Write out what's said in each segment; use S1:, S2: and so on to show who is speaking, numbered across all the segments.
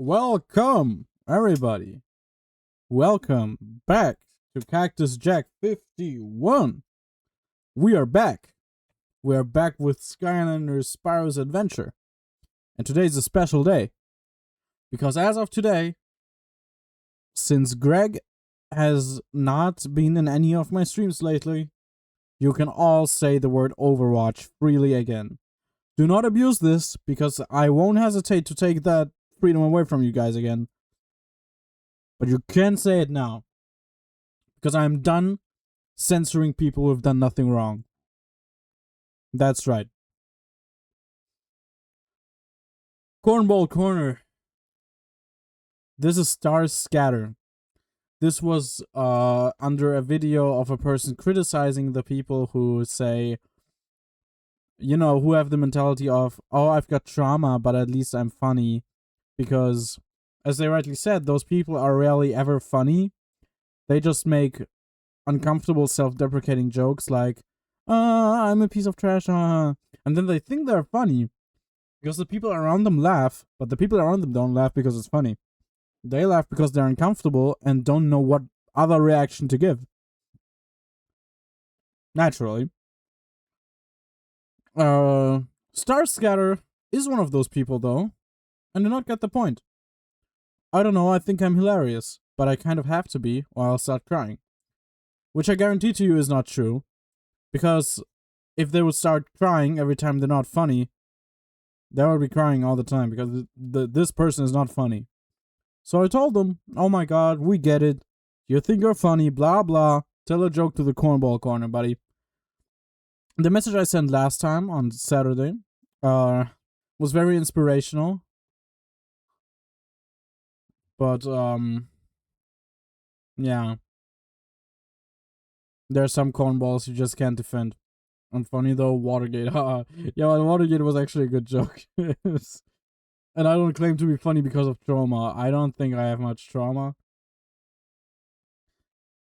S1: Welcome, everybody. Welcome back to Cactus Jack 51. We are back. We are back with Skylanders Spyro's Adventure. And today's a special day. Because as of today, since Greg has not been in any of my streams lately, you can all say the word Overwatch freely again. Do not abuse this, because I won't hesitate to take that freedom away from you guys again. But you can say it now. Because I am done censoring people who have done nothing wrong. That's right. Cornball Corner. This is Star Scatter. This was under a video of a person criticizing the people who say, you know, who have the mentality of, oh, I've got trauma, but at least I'm funny. Because, as they rightly said, those people are rarely ever funny. They just make uncomfortable self-deprecating jokes like, I'm a piece of trash, and then they think they're funny. Because the people around them laugh, but the people around them don't laugh because it's funny. They laugh because they're uncomfortable and don't know what other reaction to give. Naturally. Star Scatter is one of those people, though, and do not get the point. I don't know, I think I'm hilarious, but I kind of have to be, or I'll start crying. Which I guarantee to you is not true, because if they would start crying every time they're not funny, they would be crying all the time, because this person is not funny. So I told them, oh my god, we get it. You think you're funny, blah blah. Tell a joke to the Cornball Corner, buddy. The message I sent last time on Saturday was very inspirational. But, yeah. There are some cornballs you just can't defend. I'm funny though, Watergate, haha. Yeah, well, Watergate was actually a good joke. And I don't claim to be funny because of trauma. I don't think I have much trauma.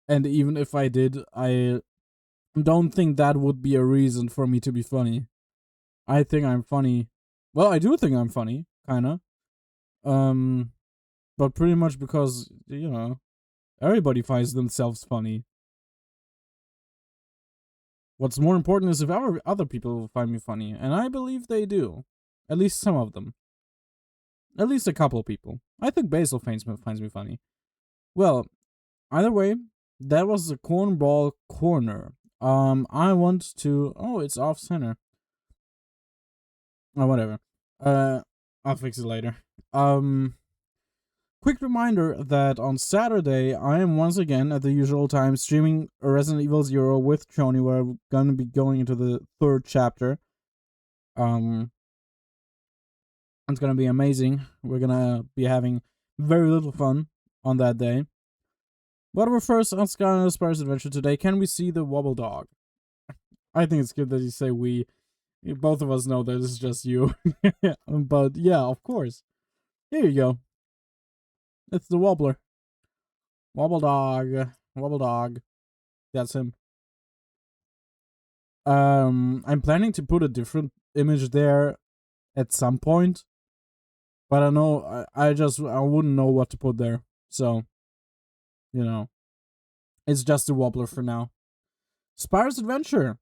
S1: And even if I did, I don't think that would be a reason for me to be funny. I think I'm funny. Well, I do think I'm funny, kinda. But pretty much because, you know, everybody finds themselves funny. What's more important is if other people find me funny, and I believe they do. At least some of them. At least a couple of people. I think Basil finds me funny. Well, either way, that was the Cornball Corner. I want to... Oh, it's off center. Oh, whatever. I'll fix it later. Quick reminder that on Saturday, I am once again at the usual time streaming Resident Evil 0 with Choni, where I'm gonna be going into the 3rd chapter. It's gonna be amazing. We're gonna be having very little fun on that day. But we're first on Skylanders Spyro's Adventure today. Can we see the Wobble Dog? I think it's good that you say we. Both of us know that it's just you. But yeah, of course. Here you go. It's the Wobbler. Wobble Dog. Wobble Dog. That's him. I'm planning to put a different image there at some point. But I know, I wouldn't know what to put there. So, you know. It's just a Wobbler for now. Spyro's Adventure.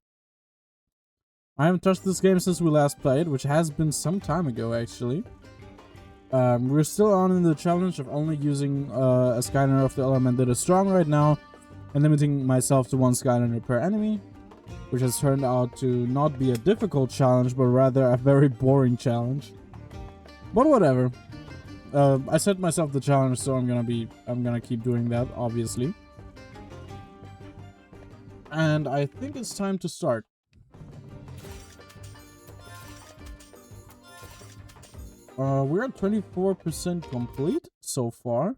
S1: I haven't touched this game since we last played, which has been some time ago, actually. We're still on in the challenge of only using a Skylander of the element that is strong right now, and limiting myself to 1 Skylander per enemy, which has turned out to not be a difficult challenge, but rather a very boring challenge. But whatever. I set myself the challenge, so I'm gonna keep doing that, obviously. And I think it's time to start. We're at 24% complete so far,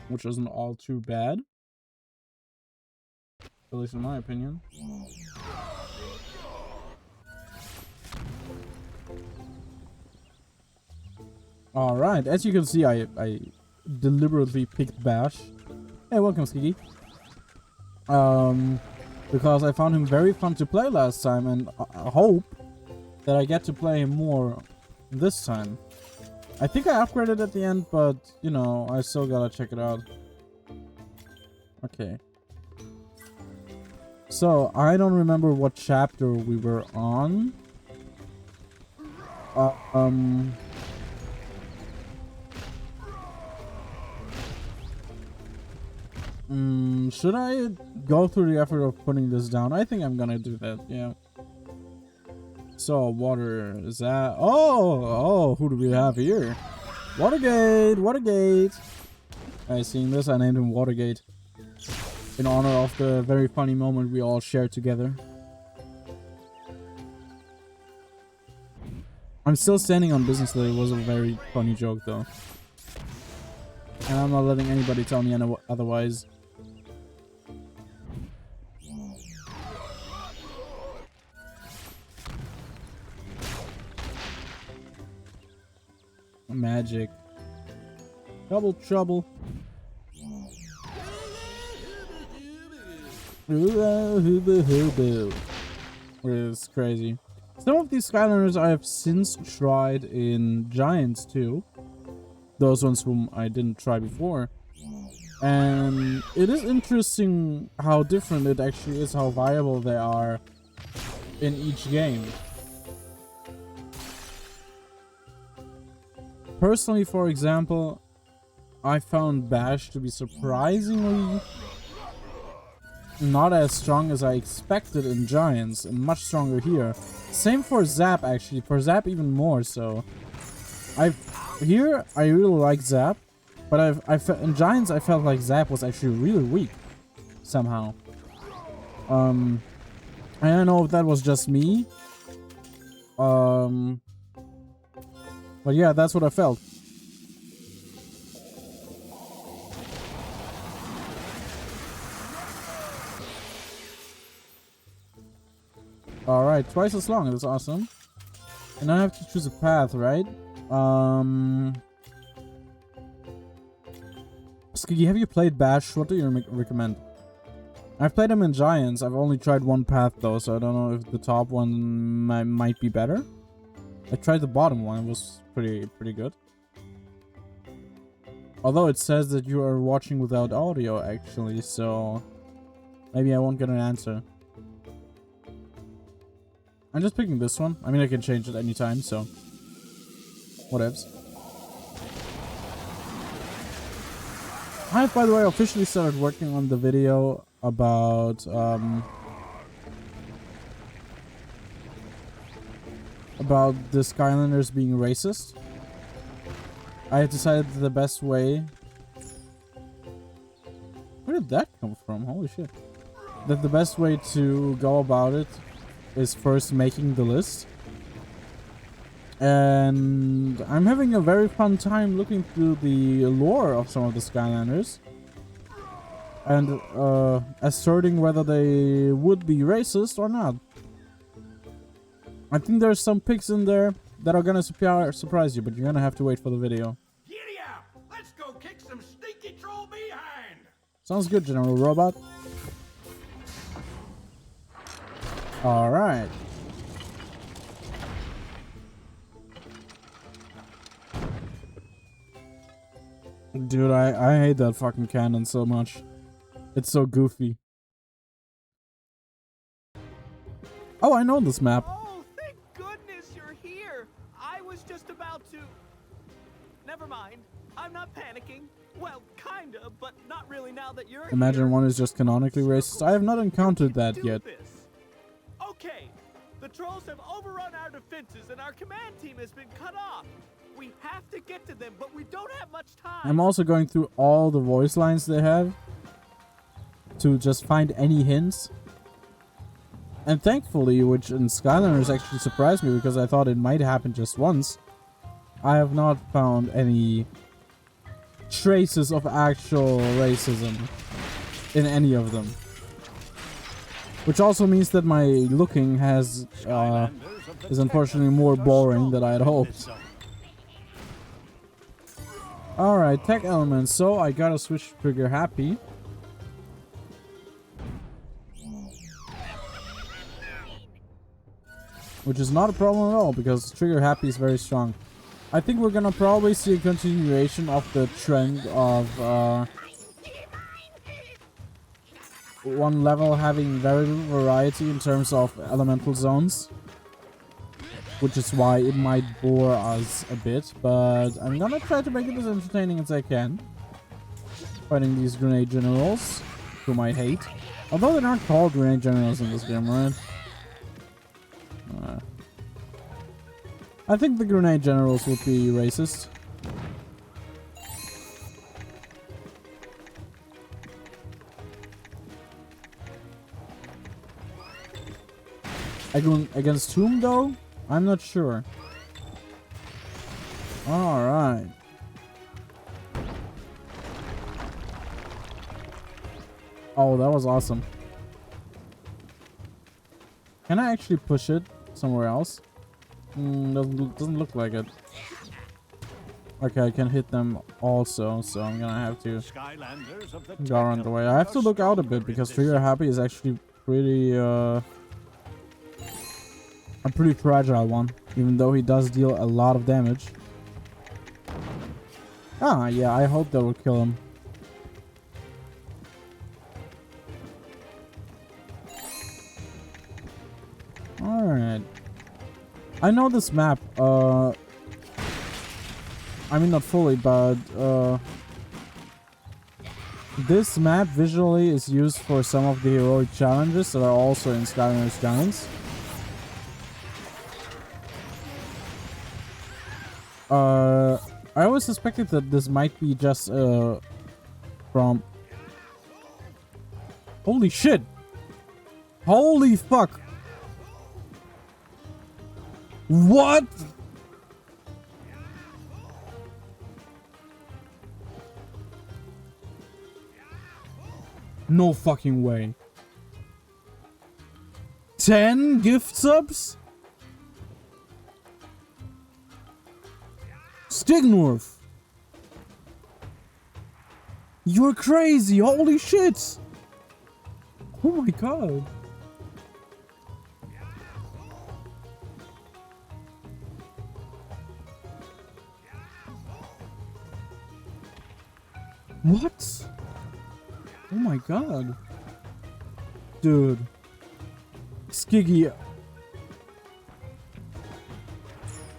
S1: which isn't all too bad, at least in my opinion. Alright, as you can see, I deliberately picked Bash. Hey, welcome, Skiggy. Because I found him very fun to play last time, and I hope that I get to play him more this time. I think I upgraded at the end, but, you know, I still gotta check it out. Okay. So, I don't remember what chapter we were on. Should I go through the effort of putting this down? I think I'm gonna do that, yeah. So, water, is that... Oh, who do we have here? Watergate, Watergate. I seen this, I named him Watergate. In honor of the very funny moment we all shared together. I'm still standing on business that it was a very funny joke though. And I'm not letting anybody tell me otherwise. Magic. Double trouble. It's crazy. Some of these Skylanders I have since tried in Giants too. Those ones whom I didn't try before. And it is interesting how different it actually is, how viable they are in each game. Personally, for example, I found Bash to be surprisingly not as strong as I expected in Giants, and much stronger here. Same for Zap, actually. For Zap, even more so. I really like Zap, but in Giants I felt like Zap was actually really weak somehow. I don't know if that was just me. But yeah, that's what I felt. Alright, twice as long, that's awesome. And I have to choose a path, right? Skiggy, have you played Bash? What do you recommend? I've played them in Giants. I've only tried one path though, so I don't know if the top one might be better. I tried the bottom one, it was pretty good. Although it says that you are watching without audio actually, so maybe I won't get an answer. I'm just picking this one. I mean, I can change it anytime, so whatevs. I've, by the way, officially started working on the video about the Skylanders being racist. I have decided that the best way... Where did that come from? Holy shit. That the best way to go about it is first making the list. And I'm having a very fun time looking through the lore of some of the Skylanders. And asserting whether they would be racist or not. I think there's some pics in there that are gonna surprise you, but you're gonna have to wait for the video.
S2: Giddy up! Let's go kick some stinky troll behind!
S1: Sounds good, General Robot. Alright. Dude, I hate that fucking cannon so much. It's so goofy. Oh, I know this map.
S3: Oh, thank goodness you're here. I was just about to... Never mind. I'm not panicking. Well, kinda, but not really now that you're
S1: Imagine
S3: here.
S1: one is just canonically racist. I have not encountered that yet.
S3: Okay, the trolls have overrun our defenses and our command team has been cut off. We have to get to them, but we don't have much time.
S1: I'm also going through all the voice lines they have to just find any hints. And thankfully, which in Skylanders actually surprised me because I thought it might happen just once, I have not found any traces of actual racism in any of them. Which also means that my looking is unfortunately more boring than I had hoped. Alright, tech elements, so I gotta switch trigger happy. Which is not a problem at all, because trigger happy is very strong. I think we're gonna probably see a continuation of the trend of one level having very little variety in terms of elemental zones, which is why it might bore us a bit, but I'm gonna try to make it as entertaining as I can. Fighting these grenade generals, whom I hate. Although they're not called grenade generals in this game, right? I think the grenade generals would be racist. Against whom, though? I'm not sure. Alright. Oh, that was awesome. Can I actually push it somewhere else? Doesn't look like it. Okay, I can hit them also, so I'm gonna have to go around the way. I have to look out a bit because Trigger Happy is actually pretty a pretty fragile one, even though he does deal a lot of damage. Ah, yeah, I hope that will kill him. Alright. I know this map, I mean not fully, but this map visually is used for some of the heroic challenges that are also in Skylanders Giants. I always suspected that this might be just from... Holy shit! Holy fuck! What? No fucking way. 10 gift subs? Stignorth! You're crazy! Holy shit! Oh my god. What? Oh my god. Dude. Skiggy.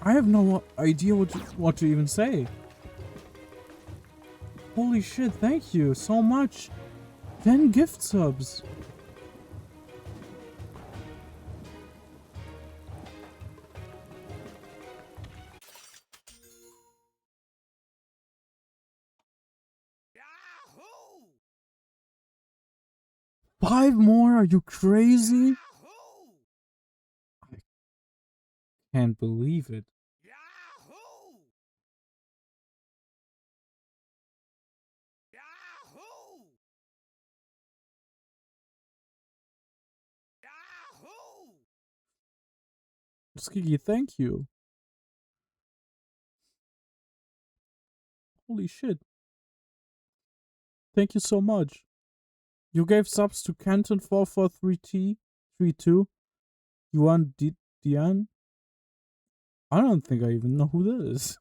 S1: I have no idea what to even say. Holy shit, thank you so much. 10 gift subs.
S2: Yahoo!
S1: 5 more? Are you crazy?
S2: Yahoo!
S1: Can't believe it.
S2: Yahoo! Yahoo! Yahoo!
S1: Skiggy, thank you. Holy shit. Thank you so much. You gave subs to Canton443T32. Yuan Dian? I don't think I even know who that is.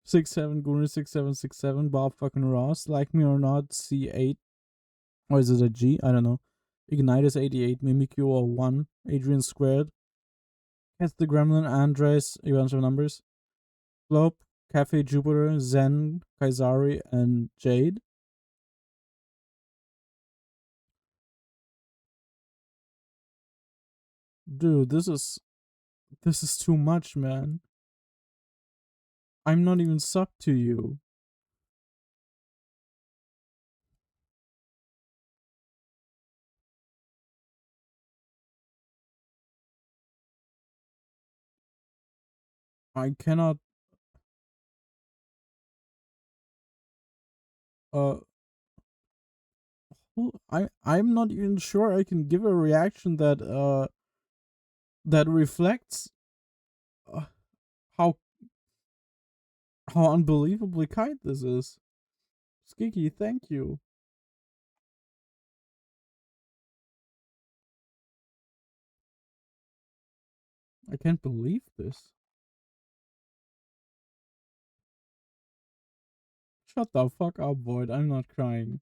S1: 67 Gunner 6767 Bob fucking Ross. Like me or not, C8. Or is it a G? I don't know. Ignitus 88, Mimikyu 01, Adrian Squared. Cast the Gremlin, Andres, a bunch of numbers. Globe, Cafe Jupiter, Zen, Kaisari, and Jade. Dude, this is too much, man. I'm not even sub to you. I cannot uh I'm not even sure I can give a reaction that reflects uh, how unbelievably kind this is. Skiki, thank you. I can't believe this. Shut the fuck up, Void. I'm not crying.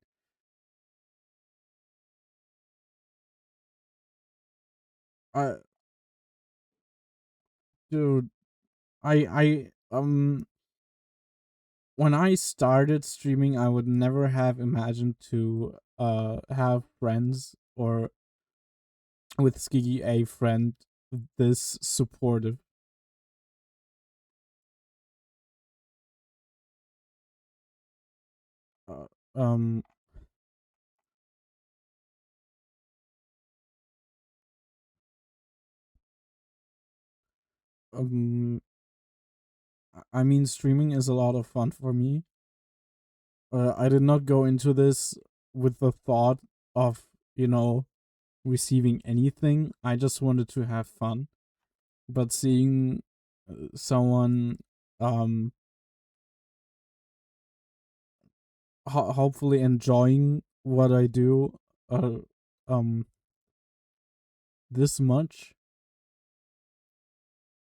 S1: I, dude, I when I started streaming, I would never have imagined to have friends or with Skiggy a friend this supportive. Uh, um um I mean, streaming is a lot of fun for me. I did not go into this with the thought of, you know, receiving anything. I just wanted to have fun. But seeing someone um hopefully enjoying what I do uh um this much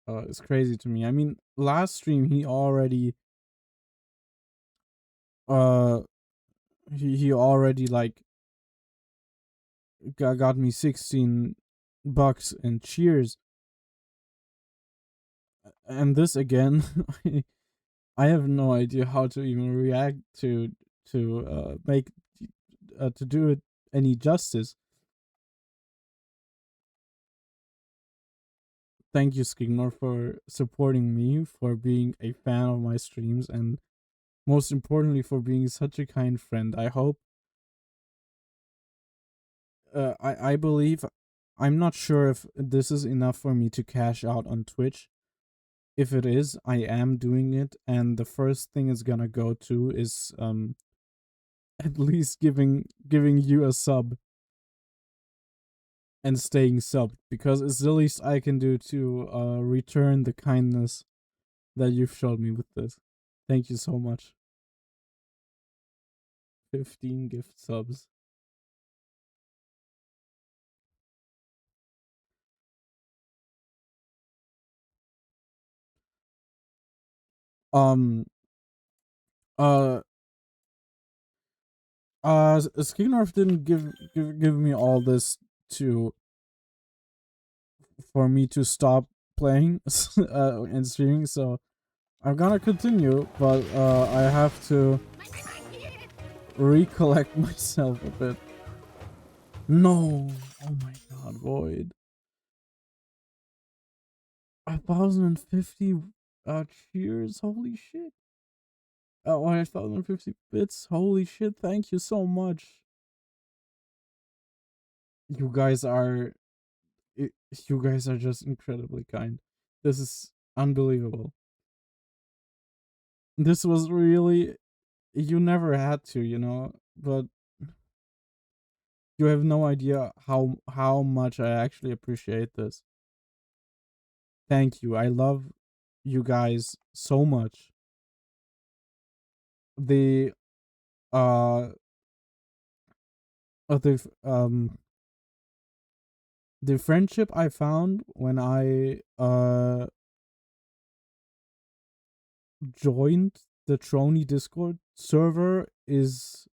S1: is crazy to me. I mean, last stream he already uh he already like got me 16 bucks and cheers, and this again I have no idea how to even react to make to do it any justice. Thank you, Skignor, for supporting me, for being a fan of my streams, and most importantly, for being such a kind friend. I hope. I believe. I'm not sure if this is enough for me to cash out on Twitch. If it is, I am doing it, and the first thing it's gonna go to is at least giving you a sub and staying subbed, because it's the least I can do to return the kindness that you've showed me with this. Thank you so much. 15 gift subs. Um uh Skinnerf didn't give me all this to for me to stop playing and streaming, so I'm gonna continue, but I have to recollect myself a bit. No, oh my god, Void. 1,050 cheers, holy shit. 1,050 bits, holy shit, thank you so much. You guys are you guys are just incredibly kind. This is unbelievable. This was really, you never had to, you know, but you have no idea how much I actually appreciate this. Thank you. I love you guys so much. The uh the the friendship I found when I joined the Trony Discord server is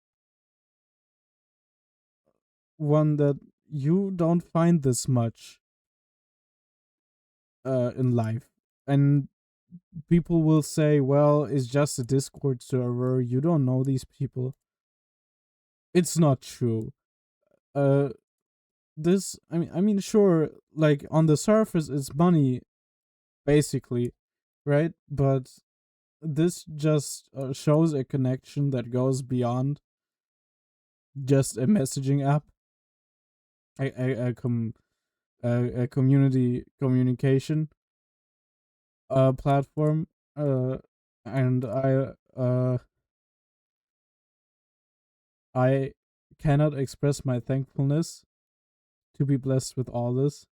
S1: one that you don't find this much in life. And people will say, well, it's just a Discord server, you don't know these people. It's not true. Uh this I mean sure, like on the surface it's money basically, right? But this just shows a connection that goes beyond just a messaging app, a community communication platform, and I cannot express my thankfulness to be blessed with all this.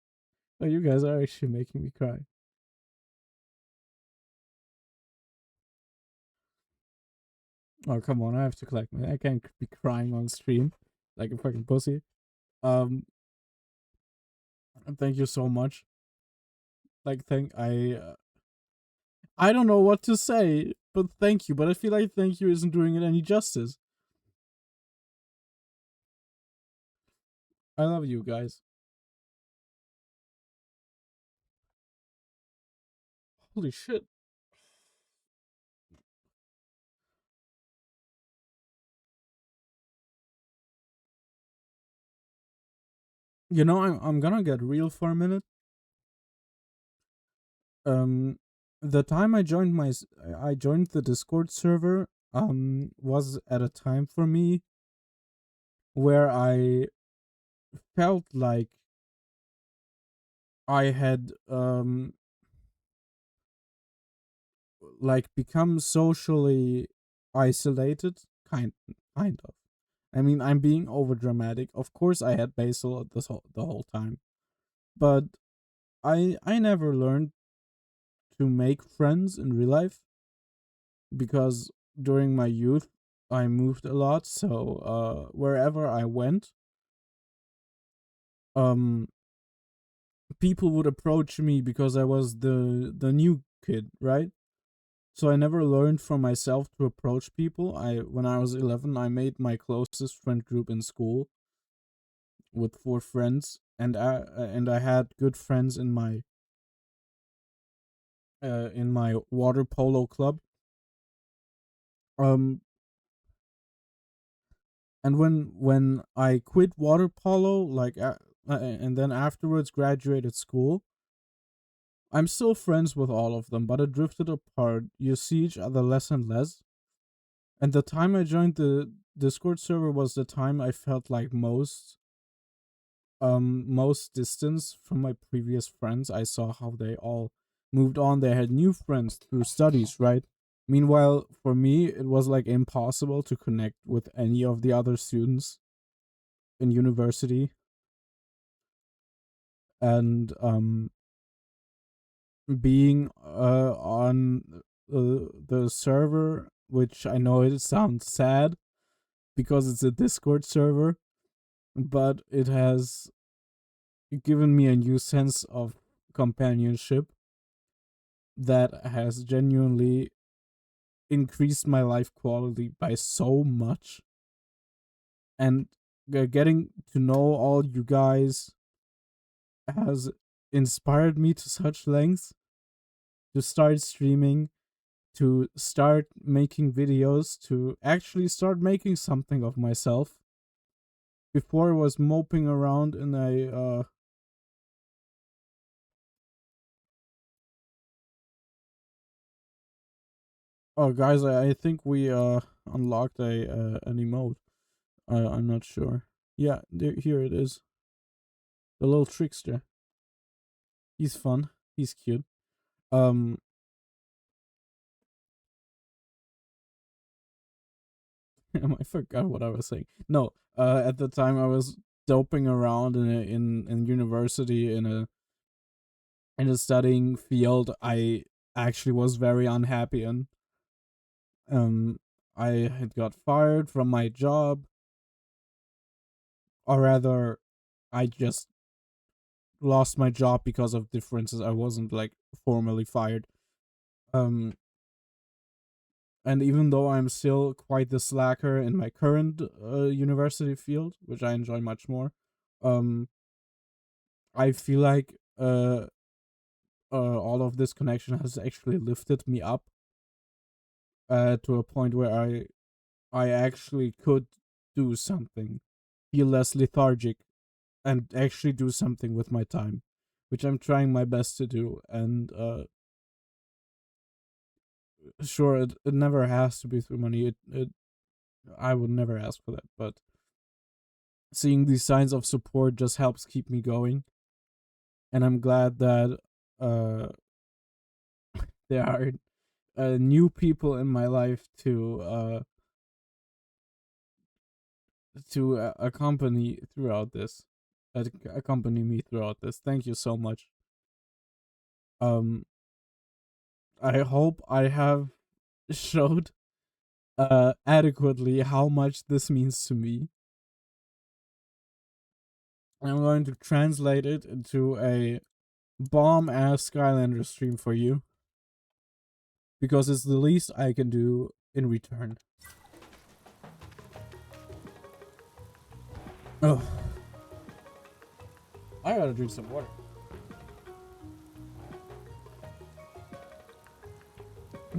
S1: Oh, you guys are actually making me cry. Oh, come on, I have to collect my, I can't be crying on stream like a fucking pussy. Um thank you so much. Like, I don't know what to say, but thank you. But I feel like thank you isn't doing it any justice. I love you guys. Holy shit. You know, I'm gonna get real for a minute. Um, the time I joined the Discord server was at a time for me where I felt like I had like become socially isolated, kind of. I mean, I'm being over dramatic. Of course, I had Basil the whole time, but I never learned to make friends in real life because during my youth I moved a lot. So wherever I went, um, people would approach me because I was the new kid, right? So I never learned for myself to approach people. I When I was 11, I made my closest friend group in school with 4 friends, and I had good friends in my water polo club. Um, and when I quit water polo, and then afterwards graduated school, I'm still friends with all of them, but it drifted apart. You see each other less and less. And the time I joined the Discord server was the time I felt like most distance from my previous friends. I saw how they all moved on. They had new friends through studies, right? Meanwhile, for me, it was like impossible to connect with any of the other students in university. And being on the server, which I know it sounds sad because it's a Discord server, but it has given me a new sense of companionship that has genuinely increased my life quality by so much. And getting to know all you guys has inspired me to such lengths to start streaming, to start making videos, to actually start making something of myself. Before I was moping around in a oh guys, I think we unlocked a an emote. I'm not sure. Yeah, here it is. The little trickster. He's fun. He's cute. Um, I forgot what I was saying. No, at the time I was doping around in university in a studying field I actually was very unhappy in. Um, I had got fired from my job, or rather, I just lost my job because of differences. I wasn't like formally fired. Um, and even though I'm still quite the slacker in my current university field, which I enjoy much more, um, I feel like all of this connection has actually lifted me up to a point where I actually could do something, feel less lethargic, and actually do something with my time, which I'm trying my best to do. And sure, it never has to be through money. It I would never ask for that, but seeing these signs of support just helps keep me going. And I'm glad that uh there are new people in my life to accompany me throughout this. Thank you so much. Um, I hope I have showed adequately how much this means to me. I'm going to translate it into a bomb ass Skylander stream for you. because it's the least I can do in return. Oh, I gotta drink some water.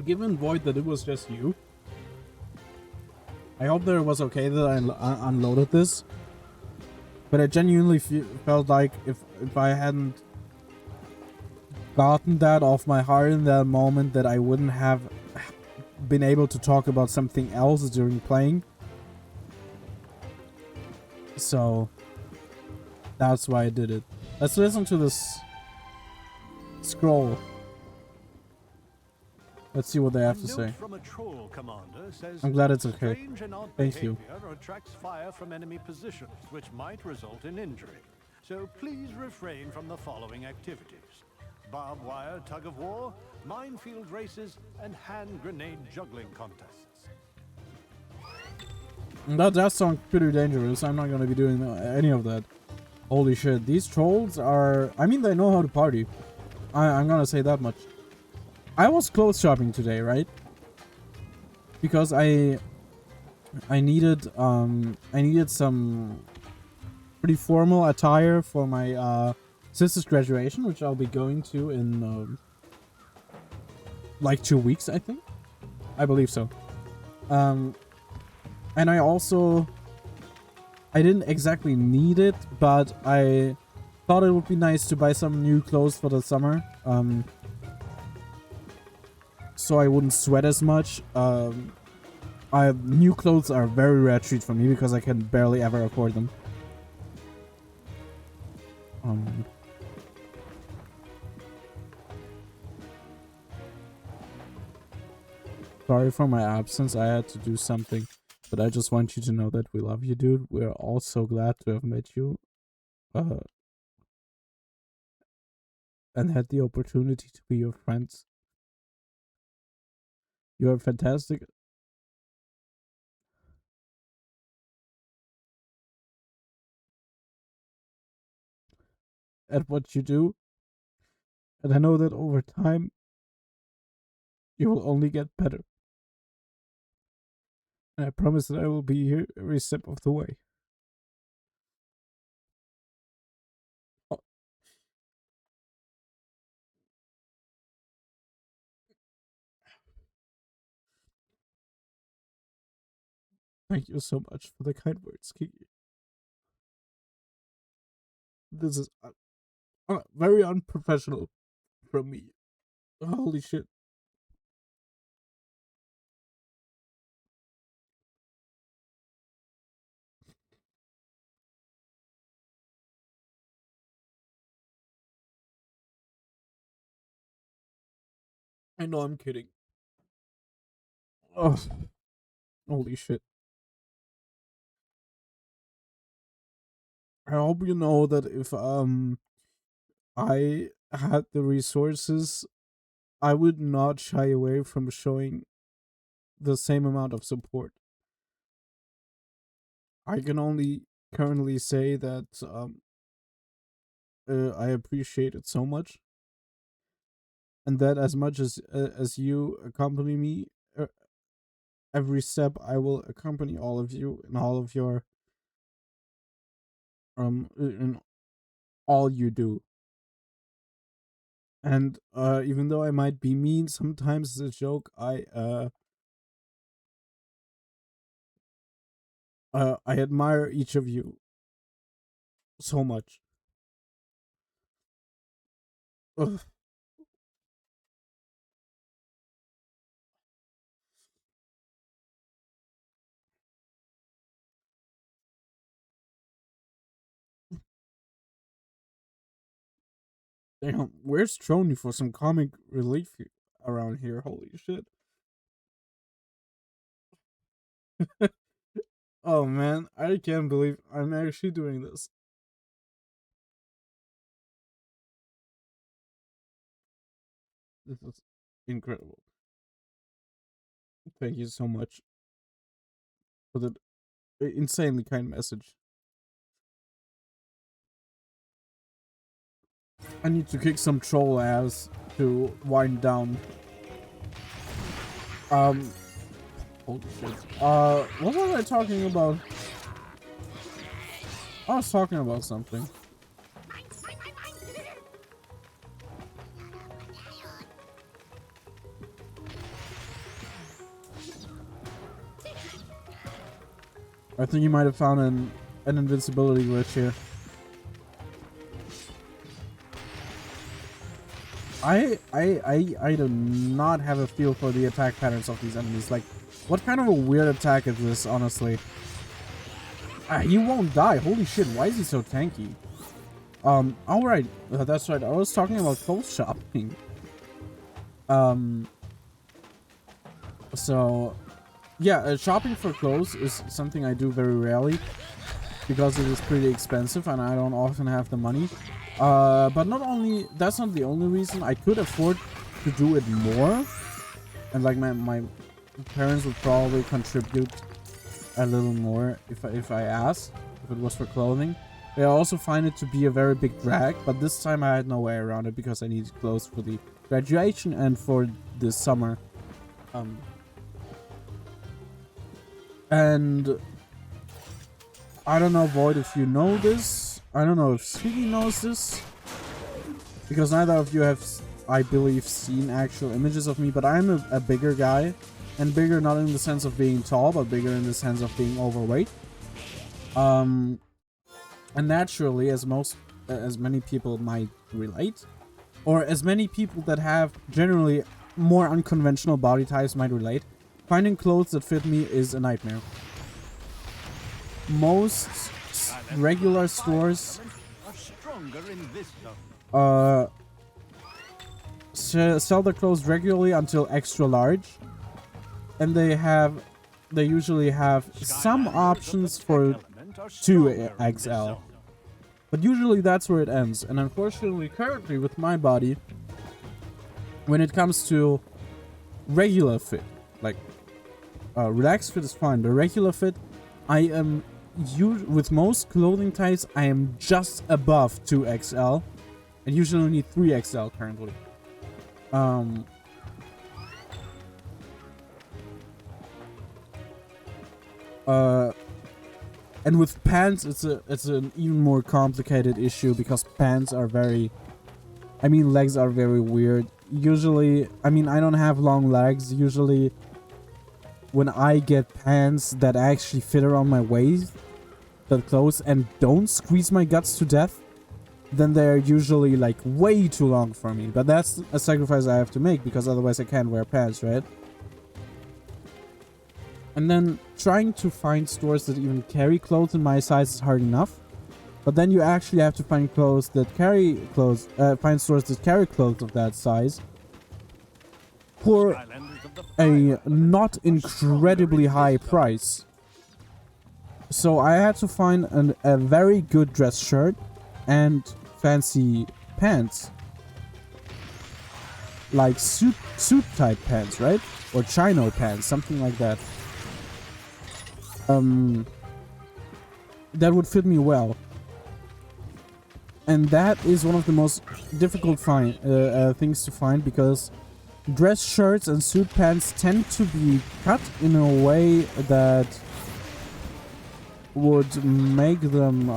S1: Given Void that it was just you, I hope that it was okay that I unloaded this. But I genuinely felt like if I hadn't gotten that off my heart in that moment, that I wouldn't have been able to talk about something else during playing. So that's why I did it. Let's listen to this scroll. Let's see what they have to say.
S4: From a troll commander says,
S1: I'm glad it's okay.
S4: strange and odd
S1: Thank you.
S4: behavior attracts fire from enemy positions, which might result in injury. So please refrain from the following activities: barbed wire tug of war, minefield races, and hand grenade juggling contests.
S1: That does sound pretty dangerous. I'm not gonna be doing any of that. Holy shit, these trolls are... I mean, they know how to party. I'm gonna say that much. I was clothes shopping today, right? Because I needed some pretty formal attire for my sister's graduation, which I'll be going to in like 2 weeks, I think. I believe so. And I didn't exactly need it, but I thought it would be nice to buy some new clothes for the summer. So I wouldn't sweat as much. New clothes are a very rare treat for me because I can barely ever afford them. Sorry for my absence. I had to do something, but I just want you to know that we love you, dude. We're all so glad to have met you, and had the opportunity to be your friends. You are fantastic. At what you do. And I know that over time, you will only get better. And I promise that I will be here every step of the way. Oh. Thank you so much for the kind words, Kiki. This is very unprofessional from me. Holy shit. I know I'm kidding. Oh, holy shit. I hope you know that if I had the resources, I would not shy away from showing the same amount of support. I can only currently say that I appreciate it so much, and that as much as you accompany me every step, I will accompany all of you in all of your in all you do. And even though I might be mean sometimes as a joke, I admire each of you so much. Ugh. Damn, where's Trony for some comic relief around here? Holy shit. Oh man, I can't believe I'm actually doing this. This is incredible. Thank you so much for the insanely kind message. I need to kick some troll ass to wind down. Um, holy shit. What was I talking about? I was talking about something. I think you might have found an invincibility glitch here. I do not have a feel for the attack patterns of these enemies. Like, what kind of a weird attack is this, honestly? He won't die. Holy shit, why is he so tanky? Alright. That's right. I was talking about clothes shopping. So, yeah, shopping for clothes is something I do very rarely because it is pretty expensive and I don't often have the money. But not only, that's not the only reason. I could afford to do it more, and like my parents would probably contribute a little more if I asked, if it was for clothing. I also find it to be a very big drag, but this time I had no way around it because I needed clothes for the graduation and for this summer. And I don't know, Void, if you know this. I don't know if Sweetie knows this, because neither of you have, I believe, seen actual images of me, but I'm a bigger guy, and bigger not in the sense of being tall, but bigger in the sense of being overweight. And naturally, as many people might relate, or as many people that have generally more unconventional body types might relate, finding clothes that fit me is a nightmare. Most regular stores sell their clothes regularly until extra large, and they usually have some options for 2XL, but usually that's where it ends. And unfortunately, currently with my body, when it comes to regular fit, like relaxed fit is fine, but regular fit, I am with most clothing types, I am just above 2XL, and usually only 3XL currently. And with pants, it's an even more complicated issue because pants are legs are very weird. Usually, I don't have long legs. Usually, when I get pants that actually fit around my waist, that close and don't squeeze my guts to death, then they're usually like way too long for me. But that's a sacrifice I have to make because otherwise I can't wear pants, right? And then trying to find stores that even carry clothes in my size is hard enough. But then you actually have to find clothes that carry clothes, find stores that carry clothes of that size for a not incredibly high price. So I had to find a very good dress shirt and fancy pants, like suit type pants, right? Or chino pants, something like that. That would fit me well. And that is one of the most difficult things to find, because dress shirts and suit pants tend to be cut in a way that would make them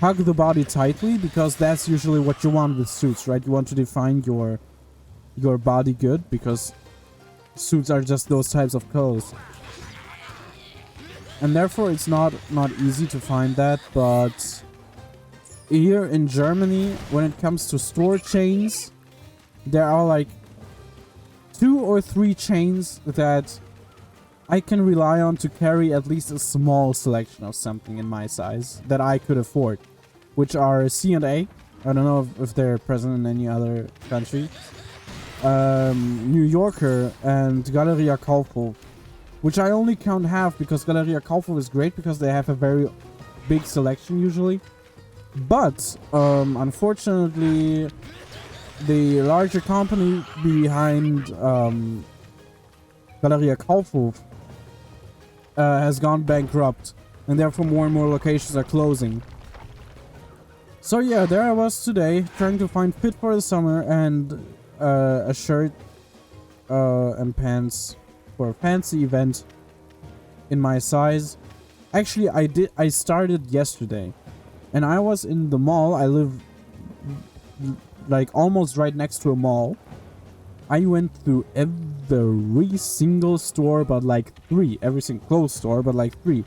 S1: hug the body tightly, because that's usually what you want with suits, right? You want to define your body good, because suits are just those types of clothes. And therefore it's not easy to find that. But here in Germany, when it comes to store chains, there are like 2 or 3 chains that I can rely on to carry at least a small selection of something in my size that I could afford, which are C&A. I don't know if they're present in any other country. New Yorker and Galeria Kaufhof, which I only count half because Galeria Kaufhof is great because they have a very big selection usually. But unfortunately, the larger company behind Galeria Kaufhof has gone bankrupt, and therefore more and more locations are closing. So yeah, there I was today trying to find fit for the summer and a shirt and pants for a fancy event in my size. Actually, I started yesterday, and I was in the mall. I live like almost right next to a mall. I went through every single store, but like 3. Every single clothes store, but like 3,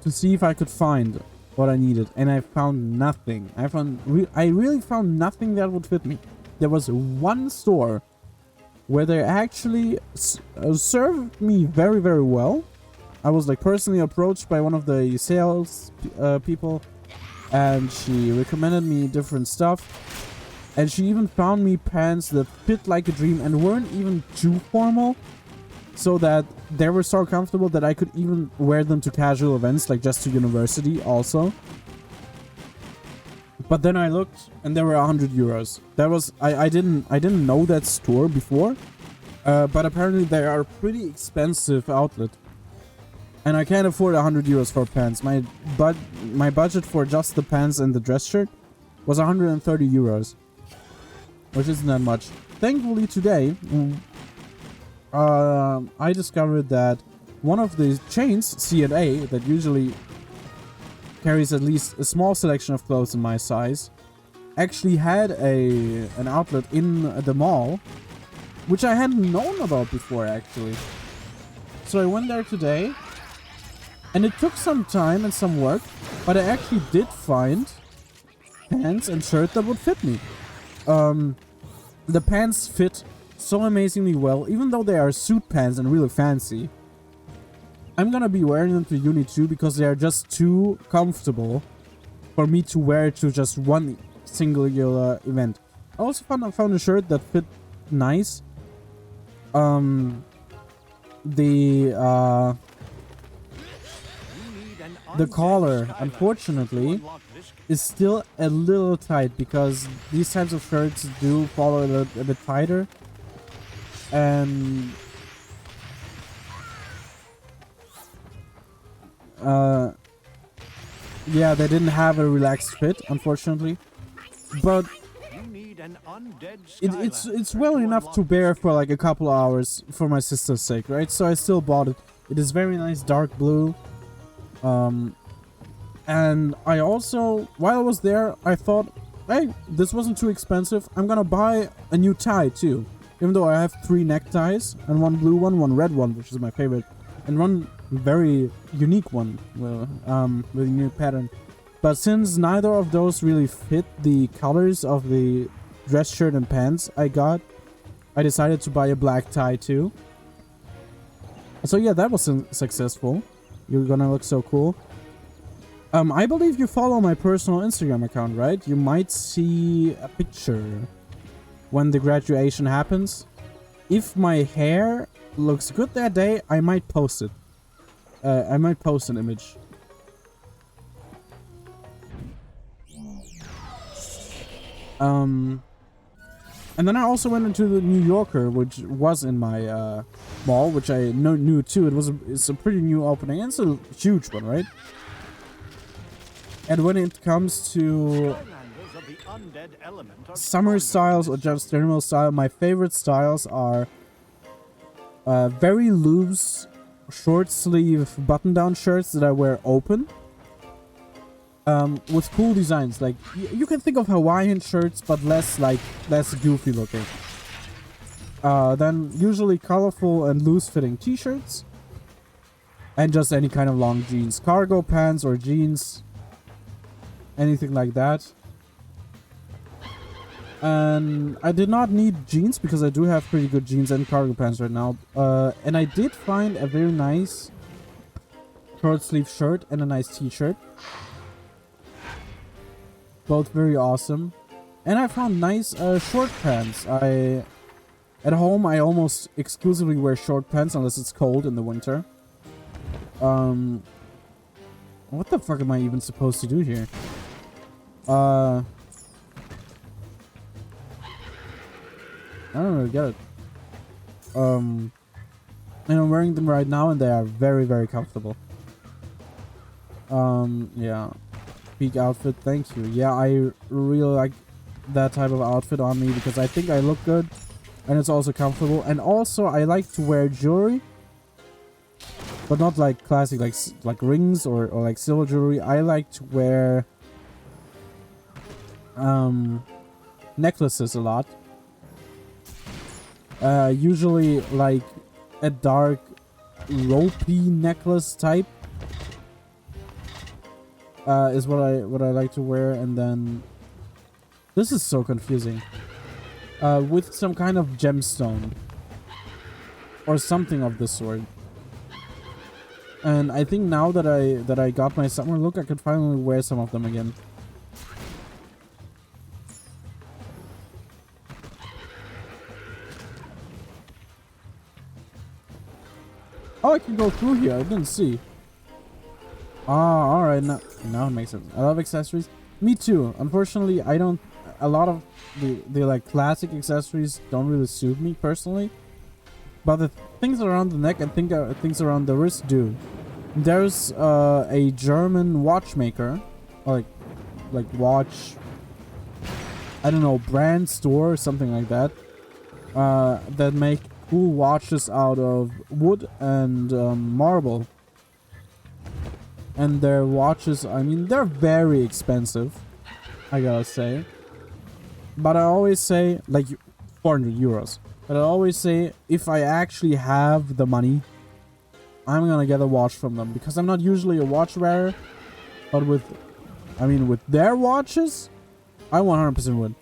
S1: to see if I could find what I needed, and I found nothing. I really found nothing that would fit me. There was one store where they actually served me very, very well. I was like personally approached by one of the sales people, and she recommended me different stuff, and she even found me pants that fit like a dream and weren't even too formal, so that they were so comfortable that I could even wear them to casual events, like just to university also. But then I looked, and they were 100 euros. That was I didn't know that store before, but apparently they are a pretty expensive outlet, and I can't afford 100 euros for pants. My budget for just the pants and the dress shirt was 130 euros, which isn't that much. Thankfully today, I discovered that one of the chains, C&A, that usually carries at least a small selection of clothes in my size, actually had an outlet in the mall, which I hadn't known about before actually. So I went there today, and it took some time and some work, but I actually did find pants and shirt that would fit me. The pants fit so amazingly well, even though they are suit pants and really fancy. I'm gonna be wearing them to uni too, because they are just too comfortable for me to wear to just one singular event. I also found a shirt that fit nice. The collar, unfortunately, is still a little tight, because these types of shirts do follow a bit tighter. And yeah, they didn't have a relaxed fit, unfortunately, but it's well enough to bear for like a couple hours for my sister's sake, right? So I still bought it. It is very nice, dark blue. And I also, while I was there, I thought, hey, this wasn't too expensive. I'm gonna buy a new tie too, even though I have 3 neckties, and one blue one red one, which is my favorite, and one very unique one with a new pattern. But since neither of those really fit the colors of the dress shirt and pants I got, I decided to buy a black tie too. So yeah, that was successful. You're gonna look so cool. I believe you follow my personal Instagram account, right? You might see a picture when the graduation happens. If my hair looks good that day, I might post it. I might post an image. And then I also went into the New Yorker, which was in my mall, which I knew too. It's a pretty new opening, and it's a huge one, right? And when it comes to summer styles or just general style, my favorite styles are very loose short sleeve button down shirts that I wear open, with cool designs. Like you can think of Hawaiian shirts, but less goofy looking. Then usually colorful and loose fitting t-shirts, and just any kind of long jeans, cargo pants or jeans, anything like that. And I did not need jeans because I do have pretty good jeans and cargo pants right now. And I did find a very nice short sleeve shirt and a nice t-shirt. Both very awesome. And I found nice short pants. At home I almost exclusively wear short pants unless it's cold in the winter. What the fuck am I even supposed to do here? I don't really get it. And I'm wearing them right now, and they are very, very comfortable. Yeah. Peak outfit, thank you. Yeah, I really like that type of outfit on me because I think I look good. and it's also comfortable. And also, I like to wear jewelry, but not like classic, like rings or like silver jewelry. I like to wear necklaces a lot. Usually like a dark ropey necklace type is what I like to wear. And then this is so confusing, with some kind of gemstone or something of this sort. And I think now that I got my summer look, I could finally wear some of them again. Oh, I can go through here. I didn't see. Ah, alright. Now it makes sense. I love accessories. Me too. Unfortunately, I don't... A lot of the like classic accessories don't really suit me personally. But the things around the neck and things around the wrist do. There's a German watchmaker. Like watch... I don't know, brand store or something like that. That make cool watches out of wood and marble. And their watches, I mean, they're very expensive, I gotta say. But I always say, like, 400 euros. But I always say, if I actually have the money, I'm gonna get a watch from them. Because I'm not usually a watch wearer. But with their watches, I 100% would.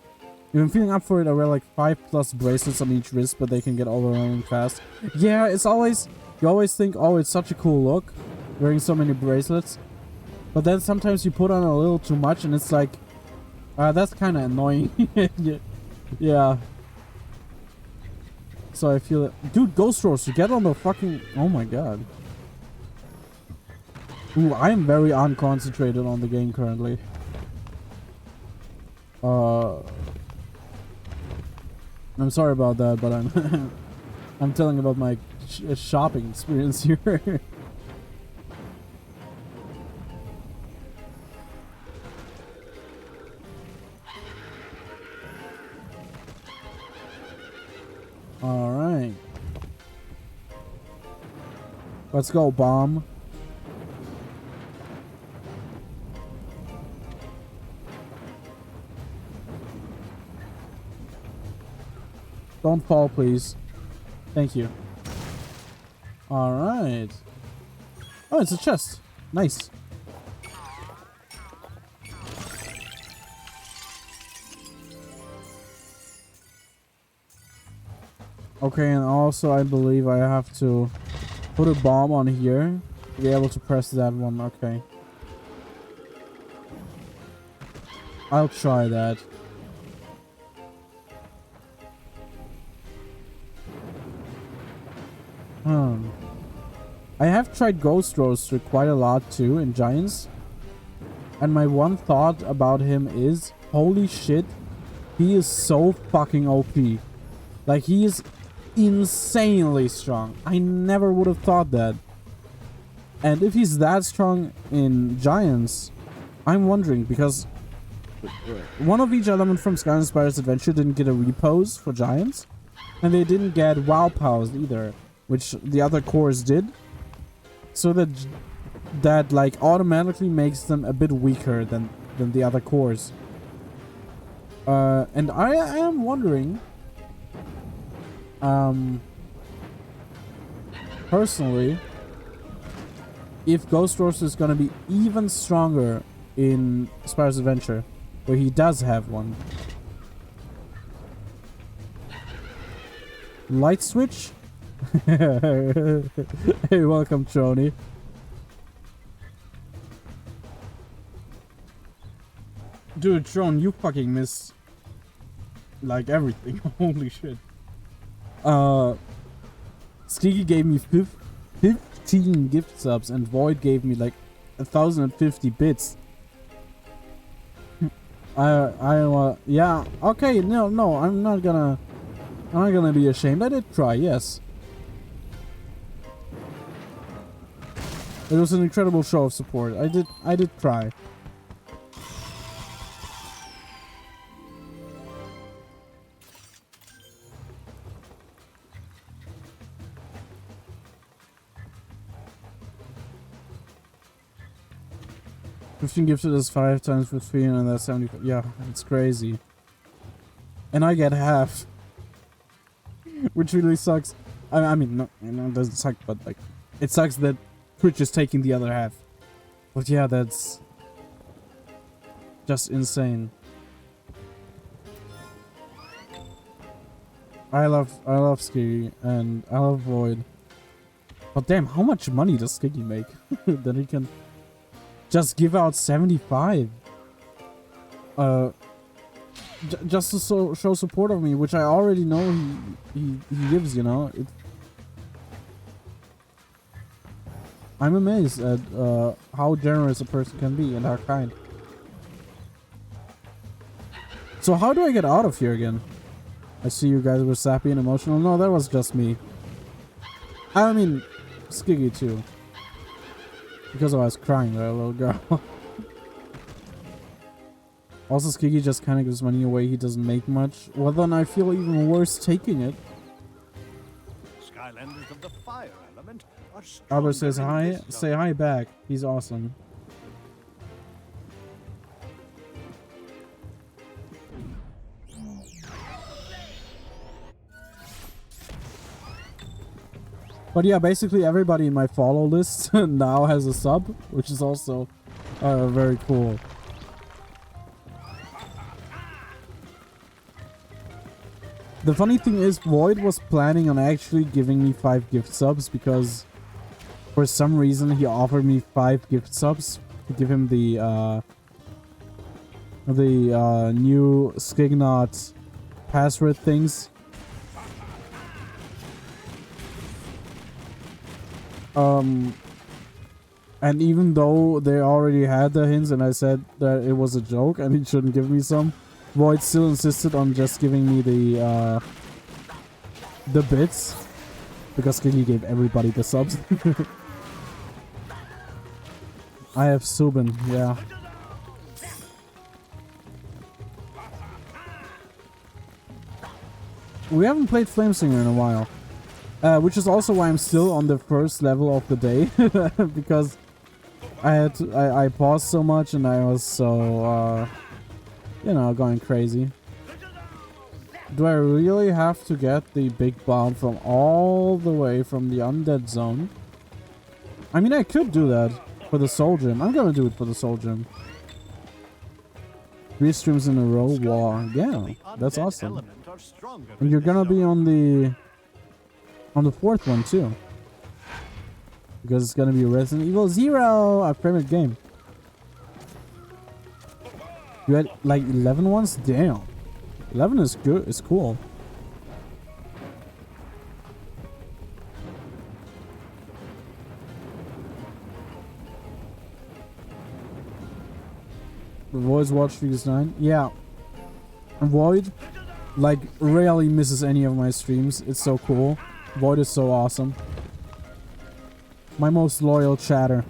S1: If I'm feeling up for it, I wear like 5+ bracelets on each wrist, but they can get overwhelming fast. Yeah, it's always... You always think, oh, it's such a cool look, wearing so many bracelets. But then sometimes you put on a little too much, and it's like... that's kind of annoying. Yeah. So I feel it. Dude, Ghost Roaster, get on the fucking... Oh my god. Ooh, I am very unconcentrated on the game currently. I'm sorry about that, but I'm I'm telling about my shopping experience here. All right, let's go, bomb. Don't fall, please. Thank you. Alright. Oh, it's a chest. Nice. Okay, and also I believe I have to put a bomb on here to be able to press that one. Okay. I'll try that. I have tried Ghost Roaster quite a lot too in Giants. And my one thought about him is, holy shit, he is so fucking OP. Like, he is insanely strong. I never would have thought that. And if he's that strong in Giants, I'm wondering, because one of each element from Skylanders Spyro's Adventure didn't get a repose for Giants. And they didn't get WoW powers either, which the other cores did. So that like automatically makes them a bit weaker than the other cores. And I am wondering, personally, if Ghost Roaster is gonna be even stronger in Spyro's Adventure, where he does have one. Light switch? Hey, welcome, Trony. Dude, Tron, you fucking missed like everything. Holy shit. Skiggy gave me 15 gift subs, and Void gave me like 1,050 bits. Yeah, okay, no, I'm not gonna be ashamed. I did try, yes. It was an incredible show of support. I did try. 15 gifted is 5 times 15 and that's 75. Yeah, it's crazy. And I get half. Which really sucks. I mean, no, you know, it doesn't suck, but like, it sucks that Twitch is taking the other half. But yeah, that's just insane. I love Skiggy and I love Void. But damn, how much money does Skiggy make? That he can just give out 75. Just to show support of me, which I already know he gives, you know. I'm amazed at how generous a person can be and how kind. So how do I get out of here again? I see you guys were sappy and emotional. No, that was just me. I mean, Skiggy too. Because I was crying like a little girl. Also, Skiggy just kind of gives money away. He doesn't make much. Well, then I feel even worse taking it.
S4: Skylanders of the fire element are
S1: Albert says
S4: stronger in
S1: hi.
S4: this
S1: Say
S4: zone.
S1: hi back. He's awesome. But yeah, basically everybody in my follow list now has a sub, which is also very cool. The funny thing is, Void was planning on actually giving me 5 gift subs because for some reason he offered me 5 gift subs to give him the new Skignot password things. And even though they already had the hints and I said that it was a joke and he shouldn't give me some, Void still insisted on just giving me the bits. Because Skiggy gave everybody the subs. I have Subin, yeah. We haven't played Flamesinger in a while. Which is also why I'm still on the first level of the day. Because I paused so much and I was so you know, going crazy. Do I really have to get the big bomb from all the way from the undead zone? I mean, I could do that for the soul gem. I'm gonna do it for the soul gem. 3 streams in a row. Wow, yeah, that's awesome. And you're gonna be on the 4th one too, because it's gonna be Resident Evil 0, our favorite game. You had like 11 ones? Damn. 11 is good. It's cool. Void's Watch Figures 9. Yeah. Void, like, rarely misses any of my streams. It's so cool. Void is so awesome. My most loyal chatter.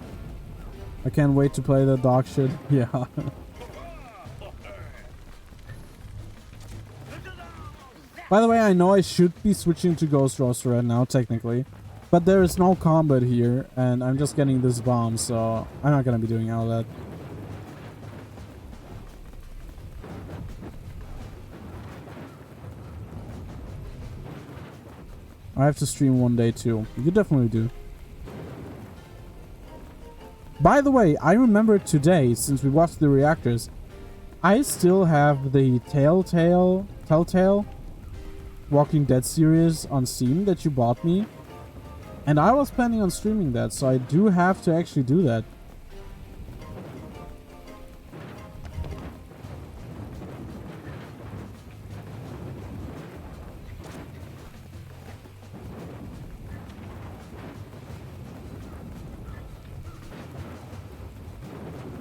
S1: I can't wait to play the dog shit. Yeah. By the way, I know I should be switching to Ghost Roaster right now, technically. But there is no combat here, and I'm just getting this bomb, so I'm not gonna be doing all that. I have to stream one day too. You could definitely do. By the way, I remember today, since we watched the reactors, I still have the Telltale Walking Dead series on Steam that you bought me. And I was planning on streaming that, so I do have to actually do that.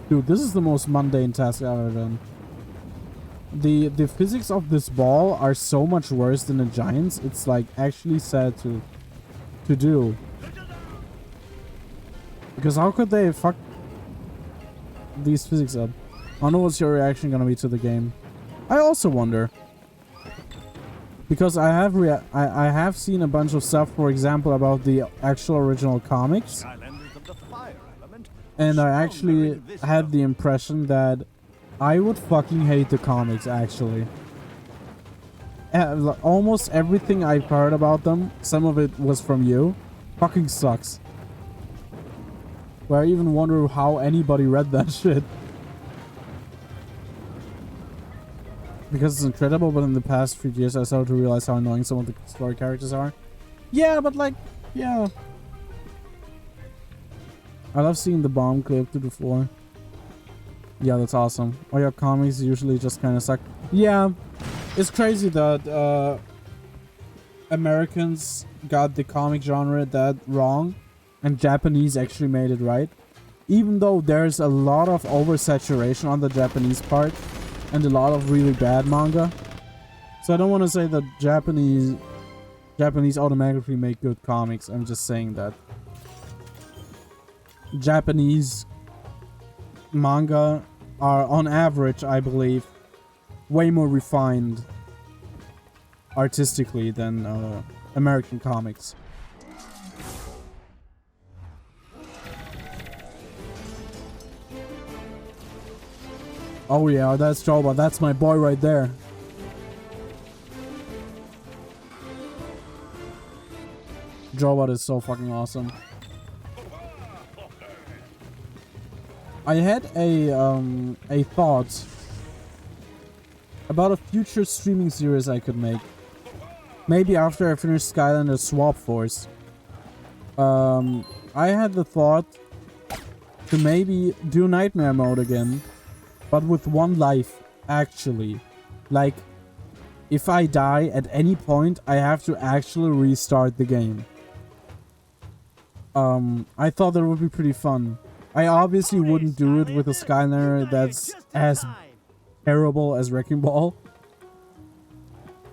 S1: Dude, this is the most mundane task I've ever done. The physics of this ball are so much worse than the Giants. It's like actually sad to do. Because how could they fuck these physics up? I don't know what's your reaction gonna be to the game. I also wonder. Because I have seen a bunch of stuff, for example, about the actual original comics.
S4: Skylanders of the fire element
S1: And I actually had the impression that I would fucking hate the comics, actually. Almost everything I've heard about them, some of it was from you, fucking sucks. Where I even wonder how anybody read that shit. Because it's incredible, but in the past few years I started to realize how annoying some of the story characters are. Yeah, but like, yeah. I love seeing the bomb clip to the floor. Yeah, that's awesome. Oh yeah, comics usually just kind of suck. Yeah, it's crazy that Americans got the comic genre that wrong and Japanese actually made it right. Even though there's a lot of oversaturation on the Japanese part and a lot of really bad manga. So I don't want to say that Japanese automatically make good comics. I'm just saying that Japanese manga are on average, I believe, way more refined artistically than American comics. Oh yeah, that's Joba. That's my boy right there. Joba is so fucking awesome. I had a thought about a future streaming series I could make. Maybe after I finish Skylanders Swap Force. I had the thought to maybe do Nightmare Mode again, but with one life, actually. Like, if I die at any point, I have to actually restart the game. I thought that would be pretty fun. I obviously wouldn't do it with a Skylander that's as terrible as Wrecking Ball.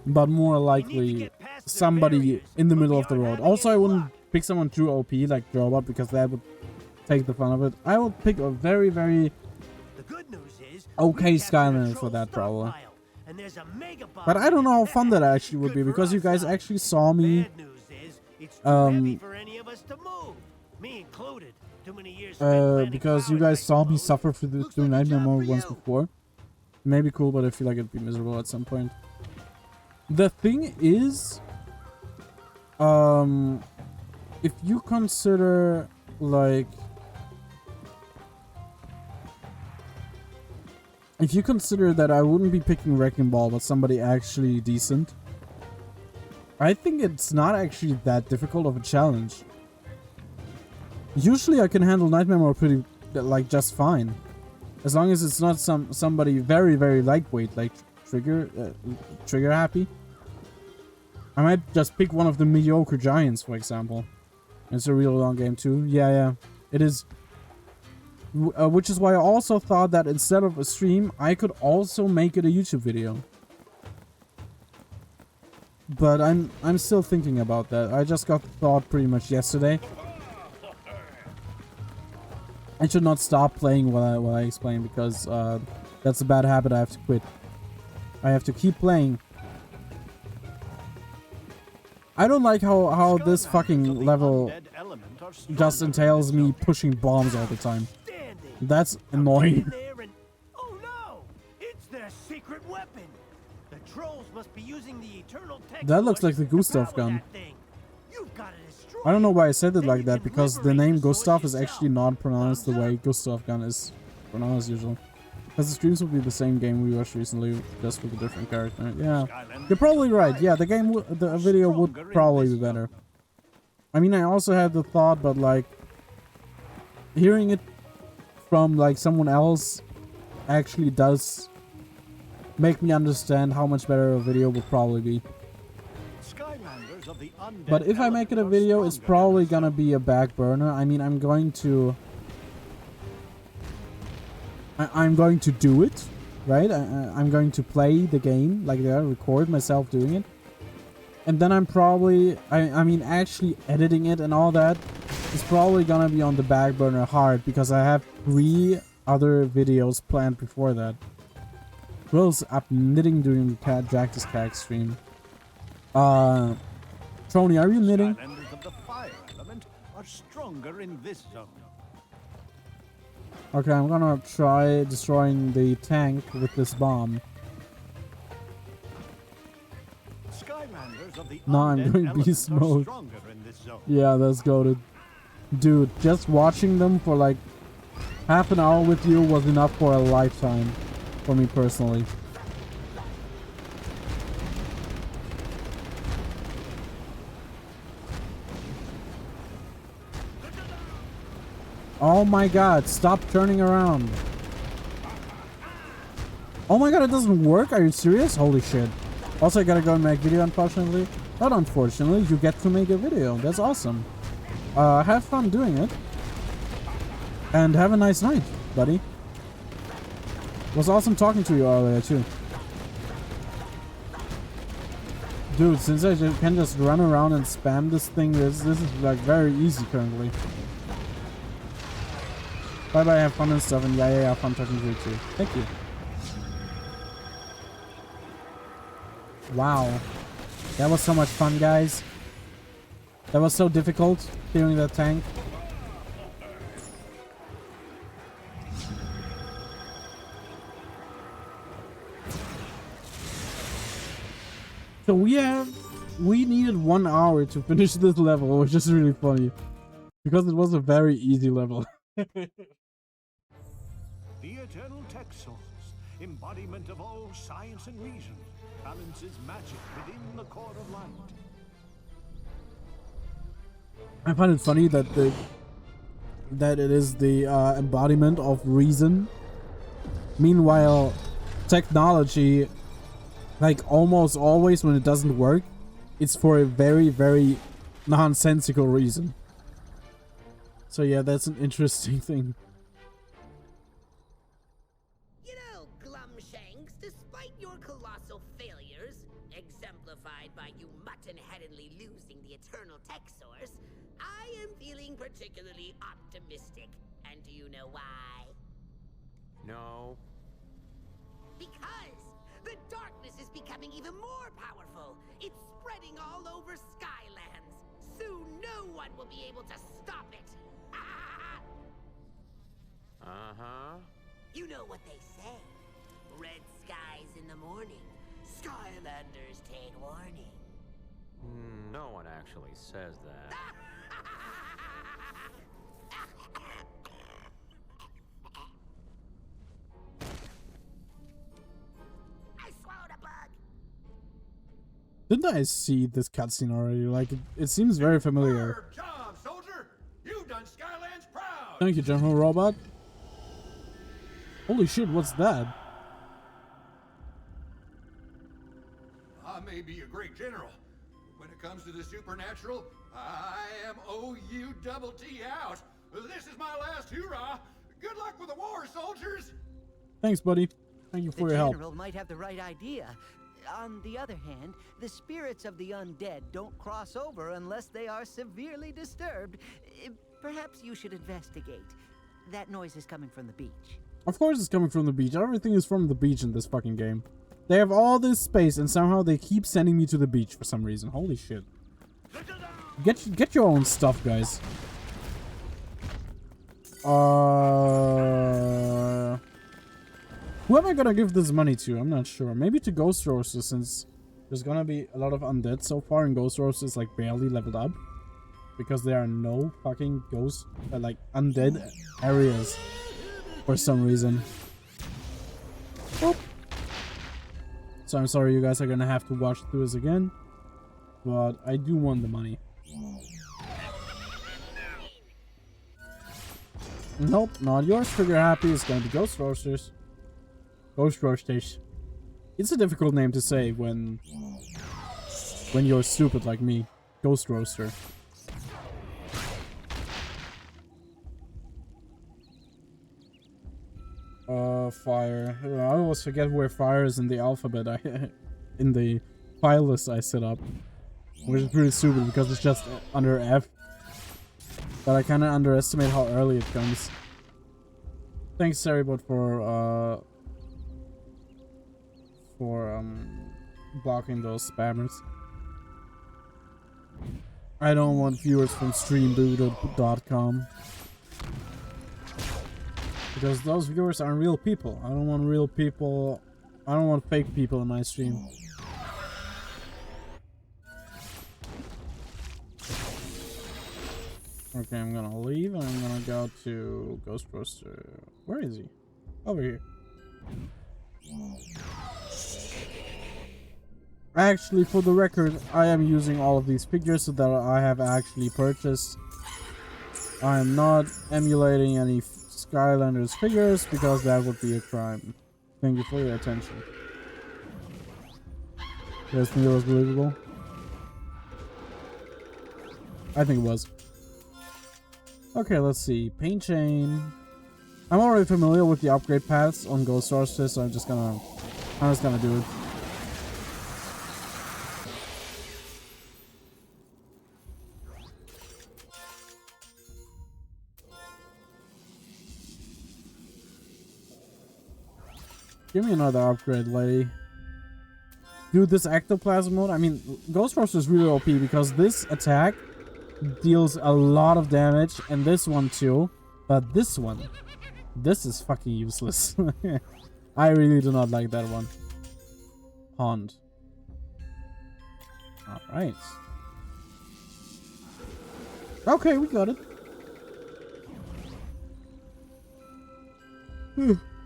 S1: But more likely, somebody in the middle of the road. Also, I wouldn't pick someone too OP like Robot, because that would take the fun of it. I would pick a very, very okay Skylander for that, probably. But I don't know how fun that actually would be, because you guys actually saw me because you guys saw me suffer through Nightmare Mode once before. Maybe cool, but I feel like it'd be miserable at some point. The thing is, if you consider, like, if you consider that I wouldn't be picking Wrecking Ball, but somebody actually decent, I think it's not actually that difficult of a challenge. Usually I can handle Nightmare Mode pretty, like, just fine. As long as it's not somebody very, very lightweight, like Trigger Happy. I might just pick one of the mediocre giants, for example. It's a real long game too. Yeah, it is. Which is why I also thought that instead of a stream, I could also make it a YouTube video. But I'm still thinking about that. I just got the thought pretty much yesterday. I should not stop playing while I explain, because that's a bad habit I have to quit. I have to keep playing. I don't like how this fucking level just entails me pushing bombs all the time. That's annoying.
S3: Oh no! It's their secret weapon. The trolls must be using the eternal tech.
S1: That looks like the Gustav gun. I don't know why I said it like that, because the name Gustav is actually not pronounced the way Gustav gun is pronounced usually. Because the streams would be the same game we watched recently, just with a different character. Yeah, you're probably right. Yeah, the video would probably be better. I mean, I also had the thought, but like, hearing it from like someone else actually does make me understand how much better a video would probably be. But if I make it a video, it's probably gonna be a back burner. I mean, I'm going to do it, right? I'm going to play the game, like that, record myself doing it. And then I'm probably, I mean, actually editing it and all that is probably gonna be on the back burner hard, because I have 3 other videos planned before that. Will's up knitting during the Jactus Cag stream. Trony, are you knitting?
S4: Skylanders of the fire element are stronger in this zone.
S1: Okay, I'm gonna try destroying the tank with this bomb.
S4: Skylanders of the
S1: No, I'm
S4: undead
S1: going
S4: element
S1: beast
S4: are
S1: mode.
S4: stronger in this zone.
S1: Yeah, let's go to... Dude, just watching them for like half an hour with you was enough for a lifetime. For me personally. Oh my god, stop turning around. Oh my god, it doesn't work? Are you serious? Holy shit. Also, I gotta go and make a video, unfortunately. Not unfortunately, you get to make a video. That's awesome. Have fun doing it. And have a nice night, buddy. It was awesome talking to you earlier, too. Dude, since I can just run around and spam this thing, this is like very easy currently. Bye bye, have fun and stuff, and yeah, have fun talking to you too. Thank you. Wow. That was so much fun, guys. That was so difficult, clearing that tank. So we needed 1 hour to finish this level, which is really funny. Because it was a very easy level.
S4: The eternal tech source, embodiment of all science and reason, balances magic within the core of light.
S1: I find it funny that it is the embodiment of reason. Meanwhile, technology, like almost always when it doesn't work, it's for a very, very nonsensical reason. So yeah, that's an interesting thing.
S5: You know, Glumshanks, despite your colossal failures, exemplified by you mutton-headedly losing the eternal tech source, I am feeling particularly optimistic. And do you know why?
S6: No.
S5: Because the darkness is becoming even more powerful. It's spreading all over Skylands. Soon no one will be able to stop it.
S6: Uh-huh.
S5: You know what they say. Red skies in the morning. Skylanders take warning.
S6: No one actually says that.
S5: I swallowed a bug.
S1: Didn't I see this cutscene already? Like, it seems very familiar.
S2: Superb job, soldier! You've done Skylands proud!
S1: Thank you, General Robot. Holy shit, what's that?
S2: I may be a great general. When it comes to the supernatural, I am OU-double-T out. This is my last hoorah. Good luck with the war, soldiers!
S1: Thanks, buddy. Thank you for your help.
S7: The general might have the right idea. On the other hand, the spirits of the undead don't cross over unless they are severely disturbed. Perhaps you should investigate. That noise is coming from the beach.
S1: Of course it's coming from the beach. Everything is from the beach in this fucking game. They have all this space and somehow they keep sending me to the beach for some reason. Holy shit. Get your own stuff, guys. Who am I gonna give this money to? I'm not sure. Maybe to Ghost Roasters, since there's gonna be a lot of undead so far and Ghost Roasters like barely leveled up. Because there are no fucking ghost, like undead areas for some reason. Boop. So I'm sorry you guys are gonna have to watch through this again. But I do want the money. Nope, not yours. Trigger happy. It's gonna be Ghost Roasters. Ghost Roasters. It's a difficult name to say when you're stupid like me. Ghost Roaster. Fire. I always forget where fire is in the alphabet. In the file list I set up. Which is pretty stupid because it's just under F. But I kind of underestimate how early it comes. Thanks, Saribot, for blocking those spammers. I don't want viewers from streamboot.com. Because those viewers aren't real people. I don't want real people. I don't want fake people in my stream. Okay, I'm gonna leave and I'm gonna go to Ghost Roaster. Where is he? Over here. Actually, for the record, I am using all of these figures that I have actually purchased. I am not emulating any Skylanders figures because that would be a crime. Thank you for your attention. You guys think it was believable? I think it was. Okay, let's see. Paint chain. I'm already familiar with the upgrade paths on Ghost Roaster, so I'm just gonna do it. Give me another upgrade, lady. Dude, this ectoplasm mode, I mean, Ghost Roaster is really OP because this attack deals a lot of damage, and this one too. But this one, this is fucking useless. I really do not like that one. Pond. Alright. Okay, we got it.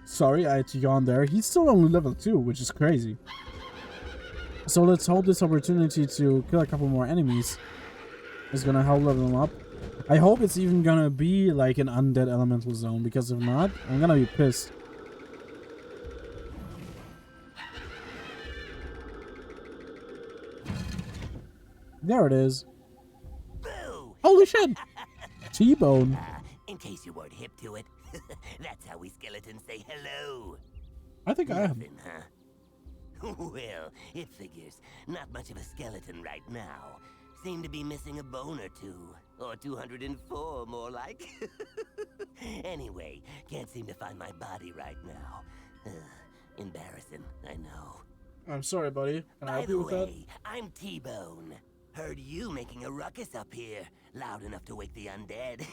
S1: Sorry, I had to yawn there. He's still only level 2, which is crazy. So let's hope this opportunity to kill a couple more enemies is gonna help level them up. I hope it's even gonna be like an undead elemental zone, because if not, I'm gonna be pissed. There it is.
S5: Boo!
S1: Holy shit! T-bone.
S5: In case you weren't hip to it, that's how we skeletons say hello.
S1: I think I have.
S5: Nothing, huh? Well, it figures. Not much of a skeleton right now. Seem to be missing a bone or two. Or 204, more like. Anyway, can't seem to find my body right now. Embarrassing, I know.
S1: I'm sorry, buddy. Can I help you with that?
S5: By the way, I'm T-Bone. Heard you making a ruckus up here. Loud enough to wake the undead.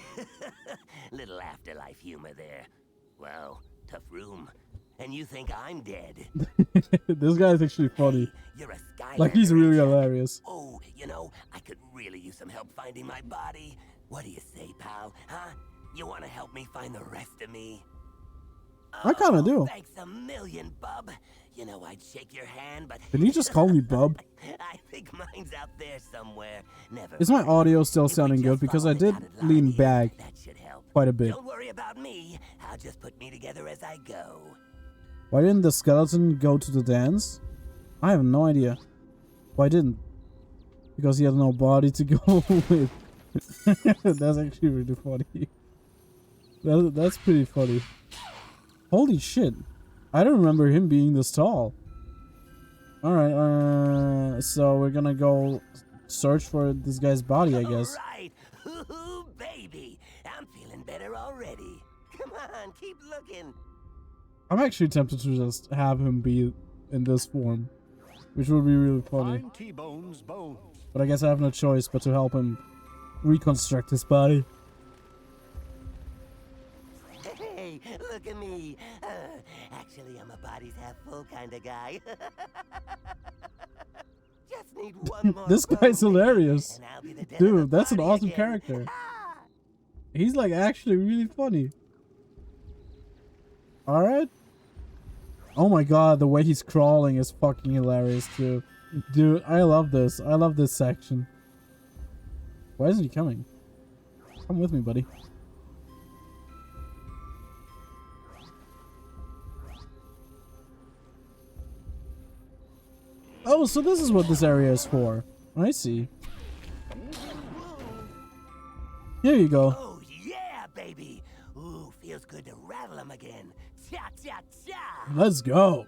S5: Little afterlife humor there. Well, tough room. And you think I'm dead?
S1: This guy is actually funny.
S5: Hey, you're a Skylander.
S1: Like, he's really hilarious.
S5: Oh, you know, I could really use some help finding my body. What do you say, pal? Huh? You want to help me find the rest of me?
S1: I kind of do.
S5: Thanks a million, bub. You know, I'd shake your hand, but...
S1: Did he just call me bub?
S5: I think mine's out there somewhere. Never
S1: Is my
S5: mind.
S1: audio still
S5: If we
S1: sounding
S5: just
S1: good? Because
S5: follow
S1: I
S5: the
S1: did
S5: dotted line
S1: lean
S5: here,
S1: back
S5: that should help.
S1: quite a bit.
S5: Don't worry about me. I'll just put me together as I go.
S1: Why didn't the skeleton go to the dance? I have no idea. Why didn't? Because he had no body to go with. That's actually really funny. That's pretty funny. Holy shit. I don't remember him being this tall. Alright, so we're gonna go search for this guy's body, I guess.
S5: Alright. Ooh, baby. I'm feeling better already. Come on, keep looking.
S1: I'm actually tempted to just have him be in this form, which would be really funny.
S4: Find T-Bone's bones.
S1: But I guess I have no choice but to help him reconstruct his body.
S5: Hey, look at me. Actually, I'm a bodies half full kind of guy. Just need one more.
S1: This guy's
S5: bone,
S1: hilarious.
S5: and I'll be the death of
S1: Dude,
S5: the
S1: that's an
S5: party
S1: awesome
S5: again.
S1: character. He's like actually really funny. Alright. Oh my god, the way he's crawling is fucking hilarious too. Dude, I love this. I love this section. Why isn't he coming? Come with me, buddy. Oh, so this is what this area is for. I see. Here you go.
S5: Oh yeah, baby. Ooh, feels good to rattle them again. Cha cha cha.
S1: Let's go.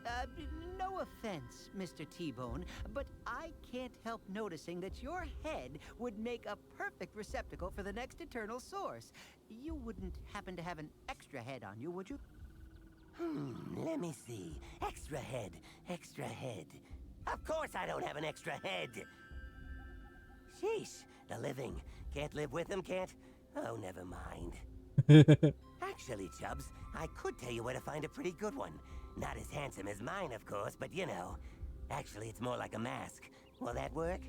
S7: No offense, Mr. T-Bone, but I can't help noticing that your head would make a perfect receptacle for the next eternal source. You wouldn't happen to have an extra head on you, would you?
S5: Let me see. Extra head, extra head. Of course I don't have an extra head. Sheesh, the living. Can't live with them, can't? Oh, never mind.
S8: Actually, Chubbs, I could tell you where to find a pretty good one. Not as handsome as mine, of course, but you know. Actually, it's more like a mask. Will that work?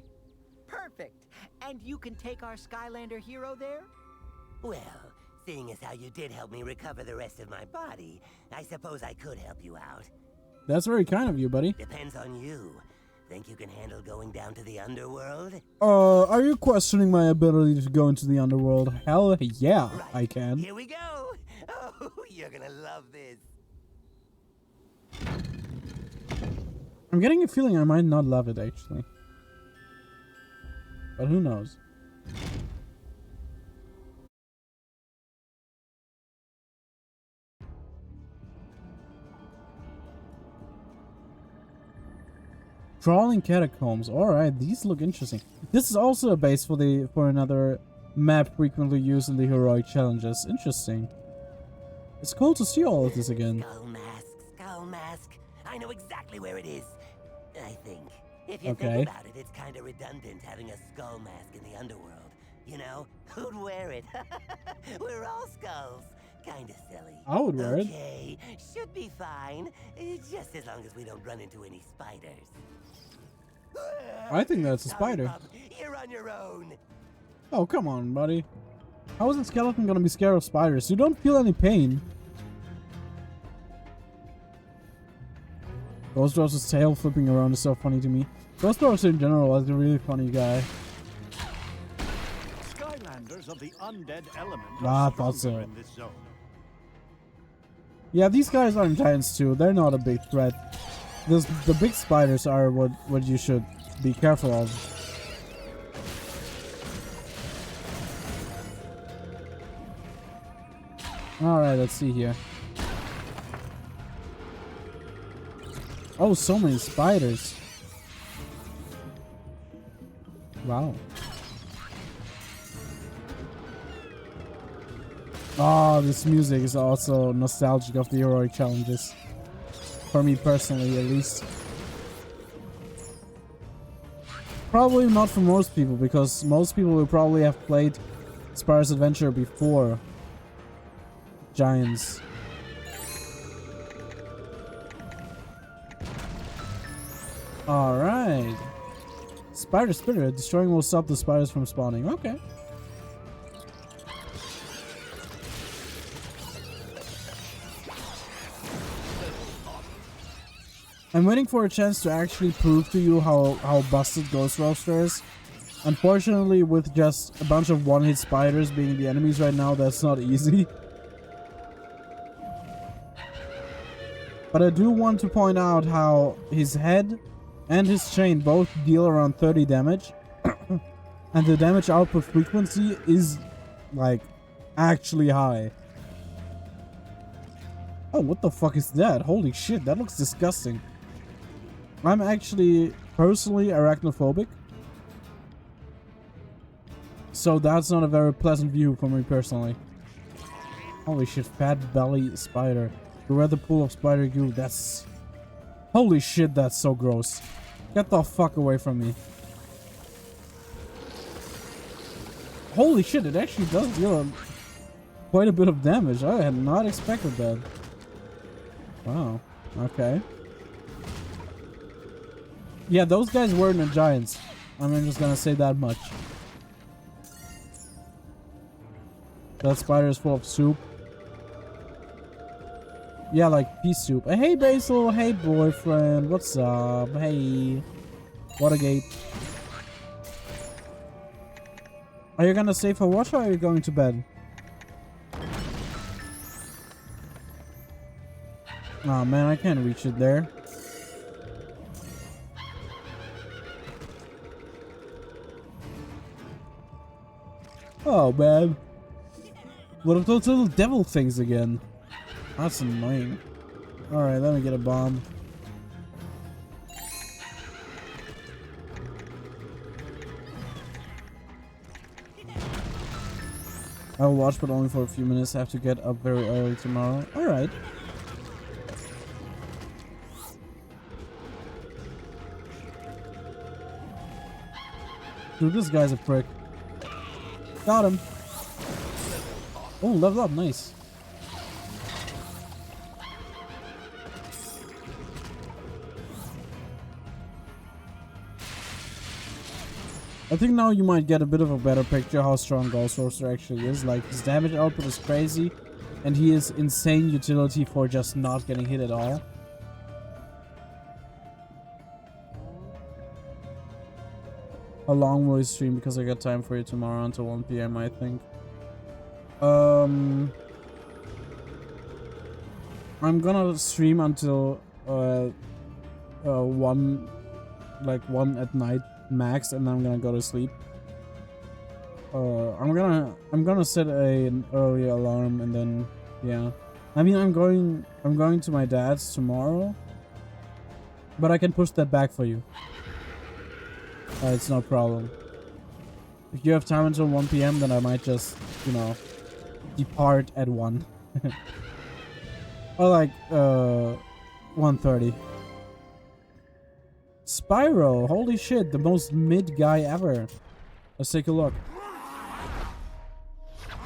S7: Perfect. And you can take our Skylander hero there?
S8: Well, seeing as how you did help me recover the rest of my body, I suppose I could help you out.
S1: That's very kind of you, buddy.
S8: Depends on you. Think you can handle going down to the underworld?
S1: Are you questioning my ability to go into the underworld? Hell yeah,
S8: Right.
S1: I can.
S8: Here we go! Oh, you're gonna love this.
S1: I'm getting a feeling I might not love it, actually. But who knows? Crawling catacombs. Alright, these look interesting. This is also a base for another map frequently used in the heroic challenges. Interesting. It's cool to see all of this again.
S8: Skull mask. I know exactly where it is. I think. If you
S1: Okay.
S8: think about it, it's kind of redundant having a skull mask in the underworld. You know, who'd wear it? We're all skulls. Kind of silly.
S1: I would wear it.
S8: Okay, should be fine. Just as long as we don't run into any spiders.
S1: I think that's a
S8: Sorry,
S1: spider.
S8: Bub, you're on your own.
S1: Oh, come on, buddy. How is a skeleton gonna be scared of spiders? You don't feel any pain. Ghost Rose's tail flipping around is so funny to me. Ghost Rose in general is a really funny guy.
S4: Skylanders of the undead element
S1: Ah,
S4: are
S1: thought
S4: stronger
S1: so.
S4: in this zone.
S1: Yeah, these guys aren't giants too. They're not a big threat. The big spiders are what you should be careful of. Alright, let's see here. Oh, so many spiders. Wow. Oh, this music is also nostalgic of the heroic challenges. For me personally, at least. Probably not for most people, because most people will probably have played Spyro's Adventure before Giants. Alright. Spider Spirit. Destroying will stop the spiders from spawning. Okay. I'm waiting for a chance to actually prove to you how busted Ghost Roaster is. Unfortunately, with just a bunch of one-hit spiders being the enemies right now, that's not easy. But I do want to point out how his head and his chain both deal around 30 damage. And the damage output frequency is, like, actually high. Oh, what the fuck is that? Holy shit, that looks disgusting. I'm actually personally arachnophobic. So that's not a very pleasant view for me personally. Holy shit, fat belly spider. The weather pool of spider goo, that's... Holy shit, that's so gross. Get the fuck away from me. Holy shit, it actually does deal quite a bit of damage. I had not expected that. Wow, okay. Yeah, those guys weren't the giants. I'm just gonna say that much. That spider is full of soup. Yeah, like pea soup. Hey, Basil. Hey, boyfriend. What's up? Hey. Watergate. Are you gonna stay for watch or are you going to bed? Oh man, I can't reach it there. Oh man. What of those little devil things again? That's annoying. Alright, let me get a bomb. I'll watch, but only for a few minutes. I have to get up very early tomorrow. Alright. Dude, this guy's a prick. Got him. Oh, level up. Nice. I think now you might get a bit of a better picture how strong Ghost Roaster actually is. Like, his damage output is crazy, and he is insane utility for just not getting hit at all. How long will you stream? Because I got time for you tomorrow until 1 PM, I think. I'm gonna stream until 1 at night max, and then I'm gonna go to sleep. I'm gonna set an early alarm, and then yeah. I mean, I'm going to my dad's tomorrow, but I can push that back for you. It's no problem. If you have time until 1 PM, then I might just, you know, depart at 1. Or like 1:30. Spyro, holy shit, the most mid guy ever. Let's take a look.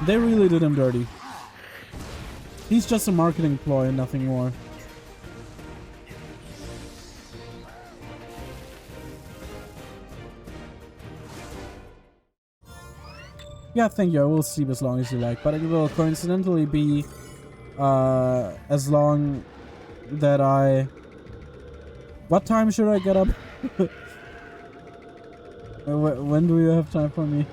S1: They really did him dirty. He's just a marketing ploy and nothing more. Yeah, thank you. I will sleep as long as you like, but it will coincidentally be as long that I... What time should I get up? When do you have time for me?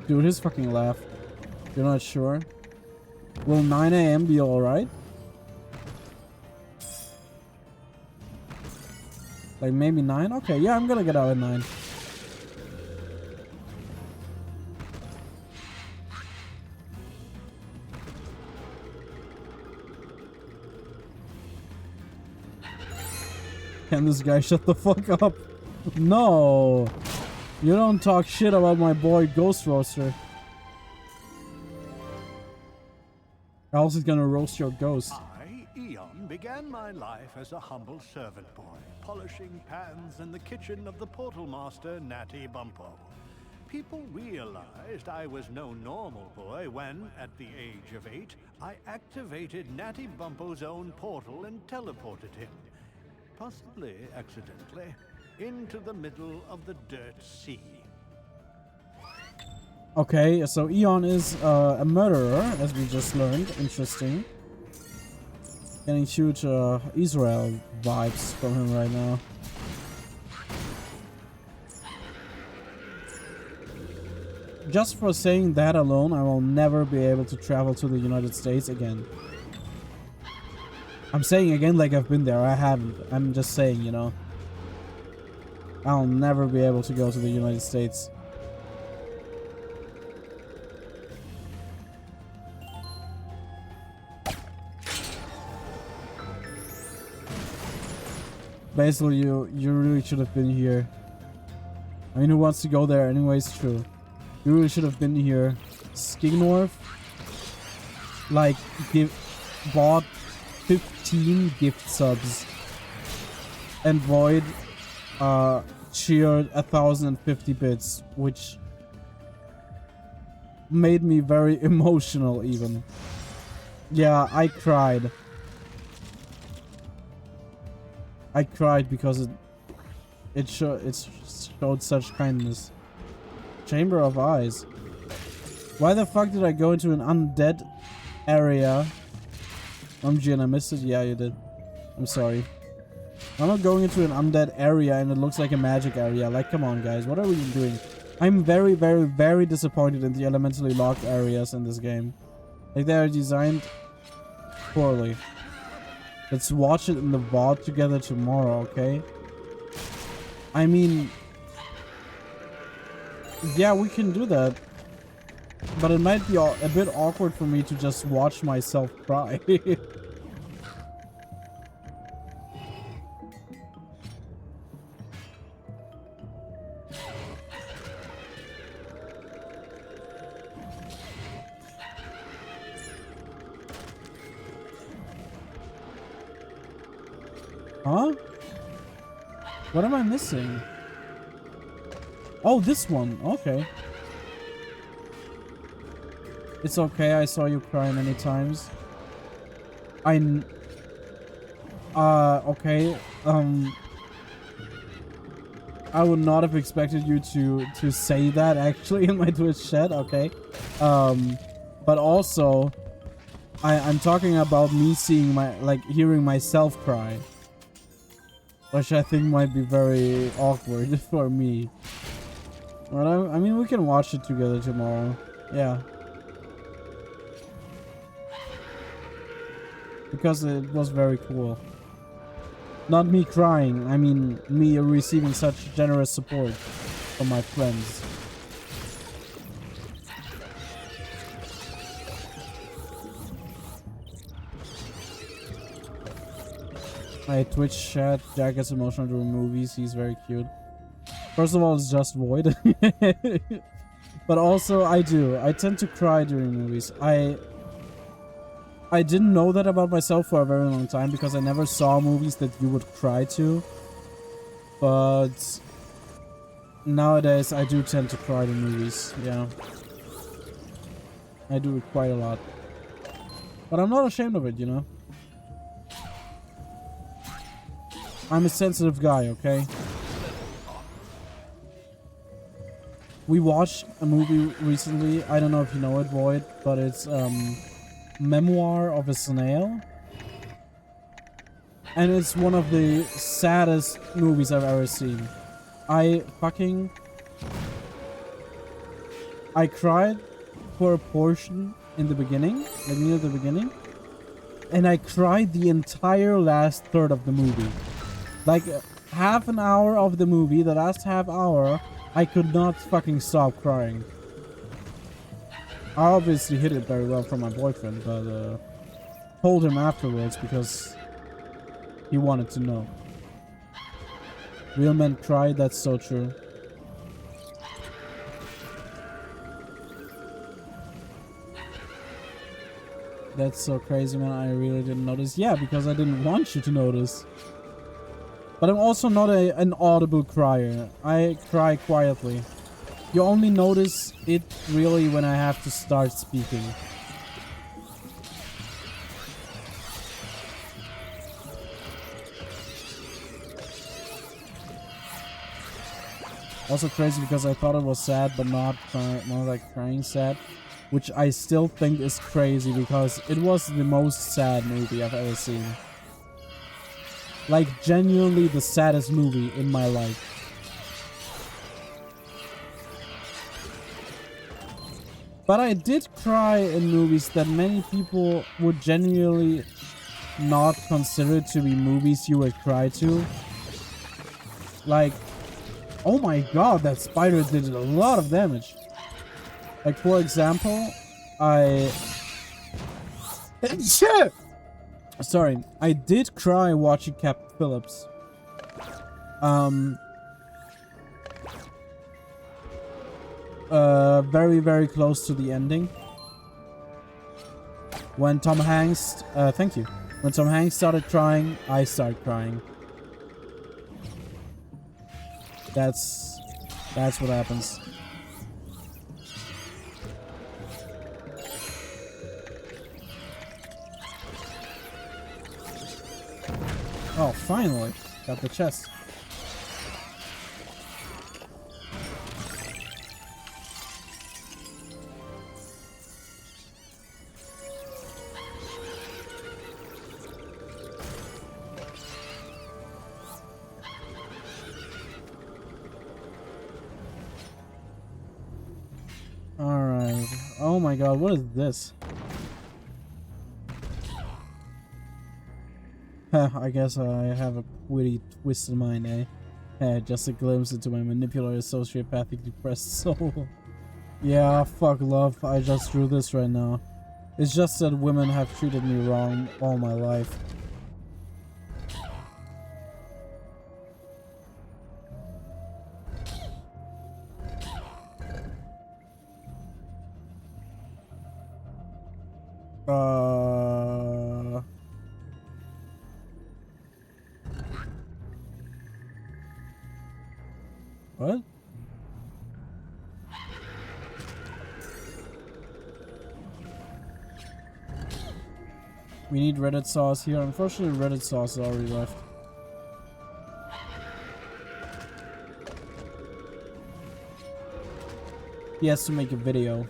S1: Dude, his fucking laugh. You're not sure? Will 9 AM be alright? Like maybe 9? Okay, yeah, I'm gonna get out at 9. Can this guy shut the fuck up? No! You don't talk shit about my boy Ghost Roaster. Else he's gonna roast your ghost.
S4: I, Eon, began my life as a humble servant boy, polishing pans in the kitchen of the portal master, Natty Bumpo. People realized I was no normal boy when, at the age of 8, I activated Natty Bumpo's own portal and teleported him, possibly accidentally, into the middle of the Dirt Sea.
S1: Okay, so Eon is a murderer, as we just learned. Interesting. Getting huge Israel vibes from him right now. Just for saying that alone, I will never be able to travel to the United States again. I'm saying again like I've been there. I haven't. I'm just saying, you know. I'll never be able to go to the United States. Basil, you really should have been here. I mean, who wants to go there anyways? True. You really should have been here. Skignorf, like, bought 15 gift subs. And Void cheered 1,050 bits, which made me very emotional even. Yeah, I cried. I cried because it showed such kindness. Chamber of Eyes. Why the fuck did I go into an undead area? And I missed it? Yeah, you did. I'm sorry. I'm not going into an undead area and it looks like a magic area. Like, come on, guys. What are we doing? I'm very, very, very disappointed in the elementally locked areas in this game. Like, they are designed poorly. Let's watch it in the VOD together tomorrow, okay? I mean... yeah, we can do that. But it might be a bit awkward for me to just watch myself cry. Huh? What am I missing? Oh, this one. Okay. It's okay. I saw you cry many times. Okay. I would not have expected you to say that actually in my Twitch chat. Okay. But also, I'm talking about me seeing hearing myself cry, which I think might be very awkward for me. But I mean, we can watch it together tomorrow. Yeah. Because it was very cool. Not me crying, I mean me receiving such generous support from my friends. My Twitch chat, Jack gets emotional during movies, he's very cute. First of all, it's just Void. But also, I tend to cry during movies. I didn't know that about myself for a very long time because I never saw movies that you would cry to. But nowadays I do tend to cry to movies, yeah. I do it quite a lot. But I'm not ashamed of it, you know? I'm a sensitive guy, okay? We watched a movie recently, I don't know if you know it, Void, but it's Memoir of a Snail. And it's one of the saddest movies I've ever seen. I cried for a portion in the beginning, like near the beginning. And I cried the entire last third of the movie. Like half an hour of the movie, the last half hour, I could not fucking stop crying. I obviously hid it very well from my boyfriend, but told him afterwards because he wanted to know. Real men cry, that's so true. That's so crazy, man. I really didn't notice. Yeah, because I didn't want you to notice. But I'm also not an audible crier. I cry quietly. You only notice it really when I have to start speaking. Also crazy because I thought it was sad, but not like crying sad. Which I still think is crazy because it was the most sad movie I've ever seen. Like genuinely the saddest movie in my life. But I did cry in movies that many people would genuinely not consider to be movies you would cry to. Like, oh my god, that spider did a lot of damage. Like, for example, Shit! Sorry, I did cry watching Captain Phillips. Very, very close to the ending. When Tom Hanks, thank you. When Tom Hanks started crying, I started crying. That's what happens. Oh, finally. Got the chest. Alright. Oh my god, what is this? I guess I have a pretty twisted mind, eh? Just a glimpse into my manipulative, sociopathic, depressed soul. Yeah, fuck love. I just drew this right now. It's just that women have treated me wrong all my life. What? We need Reddit sauce here. Unfortunately, Reddit sauce is already left. He has to make a video.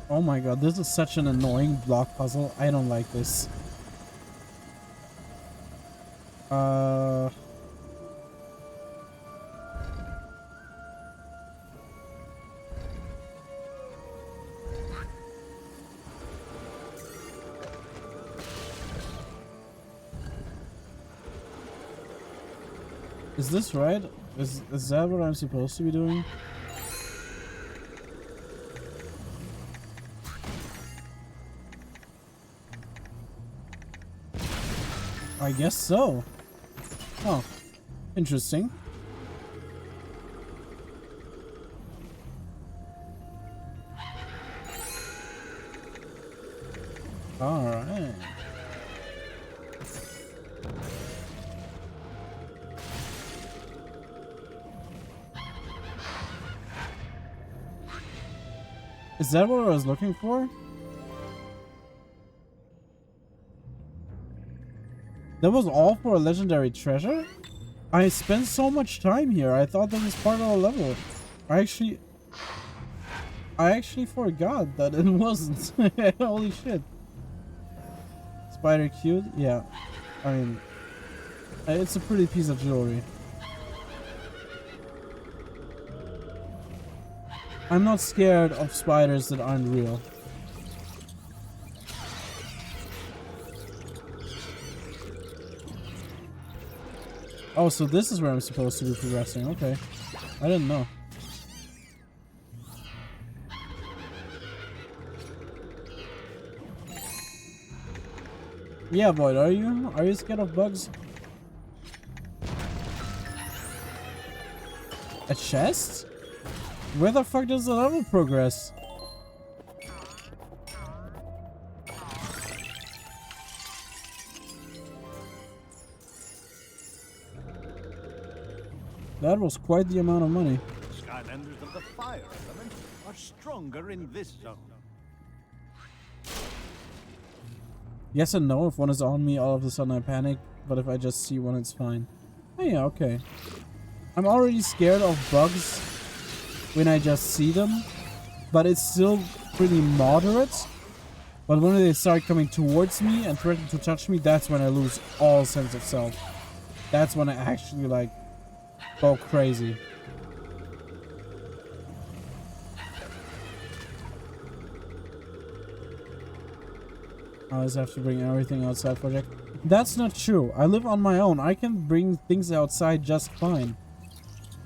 S1: Oh my god, this is such an annoying block puzzle. I don't like this. Is this right? Is that what I'm supposed to be doing? I guess so. Oh, interesting. All right. Is that what I was looking for? That was all for a legendary treasure? I spent so much time here. I thought that was part of the level. I actually forgot that it wasn't. Holy shit. Spider cute? Yeah. I mean, it's a pretty piece of jewelry. I'm not scared of spiders that aren't real. Oh, so this is where I'm supposed to be progressing. Okay. I didn't know. Yeah, Void, are you? Are you scared of bugs? A chest? Where the fuck does the level progress? That was quite the amount of money.
S4: Skylanders of the fire element are stronger in this zone.
S1: Yes and no. If one is on me, all of a sudden I panic. But if I just see one, it's fine. Oh yeah, okay. I'm already scared of bugs when I just see them. But it's still pretty moderate. But when they start coming towards me and threaten to touch me, that's when I lose all sense of self. That's when I actually like go crazy. I always have to bring everything outside for Jack. That's not true. I live on my own. I can bring things outside just fine.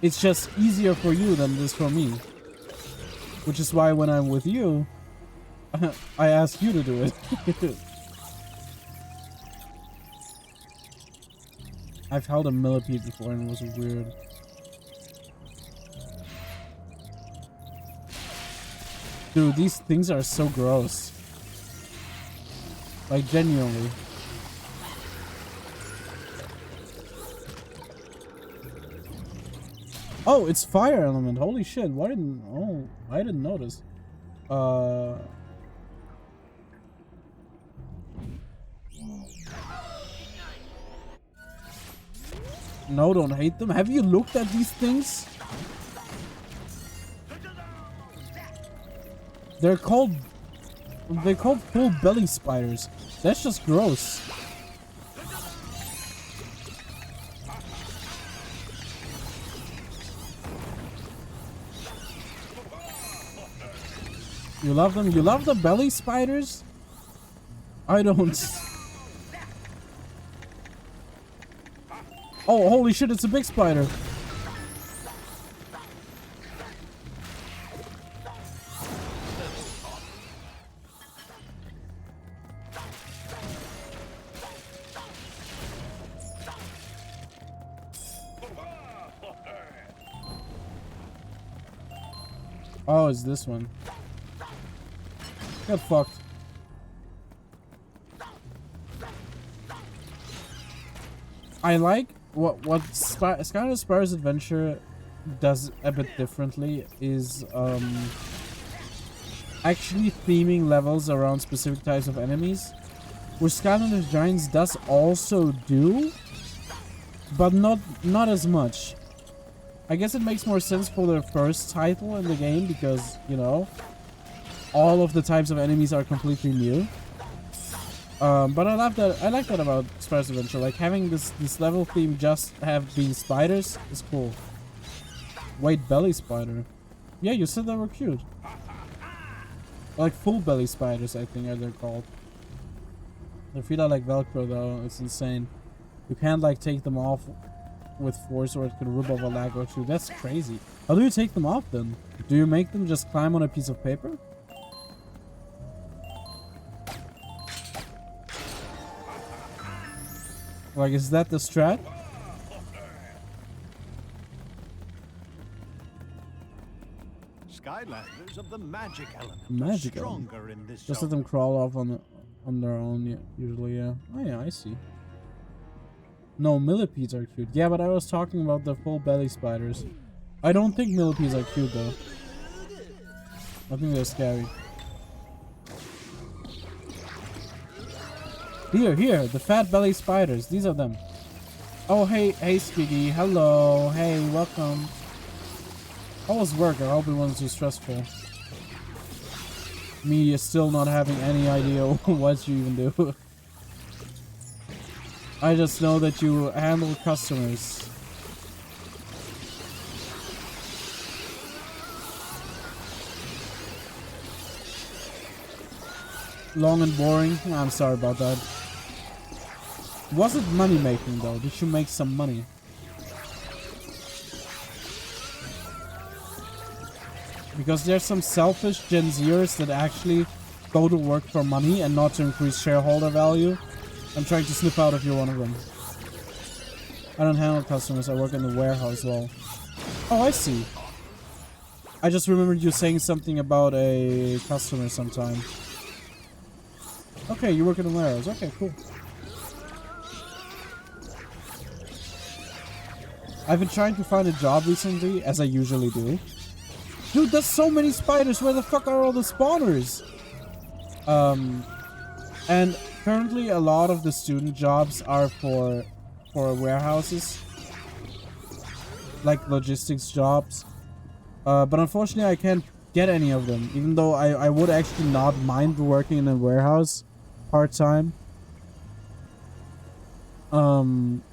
S1: It's just easier for you than it is for me. Which is why when I'm with you, I ask you to do it. I've held a millipede before and it was weird. Dude, these things are so gross. Like, genuinely. Oh, it's fire element. Holy shit. Why didn't... Oh, I didn't notice. No, don't hate them. Have you looked at these things? They're called full belly spiders. That's just gross. You love them? You love the belly spiders? I don't. Oh, holy shit, it's a big spider. Oh, it's this one. Get fucked. I like what Skylanders Spyro's Adventure does a bit differently is actually theming levels around specific types of enemies, which Skylanders Giants does also do, but not as much. I guess it makes more sense for their first title in the game because, you know, all of the types of enemies are completely new. But I love that. I like that about Spyro's Adventure. Like having this level theme just have been spiders is cool. White belly spider. Yeah, you said they were cute. Like full belly spiders, I think, are they're called. Their feet are like Velcro though. It's insane. You can't like take them off with force, or it could rip off a leg or two. That's crazy. How do you take them off then? Do you make them just climb on a piece of paper? Like, is that the strat?
S4: Skylanders of the magic element.
S1: Magic
S4: Stronger
S1: element.
S4: in this
S1: Just
S4: zone.
S1: let them crawl off on their own, yeah, usually, yeah. Oh yeah, I see. No, millipedes are cute. Yeah, but I was talking about the full belly spiders. I don't think millipedes are cute though. I think they're scary. Here, the fat belly spiders. These are them. Oh, hey, Skiggy. Hello. Hey, welcome. How was work? I hope it wasn't too stressful. Me still not having any idea what you even do. I just know that you handle customers. Long and boring? I'm sorry about that. Was it money making though? Did you make some money? Because there's some selfish Gen Zers that actually go to work for money and not to increase shareholder value. I'm trying to slip out if you're one of them. I don't handle customers, I work in the warehouse. Well, oh, I see. I just remembered you saying something about a customer sometime. Okay, you work in the warehouse. Okay, cool. I've been trying to find a job recently, as I usually do. Dude, there's so many spiders. Where the fuck are all the spawners? And currently a lot of the student jobs are for warehouses. Like logistics jobs. But unfortunately I can't get any of them. Even though I would actually not mind working in a warehouse part-time.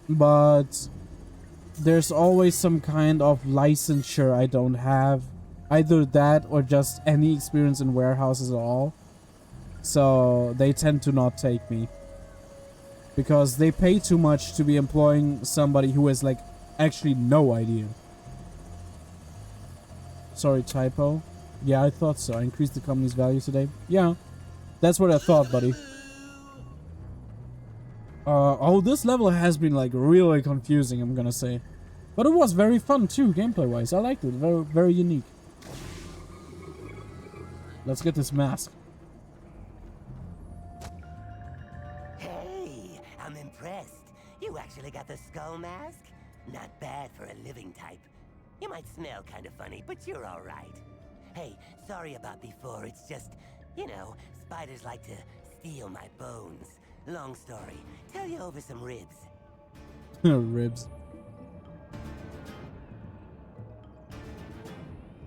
S1: But there's always some kind of licensure I don't have. Either that or just any experience in warehouses at all. So they tend to not take me. Because they pay too much to be employing somebody who has like actually no idea. Sorry, typo. Yeah, I thought so. I increased the company's value today. Yeah, that's what I thought, buddy. Oh, this level has been like really confusing, I'm gonna say. But it was very fun too, gameplay-wise. I liked it. Very, very unique. Let's get this mask.
S8: Hey, I'm impressed. You actually got the skull mask? Not bad for a living type. You might smell kind of funny, but you're all right. Hey, sorry about before. It's just, you know, spiders like to steal my bones. Long story. Tell you over some ribs.
S1: Ribs.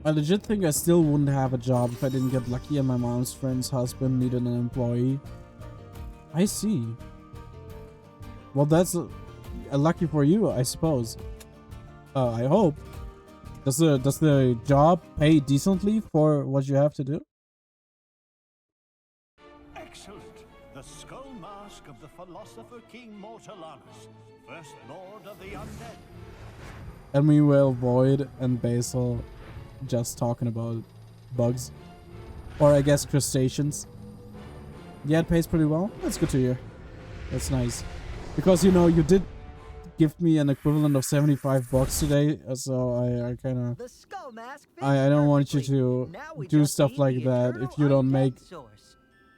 S1: I legit think I still wouldn't have a job if I didn't get lucky and my mom's friend's husband needed an employee. I see. Well, that's lucky for you, I suppose. I hope. Does the job pay decently for what you have to do?
S4: Excellent. The skull mask of the philosopher King Mortalanus, first lord of the undead.
S1: And meanwhile, Void and Basil just talking about bugs. Or I guess crustaceans. Yeah, it pays pretty well. That's good to hear. That's nice. Because, you know, you did give me an equivalent of 75 bucks today, so I kind of... I don't want you to do stuff like that if you don't make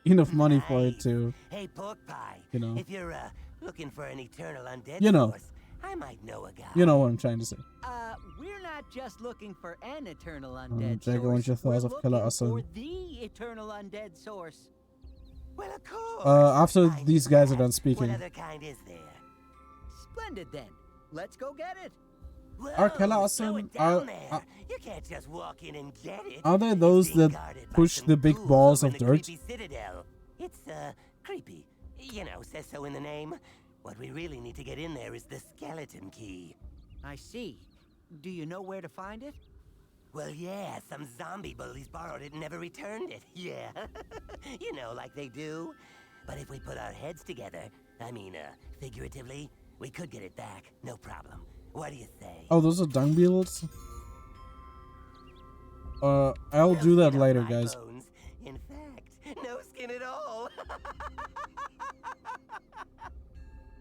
S1: enough money for it
S8: Nice.
S1: to,
S8: Hey, Pork Pie.
S1: you know.
S8: If you're looking for an eternal undead
S1: You know.
S8: source, I might know a guy.
S1: You know what I'm trying to say.
S7: We're not just looking for an eternal undead
S1: Jacob,
S7: source.
S1: what's your
S7: We're
S1: thoughts of Killer
S7: looking
S1: Asylum?
S7: for the eternal undead source.
S8: Well, of course.
S1: After
S8: Mind
S1: these
S8: you
S1: guys are
S8: ask,
S1: done speaking.
S8: What other kind is there?
S7: Splendid then. Let's go get it.
S8: Whoa,
S1: Are Killer
S8: slow
S1: Asylum-
S8: it down
S1: are-
S8: there. You can't just walk in and get it.
S1: Are they
S8: It's
S1: those
S8: being
S1: that
S8: guarded by
S1: push
S8: some
S1: the big
S8: ghouls
S1: balls
S8: over
S1: of
S8: in the
S1: dirt?
S8: creepy citadel. It's creepy. You know, says so in the name. What we really need to get in there is the skeleton key.
S7: I see. Do you know where to find it?
S8: Well, yeah, some zombie bullies borrowed it and never returned it. Yeah. You know, like they do. But if we put our heads together, I mean, figuratively, we could get it back. No problem. What do you say?
S1: Oh, those are dung beetles? I'll do that
S8: No skin on
S1: later,
S8: my
S1: guys.
S8: bones. In fact, no skin at all.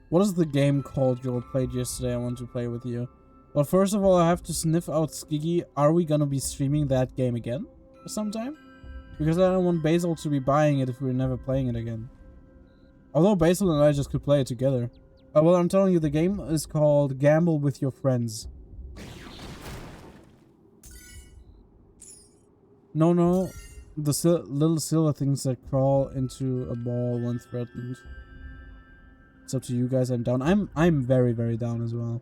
S1: What is the game called you played yesterday? I want to play with you. Well, first of all, I have to sniff out Skiggy. Are we gonna be streaming that game again sometime? Because I don't want Basil to be buying it if we're never playing it again. Although Basil and I just could play it together. Well, I'm telling you, the game is called Gamble with Your Friends. No. The little silver things that crawl into a ball when threatened. It's up to you guys. I'm down. I'm very, very down as well.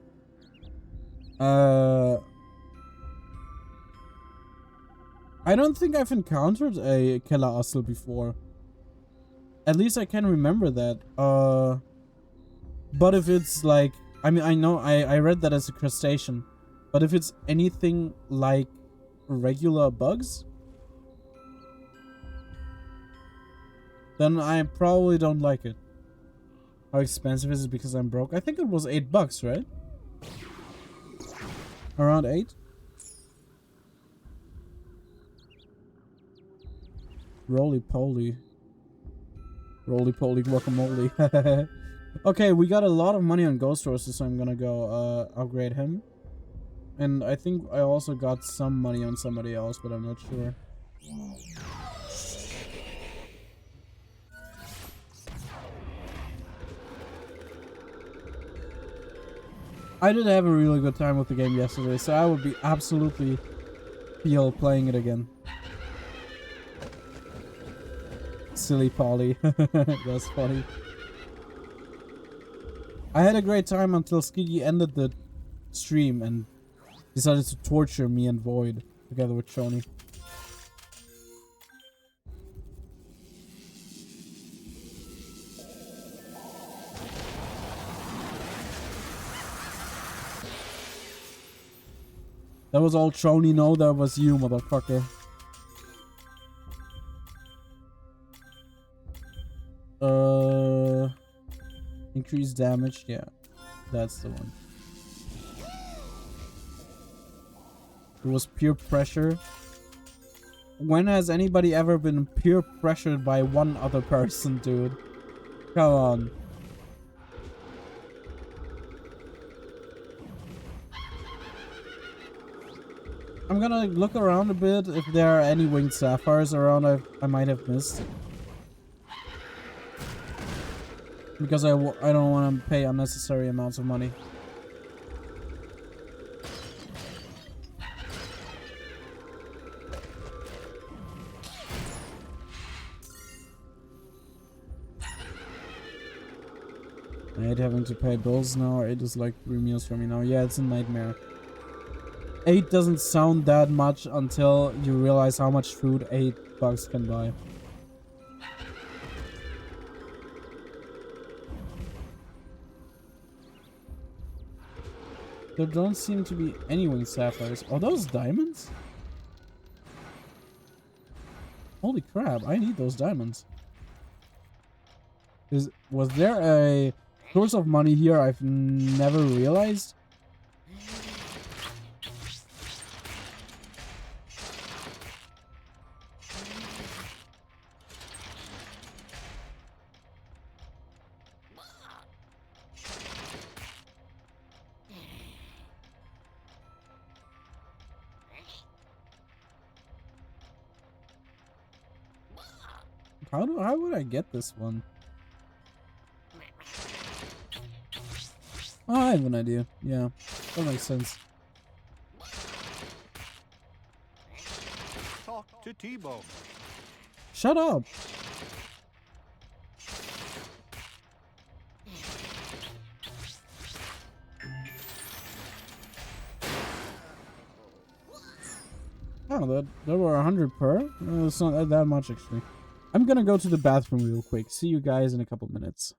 S1: I don't think I've encountered a Killer Asl before. At least I can remember that. But if it's like, I mean, I know I read that as a crustacean, but if it's anything like regular bugs, then I probably don't like it. How expensive is it because I'm broke? I think it was $8, right? Around 8? Roly-poly. Roly-poly guacamole. Okay, we got a lot of money on Ghost Horses, so I'm gonna go upgrade him. And I think I also got some money on somebody else, but I'm not sure. I did have a really good time with the game yesterday, so I would be absolutely feel playing it again. Silly Polly. That's funny. I had a great time until Skiggy ended the stream and decided to torture me and Void together with Shoni. That was all Shoni. No, that was you, motherfucker. Increased damage, yeah. That's the one. It was peer pressure. When has anybody ever been peer pressured by one other person, dude? Come on. I'm gonna look around a bit if there are any winged sapphires around I might have missed. Because I don't want to pay unnecessary amounts of money. I hate having to pay bills now. 8 is like 3 meals for me now. Yeah, it's a nightmare. 8 doesn't sound that much until you realize how much food $8 can buy. There don't seem to be any winged sapphires. Are those diamonds? Holy crap, I need those diamonds. Was there a source of money here I've never realized? How would I get this one? Oh, I have an idea. Yeah, that makes sense.
S4: Talk to T-Bone.
S1: Shut up. Oh, there were 100 per? It's not that much, actually. I'm gonna go to the bathroom real quick. See you guys in a couple minutes.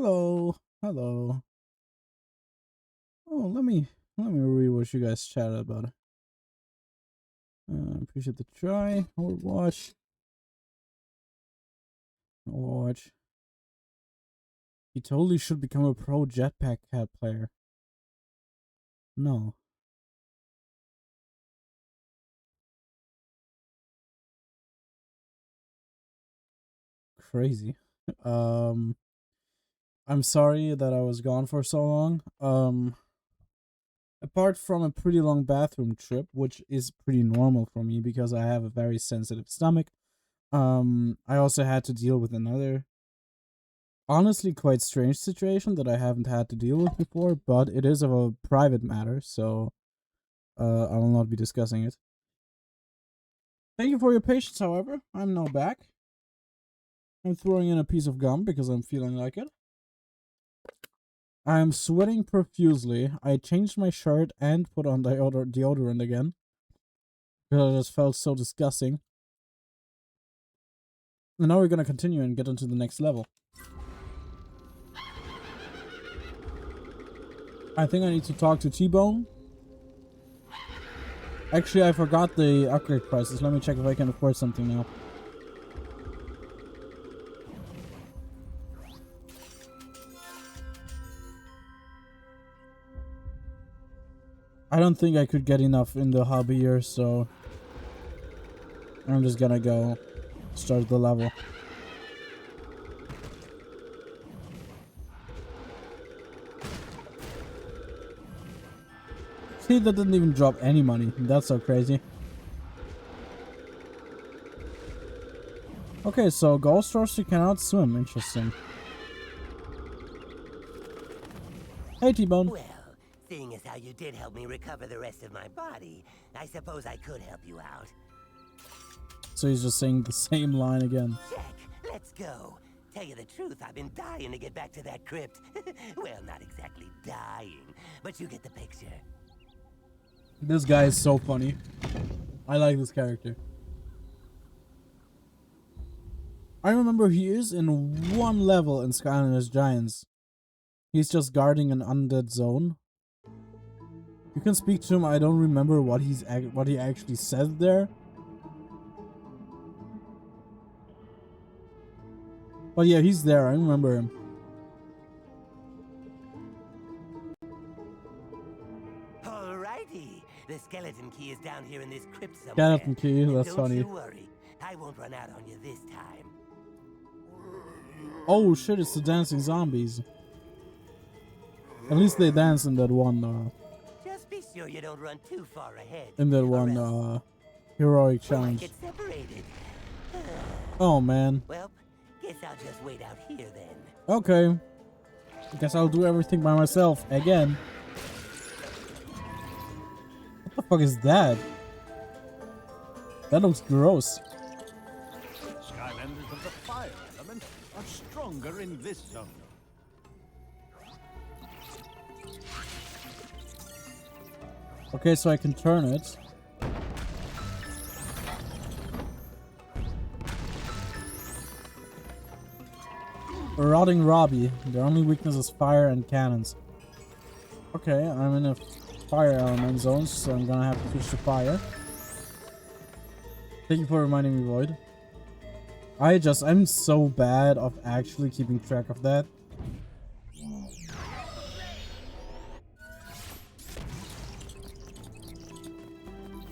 S1: Hello. Hello. Oh, let me read what you guys chatted about. Appreciate the try. Overwatch. Overwatch. He totally should become a pro jetpack cat player. No. Crazy. I'm sorry that I was gone for so long. Apart from a pretty long bathroom trip, which is pretty normal for me because I have a very sensitive stomach, I also had to deal with another honestly quite strange situation that I haven't had to deal with before, but it is of a private matter, so I will not be discussing it. Thank you for your patience, however. I'm now back. I'm throwing in a piece of gum because I'm feeling like it. I'm sweating profusely. I changed my shirt and put on deodorant again because I just felt so disgusting. And now we're gonna continue and get into the next level. I think I need to talk to T-Bone. Actually, I forgot the upgrade prices. Let me check if I can afford something now. I don't think I could get enough in the hobby here, so I'm just gonna go start the level. See, that didn't even drop any money. That's so crazy. Okay, so Ghost Horse, you cannot swim. Interesting. Hey, T-Bone.
S8: Well, seeing as how you did help me recover the rest of my body, I suppose I could help you out.
S1: So he's just saying the same line again.
S8: Check. Let's go. Tell you the truth, I've been dying to get back to that crypt. Well, not exactly dying, but you get the picture.
S1: This guy is so funny. I like this character. I remember he is in one level in Skylanders Giants. He's just guarding an undead zone. You can speak to him. I don't remember what he actually said there. But yeah, he's there. I remember him.
S8: Alrighty. The skeleton key is down here in this crypt somewhere.
S1: Skeleton key,
S8: And
S1: that's funny.
S8: Don't you worry. I won't run out on you this time.
S1: Oh shit, it's the dancing zombies. At least they dance in that one,
S8: Just be sure you don't run too far ahead.
S1: in that
S8: or
S1: one,
S8: else
S1: heroic
S8: we might
S1: challenge.
S8: get separated.
S1: Oh man.
S8: Well, guess I'll just wait out here then.
S1: Okay. Guess I'll do everything by myself again. What the fuck is that? That looks gross.
S4: Skylanders of the fire element are stronger in this zone.
S1: Okay, so I can turn it. Rotting Robbie. Their only weakness is fire and cannons. Okay, I'm in a fire element zone, so I'm gonna have to switch to fire. Thank you for reminding me, Void. I'm so bad of actually keeping track of that.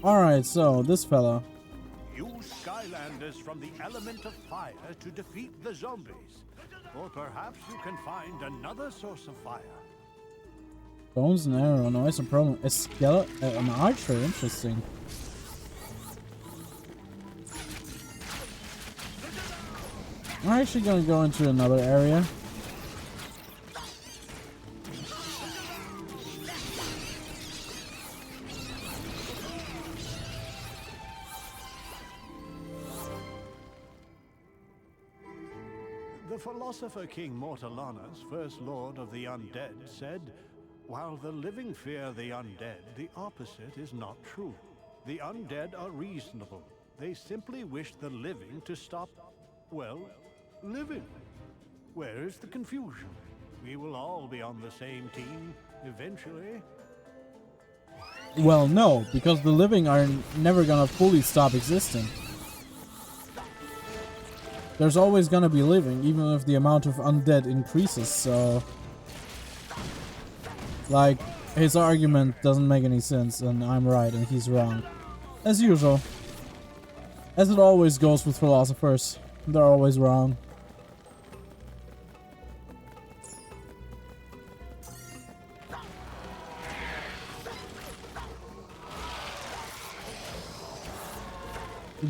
S1: Alright, so this fella.
S4: Use Skylanders from the element of fire to defeat the zombies. Or perhaps you can find another source of fire.
S1: Bones and arrow, no, it's a problem. A skeleton, an archer, interesting. I'm actually gonna go into another area.
S4: The philosopher King Mortalanus, first lord of the undead, said, "While the living fear the undead, the opposite is not true. The undead are reasonable. They simply wish the living to stop, well, living. Where is the confusion?" We will all be on the same team eventually.
S1: Well, no, because the living are never gonna fully stop existing. There's always gonna be living, even if the amount of undead increases, so... Like, his argument doesn't make any sense, and I'm right and he's wrong. As usual. As it always goes with philosophers. They're always wrong.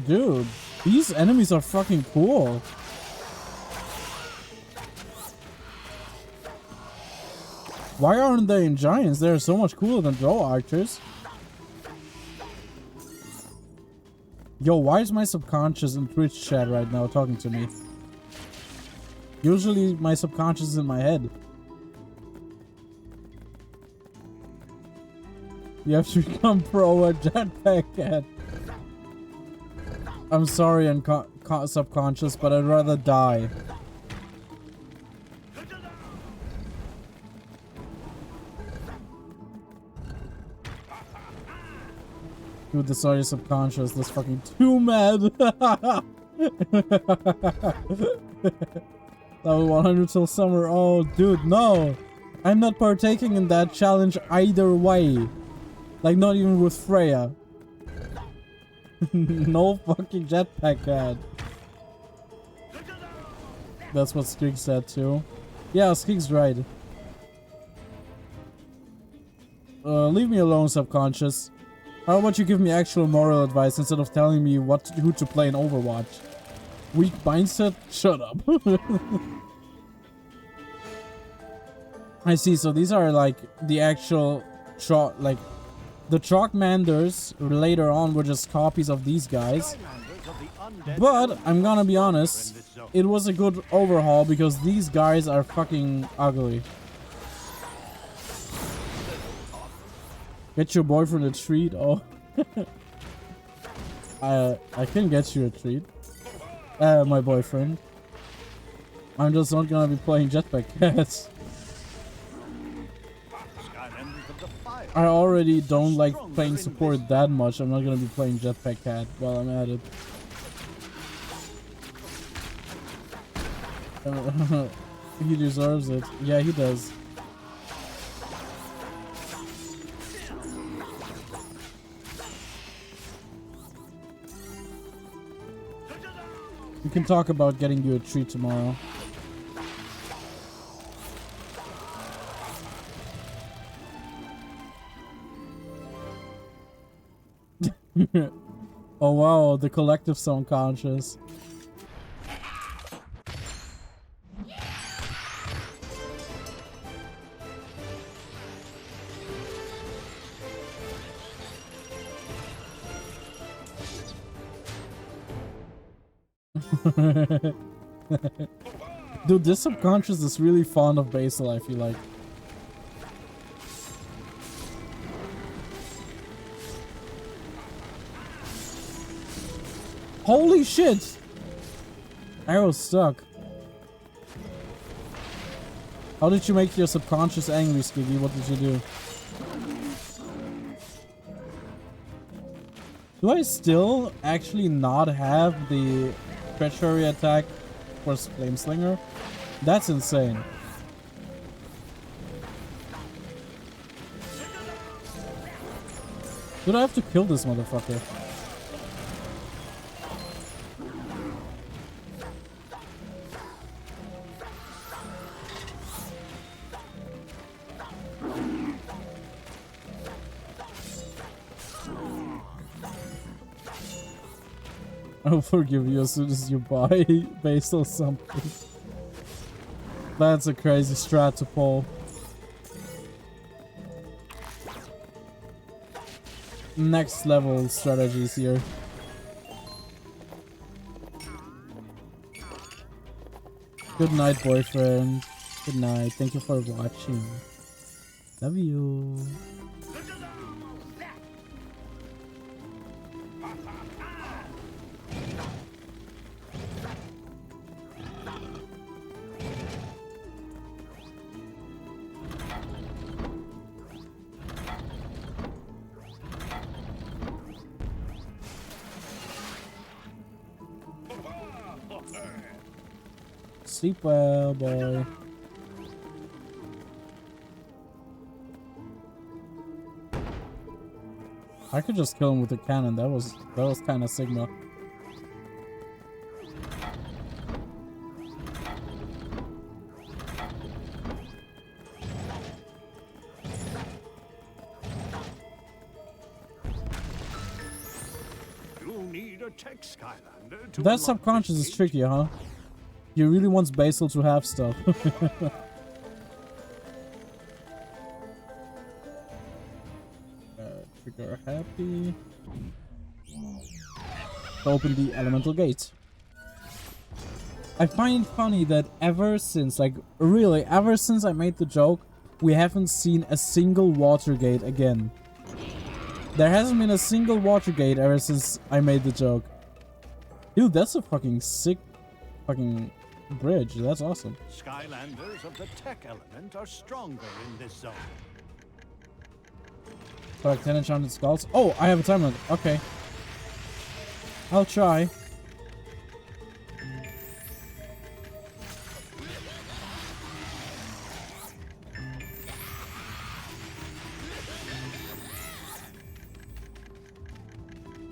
S1: Dude, these enemies are fucking cool. Why aren't they in giants? They're so much cooler than drow archers. Yo, why is my subconscious in Twitch chat right now talking to me? Usually my subconscious is in my head. You have to become pro at Jetpack Cat. I'm sorry, subconscious, but I'd rather die. Dude, this audio subconscious, this fucking too mad. Level 100 till summer. Oh, dude, no. I'm not partaking in that challenge either way. Like, not even with Freya. No fucking jetpack cat. That's what Skig said too. Yeah, Skig's right. Leave me alone, subconscious. How about you give me actual moral advice instead of telling me who to play in Overwatch? Weak mindset? Shut up. I see, so these are like the actual like the Chalkmanders later on were just copies of these guys. But I'm gonna be honest, it was a good overhaul because these guys are fucking ugly. Get your boyfriend a treat? Oh. I can get you a treat. My boyfriend. I'm just not gonna be playing Jetpack Cats. I already don't like playing support that much. I'm not gonna be playing Jetpack Cat while I'm at it. He deserves it. Yeah, he does. We can talk about getting you a treat tomorrow. Oh wow, the collective sound conscious. Dude, this subconscious is really fond of Basil, I feel like. Holy shit! Arrow's stuck. How did you make your subconscious angry, Skiggy? What did you do? Do I still actually not have the treachery attack for Flameslinger? That's insane. Dude, I have to kill this motherfucker. I'll forgive you as soon as you buy Basil something. That's a crazy strat to pull. Next level strategies here. Good night, boyfriend. Good night. Thank you for watching. Love you. Sleep well, boy. I could just kill him with a cannon. That was kind of Sigma.
S4: You need a tech Skylander to
S1: That
S4: unlock
S1: subconscious
S4: this
S1: is
S4: gate.
S1: tricky, huh? He really wants Basil to have stuff. Trigger happy. Open the elemental gate. I find it funny that ever since, like, really, ever since I made the joke, we haven't seen a single water gate again. There hasn't been a single water gate ever since I made the joke. Dude, that's a fucking sick fucking bridge. That's awesome.
S4: Skylanders of the tech element are stronger in this zone.
S1: Collect 10 enchanted skulls. Oh, I have a time limit. Okay. I'll try.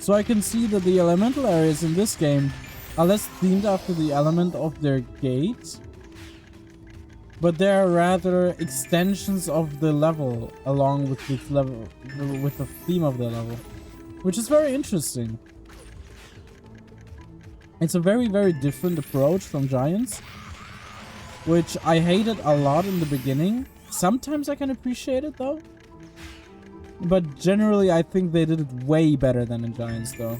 S1: So I can see that the elemental areas in this game are less themed after the element of their gate, but they are rather extensions of the level along with the level, with the theme of the level, which is very interesting. It's a very, very different approach from Giants, which I hated a lot in the beginning. Sometimes I can appreciate it though. But generally, I think they did it way better than in Giants, though.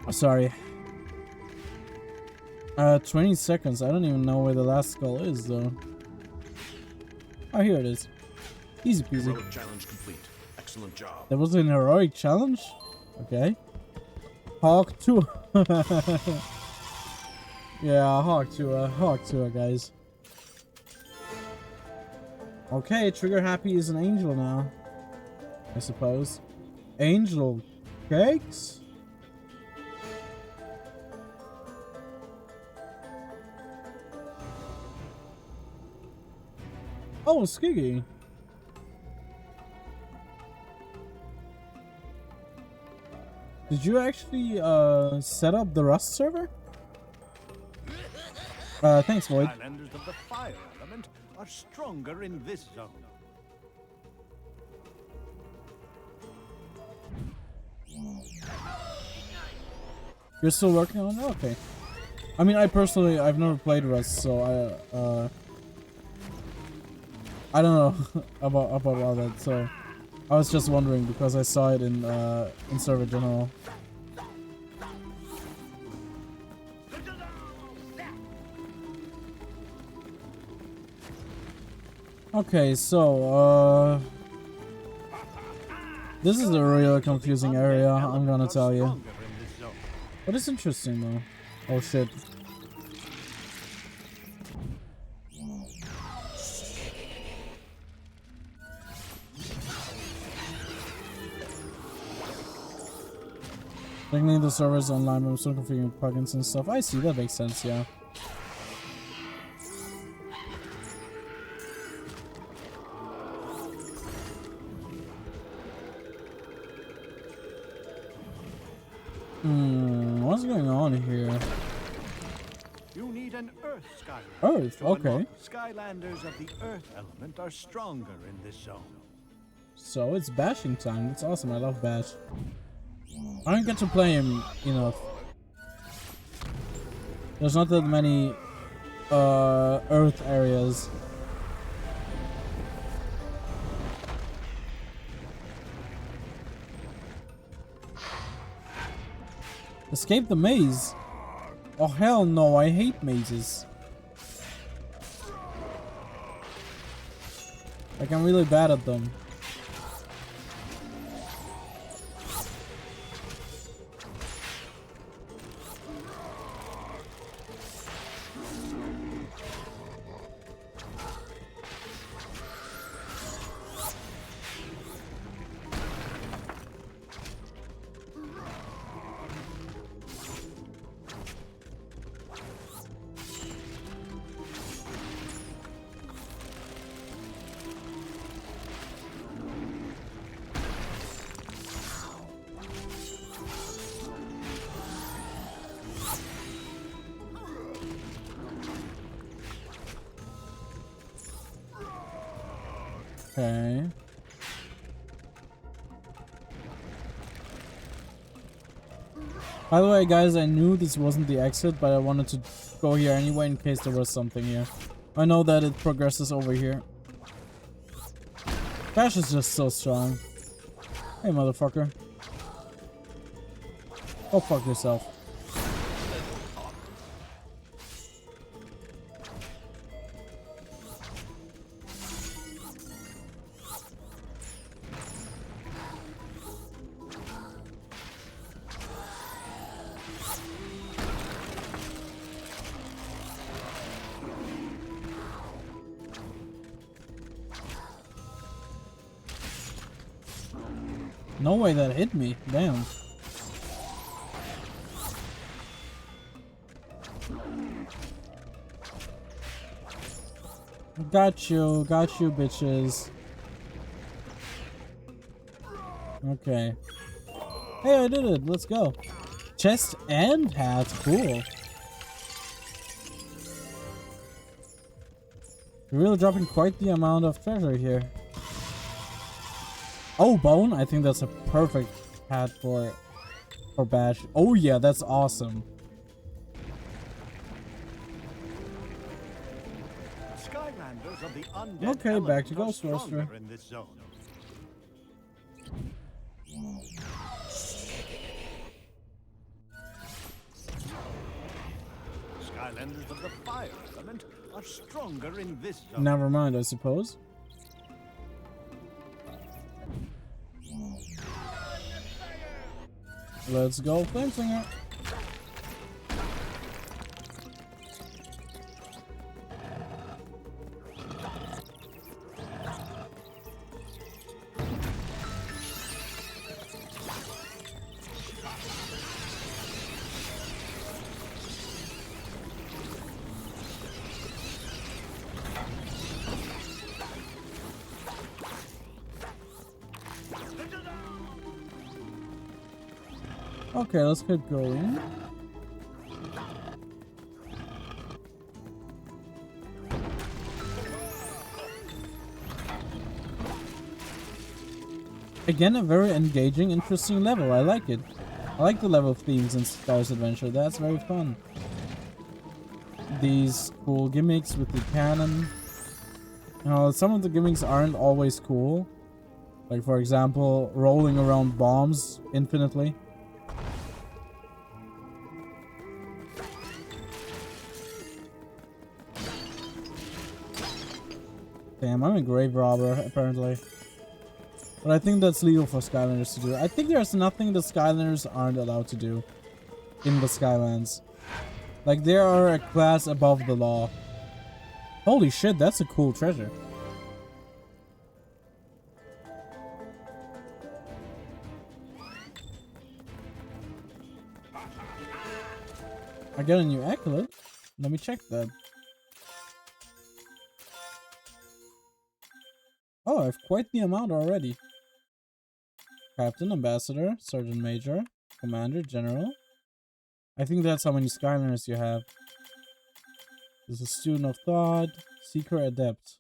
S1: Oh, sorry. 20 seconds. I don't even know where the last skull is, though. Oh, here it is. Easy peasy.
S9: Heroic challenge complete. Excellent job.
S1: That was an heroic challenge? Okay. Hawk 2. Yeah, Hawk 2, guys. Okay, Trigger Happy is an angel now, I suppose. Angel cakes? Oh, Skiggy. Did you actually set up the Rust server? Thanks, Void.
S4: Skylanders of the fire element are stronger in this zone.
S1: You're still working on it? Okay. I mean, I've never played Rust, so I don't know about all that. So I was just wondering because I saw it in server general. Okay, so this is a real confusing area, I'm gonna tell you. But it's interesting though. Oh shit. Bringing the servers online, but I'm still configuring plugins and stuff. I see, that makes sense, yeah. What's going on here?
S4: You need an Earth Skylander.
S1: Earth, okay.
S4: Skylanders of the Earth element are stronger in this zone.
S1: So it's bashing time. That's awesome. I love bash. I don't get to play him enough. There's not that many Earth areas. Escape the maze. Oh hell no, I hate mazes. Like, I'm really bad at them. Okay. By the way, guys, I knew this wasn't the exit, but I wanted to go here anyway in case there was something here. I know that it progresses over here. Crash is just so strong. Hey, motherfucker. Go fuck yourself. No way that hit me. Damn. Got you, bitches. Okay. Hey, I did it. Let's go. Chest and hat. Cool. You're really dropping quite the amount of treasure here. Oh, bone. I think that's a perfect hat for Bash. Oh yeah, that's awesome.
S4: Skylanders of the undead
S1: Okay, back to
S4: element are
S1: Ghost Roaster.
S4: stronger in this zone. Skylanders of the fire element are stronger in this zone.
S1: Never mind, I suppose. Let's go, Flameslinger. Okay, let's get going. Again, a very engaging, interesting level. I like it. I like the level themes in Sky's Adventure. That's very fun. These cool gimmicks with the cannon. You know, some of the gimmicks aren't always cool. Like, for example, rolling around bombs infinitely. Damn, I'm a grave robber, apparently. But I think that's legal for Skylanders to do. I think there's nothing the Skylanders aren't allowed to do in the Skylands. Like, they are a class above the law. Holy shit, that's a cool treasure. I got a new accolade. Let me check that. Oh, I have quite the amount already. Captain, Ambassador, Sergeant Major, Commander, General. I think that's how many Skylanders you have. There's a Student of Thought, Seeker, Adept.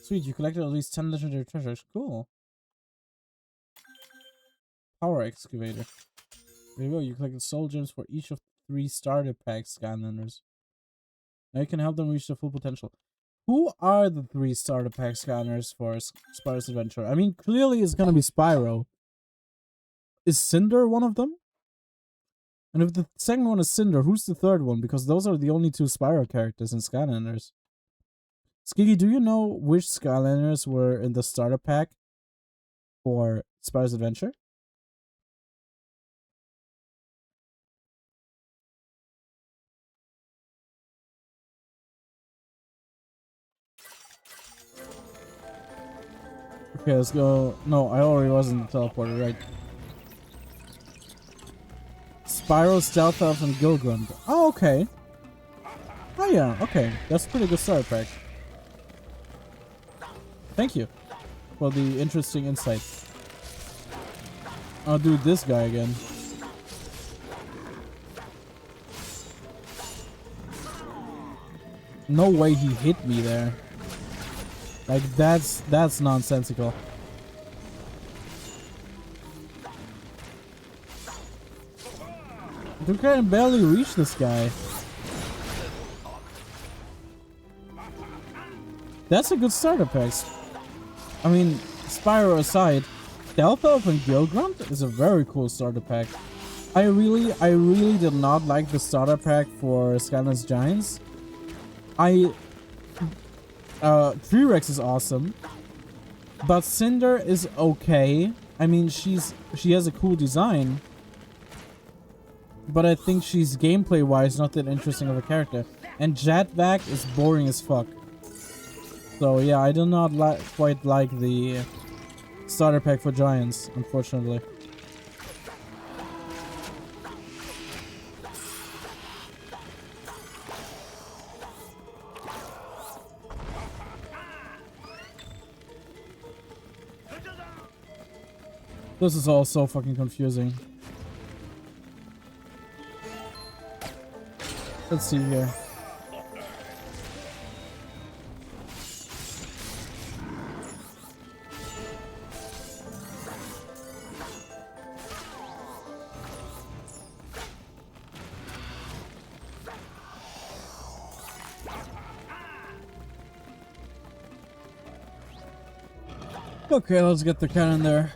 S1: Sweet, you collected at least 10 legendary treasures. Cool. Power Excavator. There you go, you collected soul gems for each of 3 starter pack Skylanders. Now you can help them reach their full potential. Who are the 3 starter pack Skylanders for Spyro's Adventure? I mean, clearly it's gonna be Spyro. Is Cinder one of them? And if the second one is Cinder, who's the third one? Because those are the only 2 Spyro characters in Skylanders. Skiggy, do you know which Skylanders were in the starter pack for Spyro's Adventure? Okay, let's go. No, I already was in the teleporter, right? Spyro, Stealth Elf, and Gilgrunt. Oh, okay. Oh, yeah, okay. That's a pretty good starter pack. Thank you for the interesting insight. I'll do this guy again. No way he hit me there. Like, that's nonsensical. You can barely reach this guy. That's a good starter pack. I mean, Spyro aside, Stealth Elf and Gill Grunt is a very cool starter pack. I really did not like the starter pack for Skylanders Giants. T-Rex is awesome, but Cinder is okay. I mean, she has a cool design, but I think she's gameplay-wise not that interesting of a character. And Jetvac is boring as fuck. So yeah, I do not quite like the starter pack for Giants, unfortunately. This is all so fucking confusing. Let's see here. Okay, let's get the cannon there.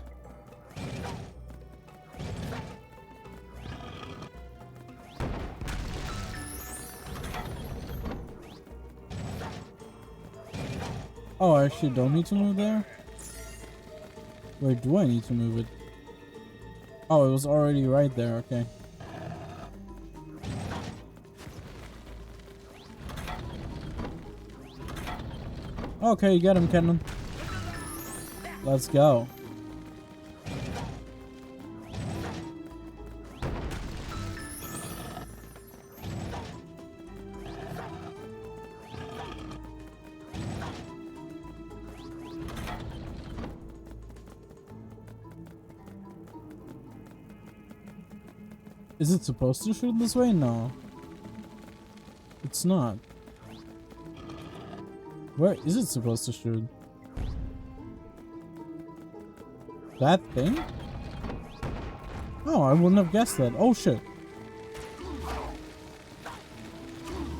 S1: Oh, I actually don't need to move there? Where do I need to move it? Oh, it was already right there, okay. Okay, you got him, cannon. Let's go. Is it supposed to shoot this way? No. It's not. Where is it supposed to shoot? That thing? Oh, I wouldn't have guessed that. Oh shit.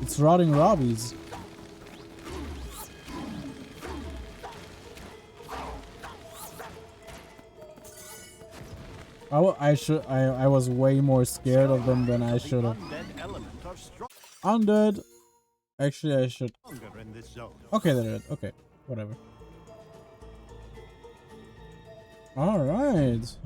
S1: It's rotting Robbies. I was way more scared of them than I should have. Undead. Actually, I should. Okay, they're dead. Okay, whatever. All right.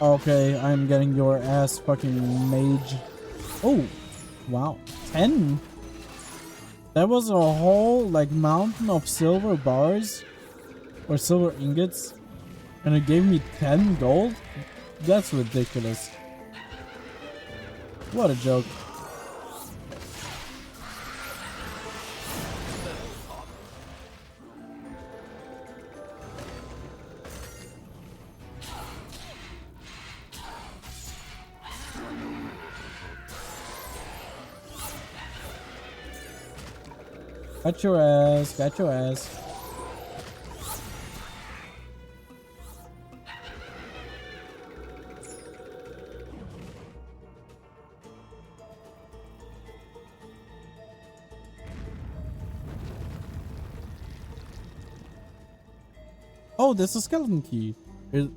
S1: Okay, I'm getting your ass fucking mage. Oh, wow. 10? That was a whole, like, mountain of silver bars. Or silver ingots. And it gave me 10 gold? That's ridiculous. What a joke. Got your ass, got your ass. Oh, there's a skeleton key. It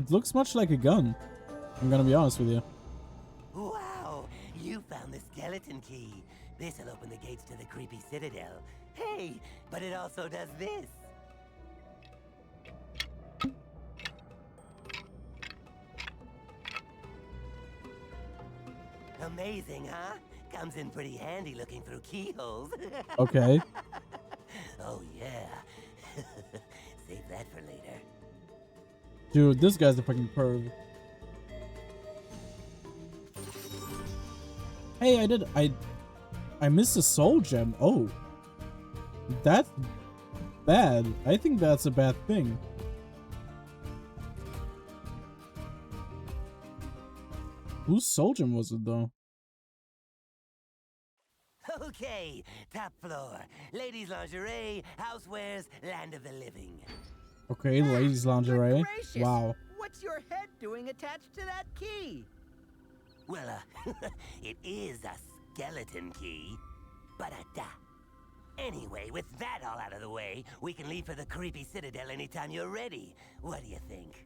S1: looks much like a gun. I'm gonna be honest with you.
S8: Wow, you found the skeleton key. This'll open the gates to the creepy citadel. Hey, but it also does this. Amazing, huh? Comes in pretty handy looking through keyholes.
S1: Okay.
S8: Oh, yeah. Save that for later.
S1: Dude, this guy's a fucking perv. Hey, I missed a soul gem. Oh. That's bad. I think that's a bad thing. Whose soul gem was it though?
S8: Okay, top floor. Ladies' lingerie, housewares, land of the living.
S1: Okay, ladies lingerie.
S7: Gracious,
S1: Wow.
S7: what's your head doing attached to that key?
S8: Well, it is a skeleton key. Ba-da-da. Anyway, with that all out of the way, we can leave for the creepy citadel anytime you're ready. What do you think?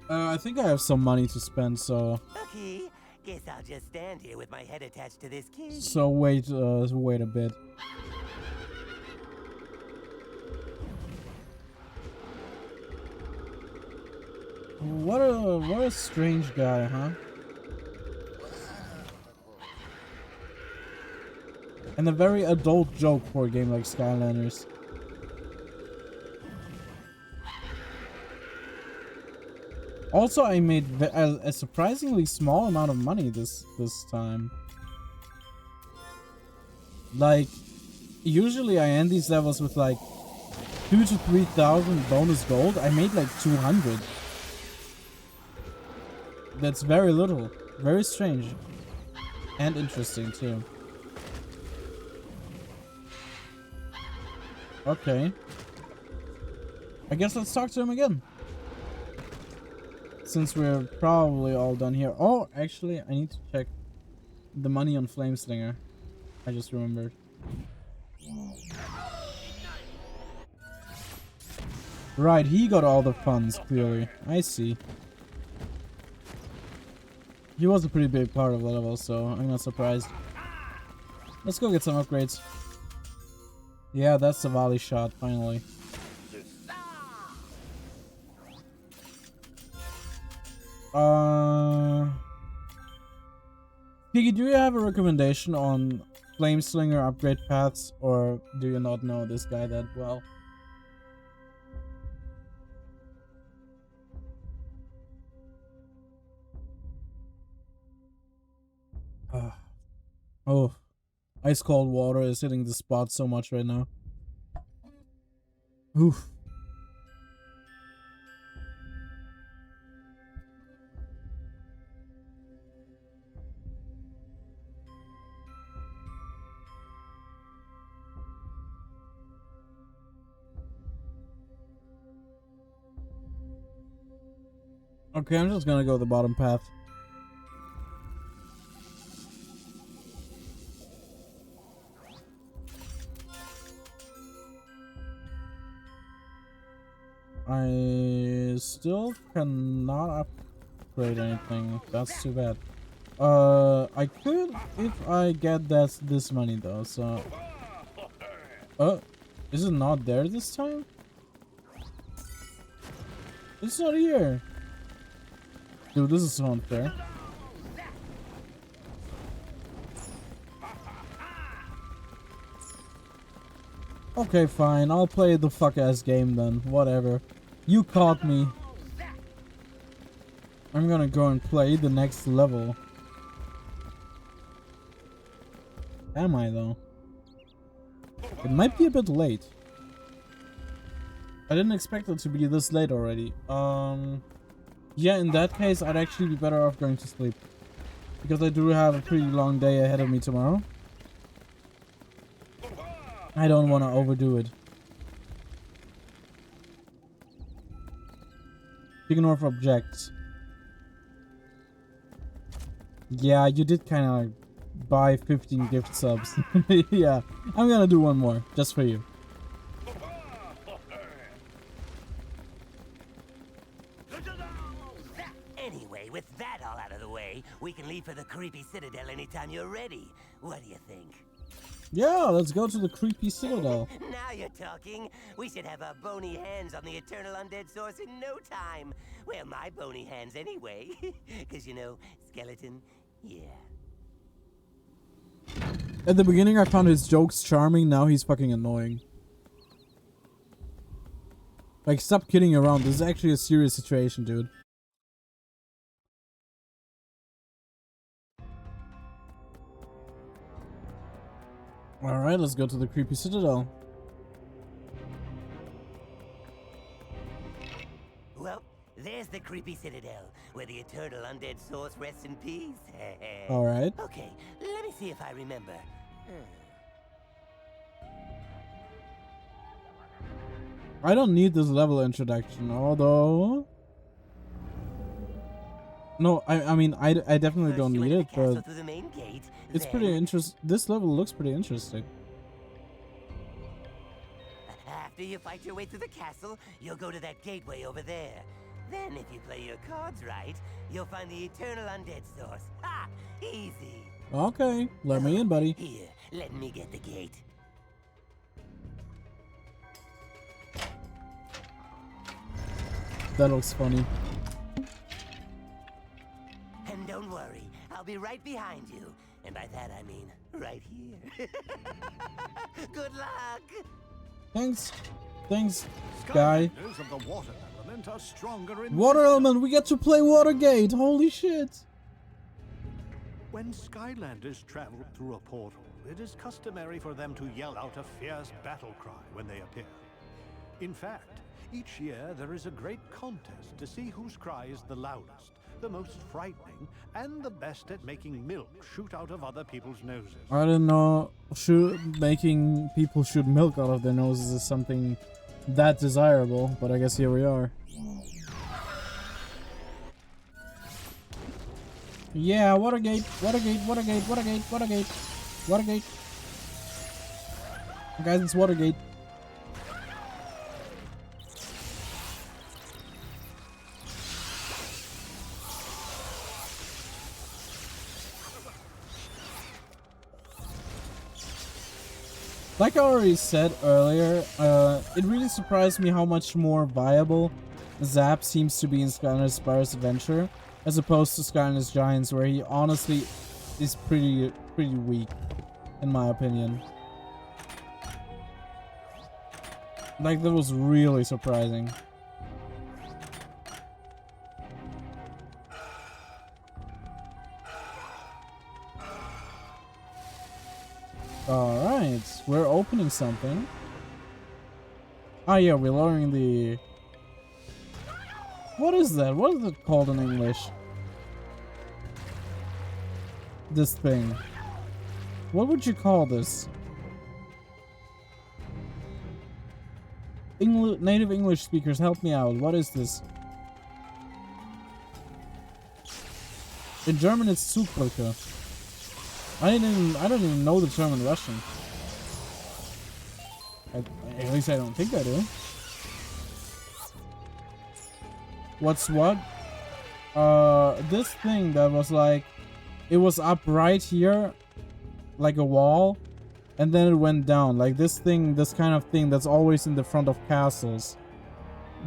S1: I think I have some money to spend, so...
S8: Okay, guess I'll just stand here with my head attached to this key.
S1: So wait a bit. What a strange guy, huh? And a very adult joke for a game like Skylanders. Also, I made a surprisingly small amount of money this time. Like, usually I end these levels with like 2,000 to 3,000 bonus gold. I made like 200. That's very little. Very strange. And interesting too. Okay. I guess let's talk to him again. Since we're probably all done here. Oh, actually, I need to check the money on Flameslinger. I just remembered. Right, he got all the funds, clearly. I see. He was a pretty big part of the level, so I'm not surprised. Let's go get some upgrades. Yeah, that's the volley shot, finally. Piggy, do you have a recommendation on Flameslinger upgrade paths, or do you not know this guy that well? Oh, ice cold water is hitting the spot so much right now. Oof. Okay, I'm just gonna go the bottom path. I still cannot upgrade anything. That's too bad. I could if I get this money though. So, is it not there this time? It's not here. Dude, this is not fair. Okay, fine. I'll play the fuck-ass game then. Whatever. You caught me. I'm gonna go and play the next level. Am I, though? It might be a bit late. I didn't expect it to be this late already. Yeah, in that case, I'd actually be better off going to sleep. Because I do have a pretty long day ahead of me tomorrow. I don't want to overdo it. Ignore objects. Yeah, you did kind of like buy 15 gift subs. Yeah, I'm gonna do one more, just for you.
S8: Anyway, with that all out of the way, we can leave for the creepy citadel anytime you're ready. What do you think?
S1: Yeah, let's go to the creepy citadel.
S8: Now you're talking. We should have our bony hands on the eternal undead source in no time. Well, my bony hands anyway. Because, you know, skeleton, yeah.
S1: At the beginning, I found his jokes charming. Now he's fucking annoying. Like, stop kidding around. This is actually a serious situation, dude. Alright, let's go to the creepy citadel.
S8: Well, there's the creepy citadel, where the eternal undead source rests in peace.
S1: Alright.
S8: Okay, let me see if I remember.
S1: I don't need this level introduction, although... No, I mean, I definitely don't need it, but...
S8: Through the main gate,
S1: it's pretty interesting. This level looks pretty interesting.
S8: After you fight your way through the castle, you'll go to that gateway over there. Then, if you play your cards right, you'll find the eternal undead source. Ha! Easy.
S1: Okay, let me in, buddy.
S8: Here, let me get the gate.
S1: That looks funny.
S8: And don't worry, I'll be right behind you. And by that I mean right here. Good luck!
S1: Thanks. Thanks, guy.
S4: Skylanders of the water element are stronger in
S1: Water
S4: wisdom.
S1: element, we get to play Watergate. Holy shit.
S4: When Skylanders travel through a portal, it is customary for them to yell out a fierce battle cry when they appear. In fact, each year there is a great contest to see whose cry is the loudest, the most frightening, and the best at making milk shoot out of other people's noses.
S1: I don't know. Making people shoot milk out of their noses is something that desirable, but I guess here we are. Yeah, Watergate, Watergate, Watergate, Watergate, Watergate, Watergate. Guys, it's Watergate. Like I already said earlier, it really surprised me how much more viable Zap seems to be in Skylanders Spyro's Adventure, as opposed to Skylanders Giants, where he honestly is pretty weak, in my opinion. Like, that was really surprising. Alright, we're opening something. Ah, yeah, we're lowering the... What is that? What is it called in English? This thing. What would you call this? Native English speakers, help me out. What is this? In German, it's Zugbrücke. I don't even know the term in Russian. At least I don't think I do. What's what? This thing that was like, it was up right here, like a wall, and then it went down. Like this thing, this kind of thing that's always in the front of castles.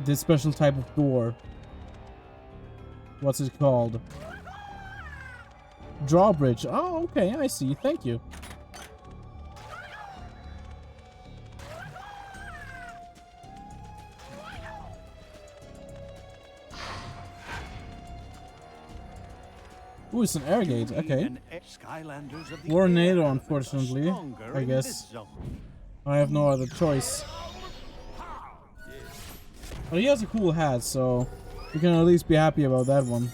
S1: This special type of door. What's it called? Drawbridge. Oh, okay, I see. Thank you. Ooh, it's an air gate. Okay. Tornado, unfortunately. I guess. I have no other choice. But he has a cool hat, so we can at least be happy about that one.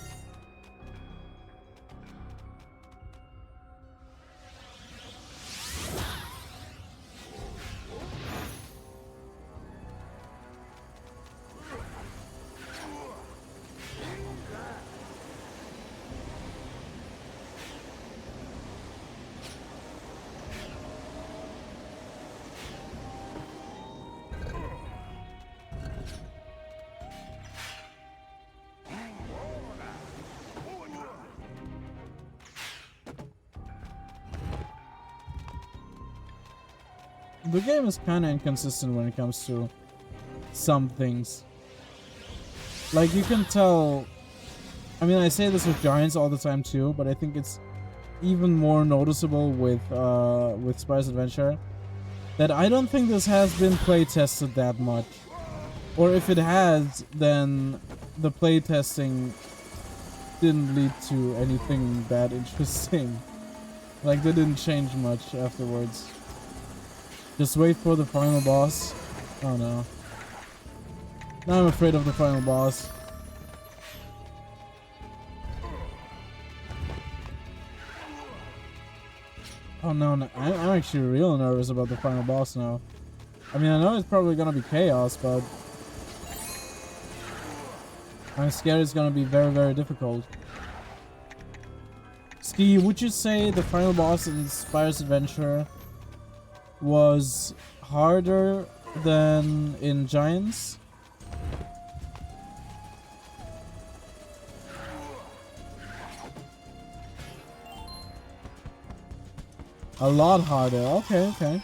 S1: The game is kind of inconsistent when it comes to some things. Like, you can tell... I mean, I say this with Giants all the time too, but I think it's even more noticeable with Spyro's Adventure, that I don't think this has been play tested that much. Or if it has, then the play testing didn't lead to anything that interesting. Like, they didn't change much afterwards. Just wait for the final boss. Oh no. Now I'm afraid of the final boss. Oh no, no. I'm actually real nervous about the final boss now. I mean, I know it's probably gonna be chaos, but I'm scared it's gonna be very, very difficult. Ski, would you say the final boss in Spyro's Adventure was harder than in Giants? A lot harder. Okay, okay.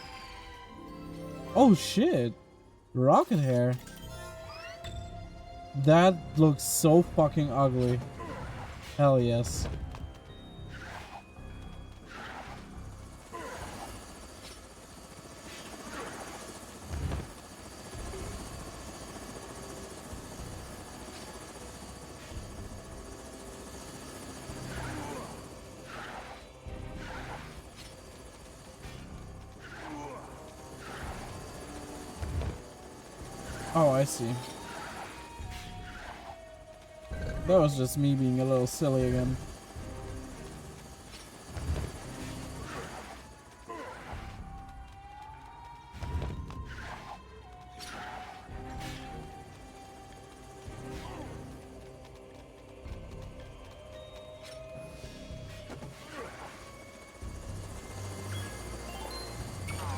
S1: Oh shit. Rocket hair. That looks so fucking ugly. Hell yes. Oh, I see. That was just me being a little silly again.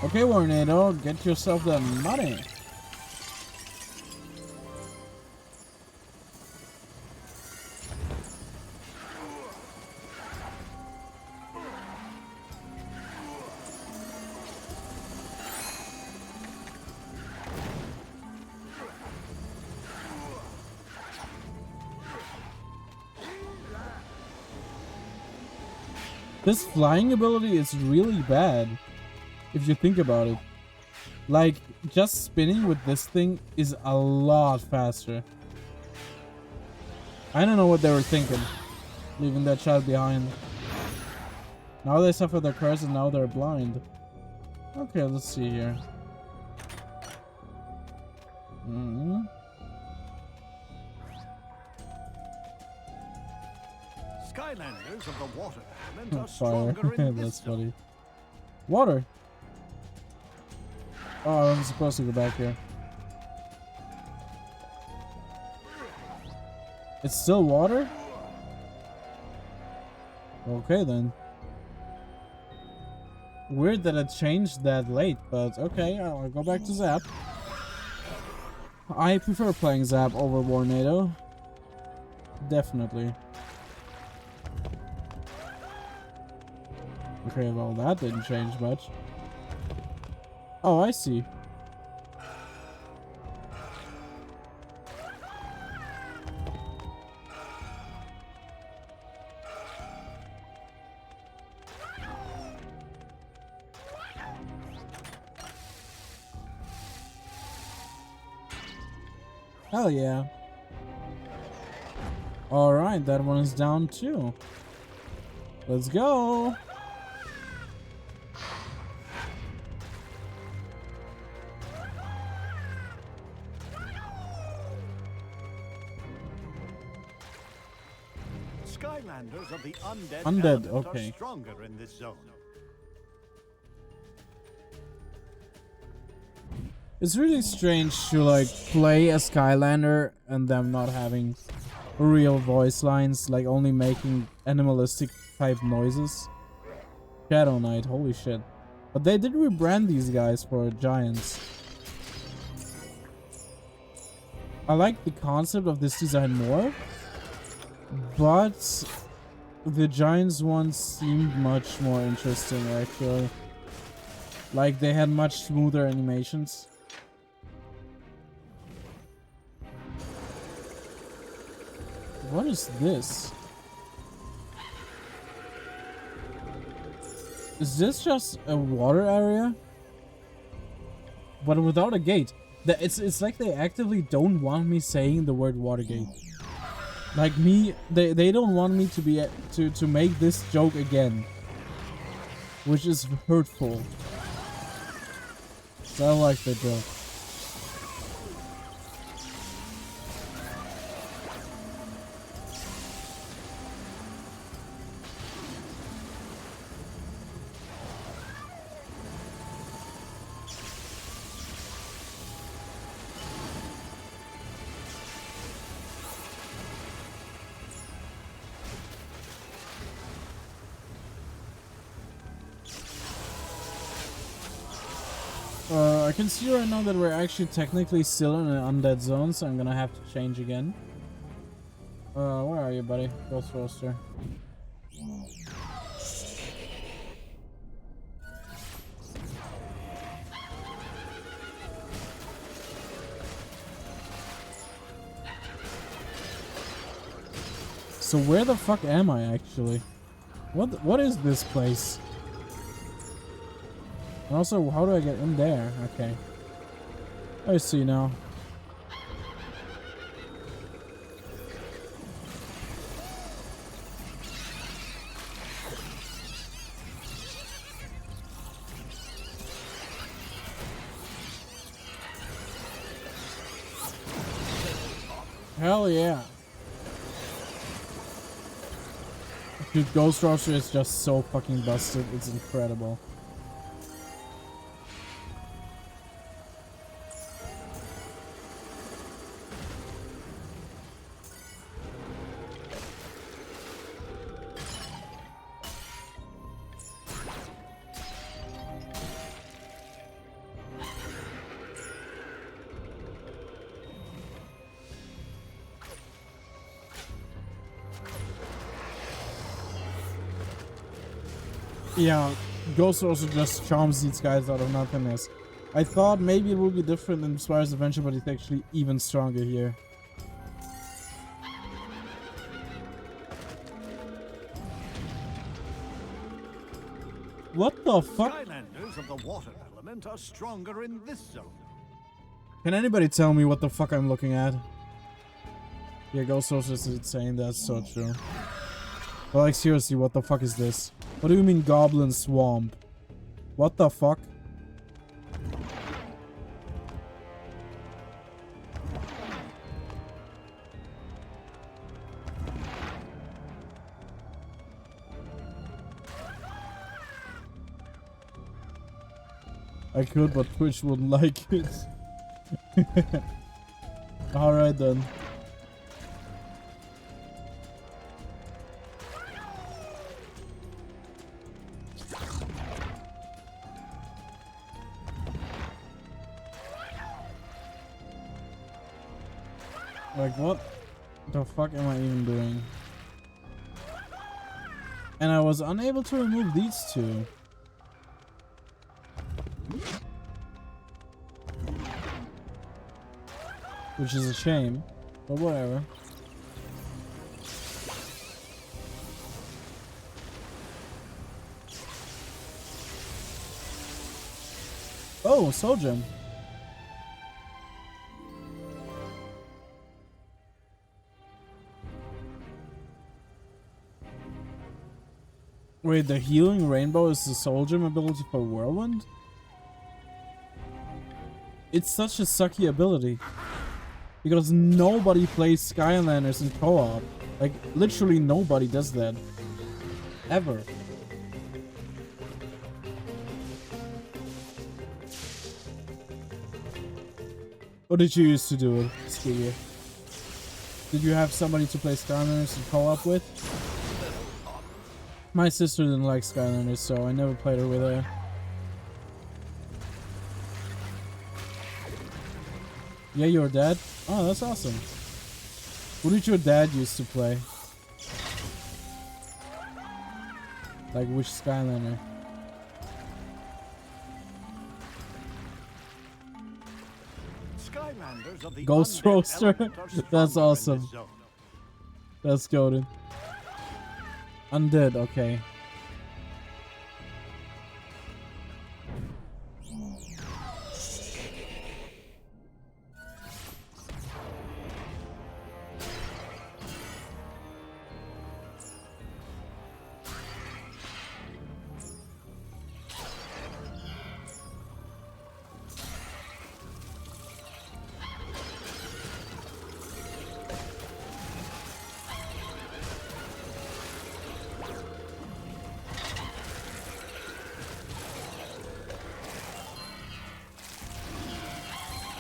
S1: Okay, Warnado, get yourself the money. This flying ability is really bad, if you think about it. Like, just spinning with this thing is a lot faster. I don't know what they were thinking, leaving that child behind. Now they suffer their curse and now they're blind. Okay, let's see here.
S4: Skylanders of the water element are
S1: Fire.
S4: stronger in
S1: That's
S4: wisdom.
S1: funny. Water. Oh, I'm supposed to go back here. It's still water? Okay then. Weird that it changed that late, but okay, I'll go back to Zap. I prefer playing Zap over Warnado. Definitely. Okay, well that didn't change much. Oh, I see. Hell yeah. Alright, that one is down too. Let's go.
S4: Skylanders of the undead,
S1: Undead,
S4: element
S1: okay.
S4: are stronger in this zone.
S1: It's really strange to like play a Skylander and them not having real voice lines, like only making animalistic type noises. Shadow Knight, holy shit. But they did rebrand these guys for Giants. I like the concept of this design more, but the Giants one seemed much more interesting actually. Like they had much smoother animations. What is this? Is this just a water area? But without a gate. It's like they actively don't want me saying the word Watergate. Like me, they don't want me to be to make this joke again. Which is hurtful. So I like that joke. I can see right now that we're actually technically still in an undead zone, so I'm gonna have to change again. Where are you, buddy? Ghost Roaster. So where the fuck am I actually? What is this place? And also, how do I get in there? Okay. I see now. Hell yeah. Dude, Ghost Roaster is just so fucking busted. It's incredible. Yeah, Ghost also just charms these guys out of nothingness. I thought maybe it would be different in Spyro's Adventure, but it's actually even stronger here. What the fuck?
S4: Skylanders of the water element are stronger in this zone.
S1: Can anybody tell me what the fuck I'm looking at? Yeah, Ghost Roaster is insane, that's so true. But like, seriously, what the fuck is this? What do you mean Goblin Swamp? What the fuck? I could, but Twitch wouldn't like it. Alright then. Like, what the fuck am I even doing? And I was unable to remove these two. Which is a shame, but whatever. Oh, Soul Gem. Wait, the healing rainbow is the Soul Gem ability for Whirlwind? It's such a sucky ability. Because nobody plays Skylanders in co-op. Like, literally nobody does that. Ever. Or did you used to do it, Skiggy? Did you have somebody to play Skylanders in co-op with? My sister didn't like Skylanders, so I never played her with her. Yeah, your dad? Oh, that's awesome. What did your dad used to play? Like, which Skylander?
S4: Skylanders of the
S1: Ghost
S4: undead
S1: Roaster?
S4: element are
S1: That's
S4: stronger in
S1: awesome.
S4: this zone.
S1: Let's go then. Undead, okay.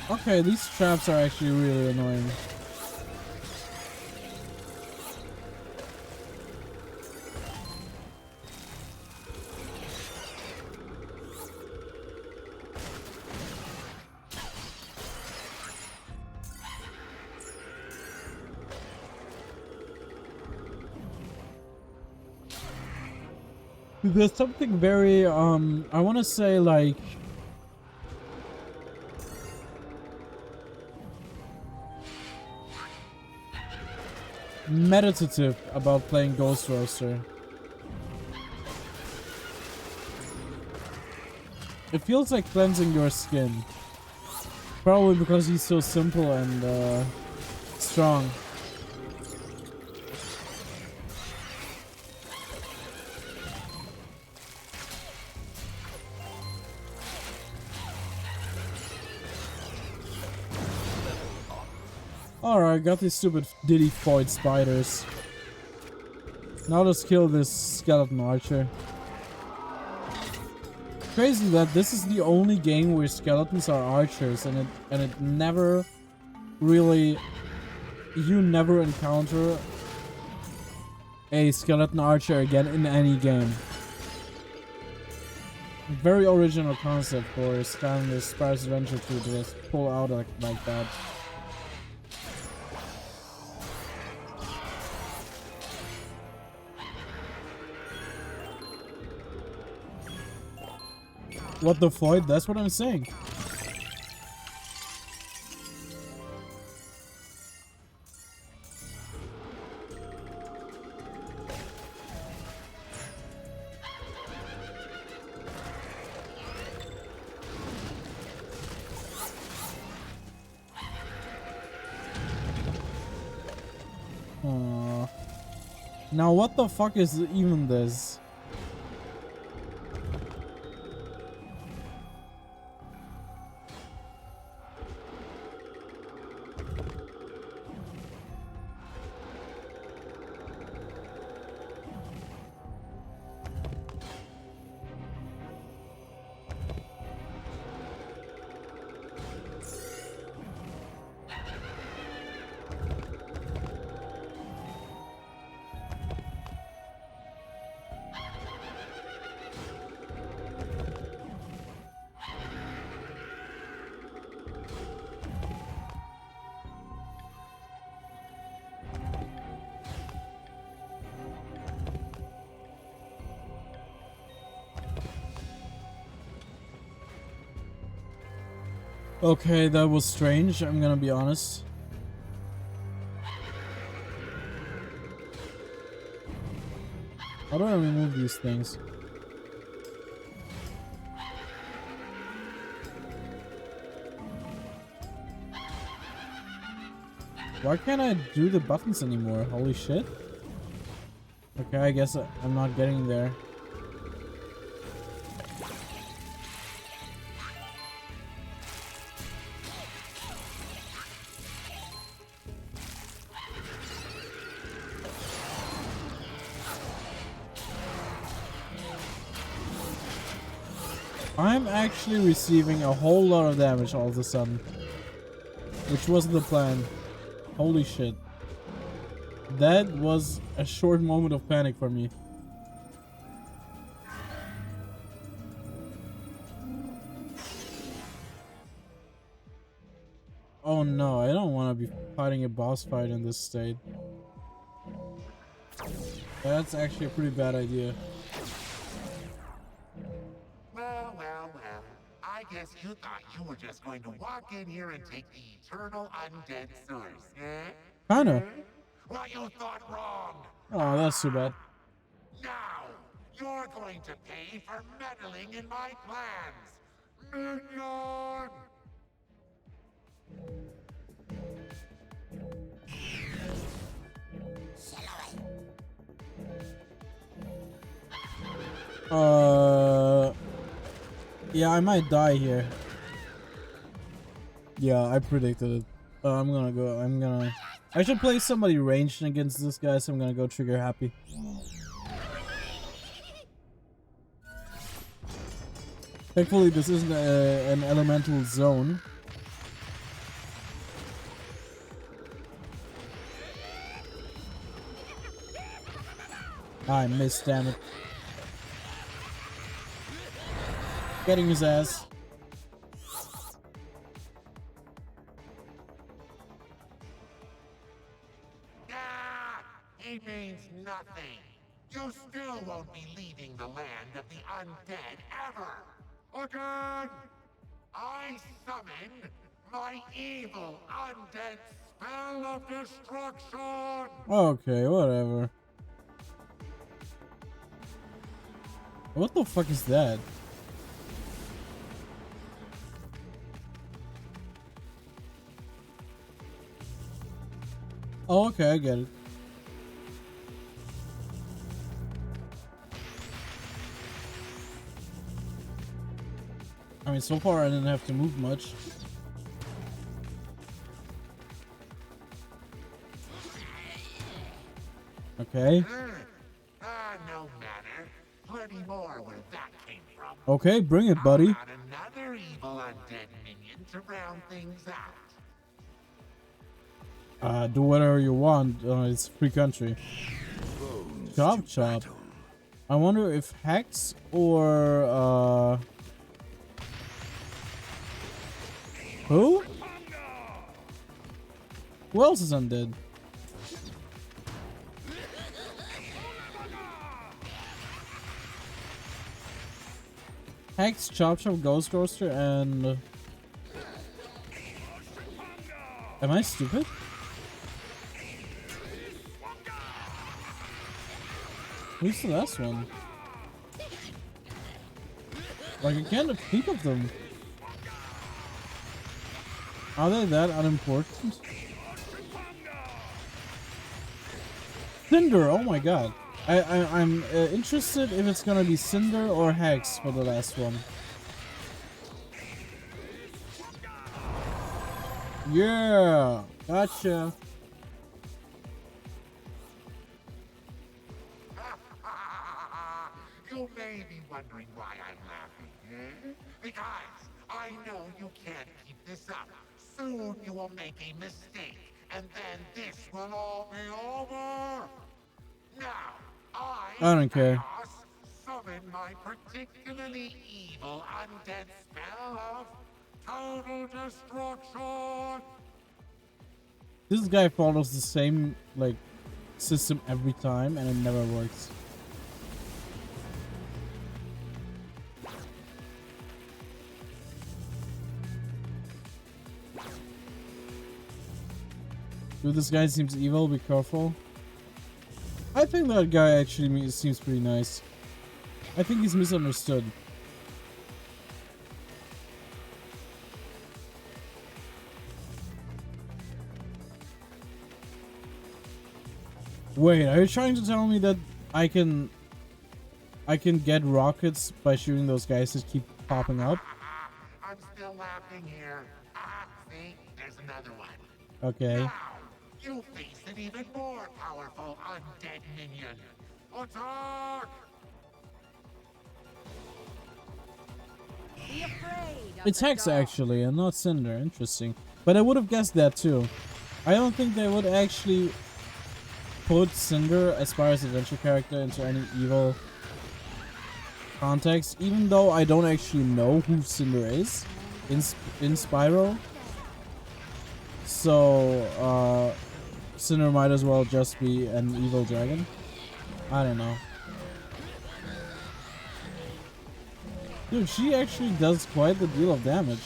S1: Okay, these traps are actually really annoying. There's something very, I want to say, like, meditative about playing Ghost Roaster. It feels like cleansing your skin. Probably because he's so simple and, strong. Alright, got these stupid Diddy Foid spiders. Now let's kill this skeleton archer. Crazy that this is the only game where skeletons are archers, and it never really, you never encounter a skeleton archer again in any game. Very original concept for Skylanders Spyro's Adventure to just pull out like that. What the Floyd? That's what I'm saying. Now what the fuck is even this? Okay, that was strange, I'm gonna be honest. How do I remove these things? Why can't I do the buttons anymore? Holy shit. Okay, I guess I'm not getting there. I'm actually receiving a whole lot of damage all of a sudden, which wasn't the plan. Holy shit. That was a short moment of panic for me. Oh no, I don't want to be fighting a boss fight in this state. That's actually a pretty bad idea.
S10: I guess you thought you were just going to walk in here and take the eternal undead source, eh?
S1: Kinda.
S10: Well, you thought wrong.
S1: Oh, that's too bad.
S10: Now, you're going to pay for meddling in my plans. Minion!
S1: Yeah, I might die here. Yeah, I predicted it. I should play somebody ranged against this guy, so I'm gonna go trigger happy. Thankfully, this isn't an elemental zone. I missed, damn it. Getting his ass.
S10: Ah, he means nothing. You still won't be leaving the land of the undead ever. Again, I summon my evil undead spell of destruction.
S1: Okay, whatever. What the fuck is that? Oh, okay, I get it. I mean, so far I didn't have to move much. Okay.
S10: No matter. Plenty more where that came from.
S1: Okay, bring it, buddy.
S10: Got another evil undead minion to round things out.
S1: Do whatever you want. It's free country. Chop chop. I wonder if Hex or who? Who else is undead? Hex, Chop Chop, Ghost Roaster, and am I stupid? Who's the last one? Like, I can't think of them. Are they that unimportant? Cinder! Oh my god. I'm interested if it's gonna be Cinder or Hex for the last one. Yeah! Gotcha!
S10: You may be wondering why I'm laughing, eh? Because I know you can't keep this up. Soon you will make a mistake, and then this will all be over. Now,
S1: I don't care.
S10: Chaos, summon my particularly evil undead spell of total destruction.
S1: This guy follows the same, like, system every time, and it never works. Dude, this guy seems evil, be careful. I think that guy actually seems pretty nice. I think he's misunderstood. Wait, are you trying to tell me that I can get rockets by shooting those guys that keep popping up?
S10: I'm still laughing here. See, there's another one.
S1: Okay.
S10: Now, you face an even more powerful undead minion. Attack!
S5: Be afraid of
S1: It's
S5: the
S1: Hex
S5: dark.
S1: actually, and not Cinder. Interesting. But I would have guessed that too. I don't think they would actually put Cinder as Spyro's adventure character into any evil context, even though I don't actually know who Cinder is in Spyro. So, Cinder might as well just be an evil dragon. I don't know. Dude, she actually does quite the deal of damage.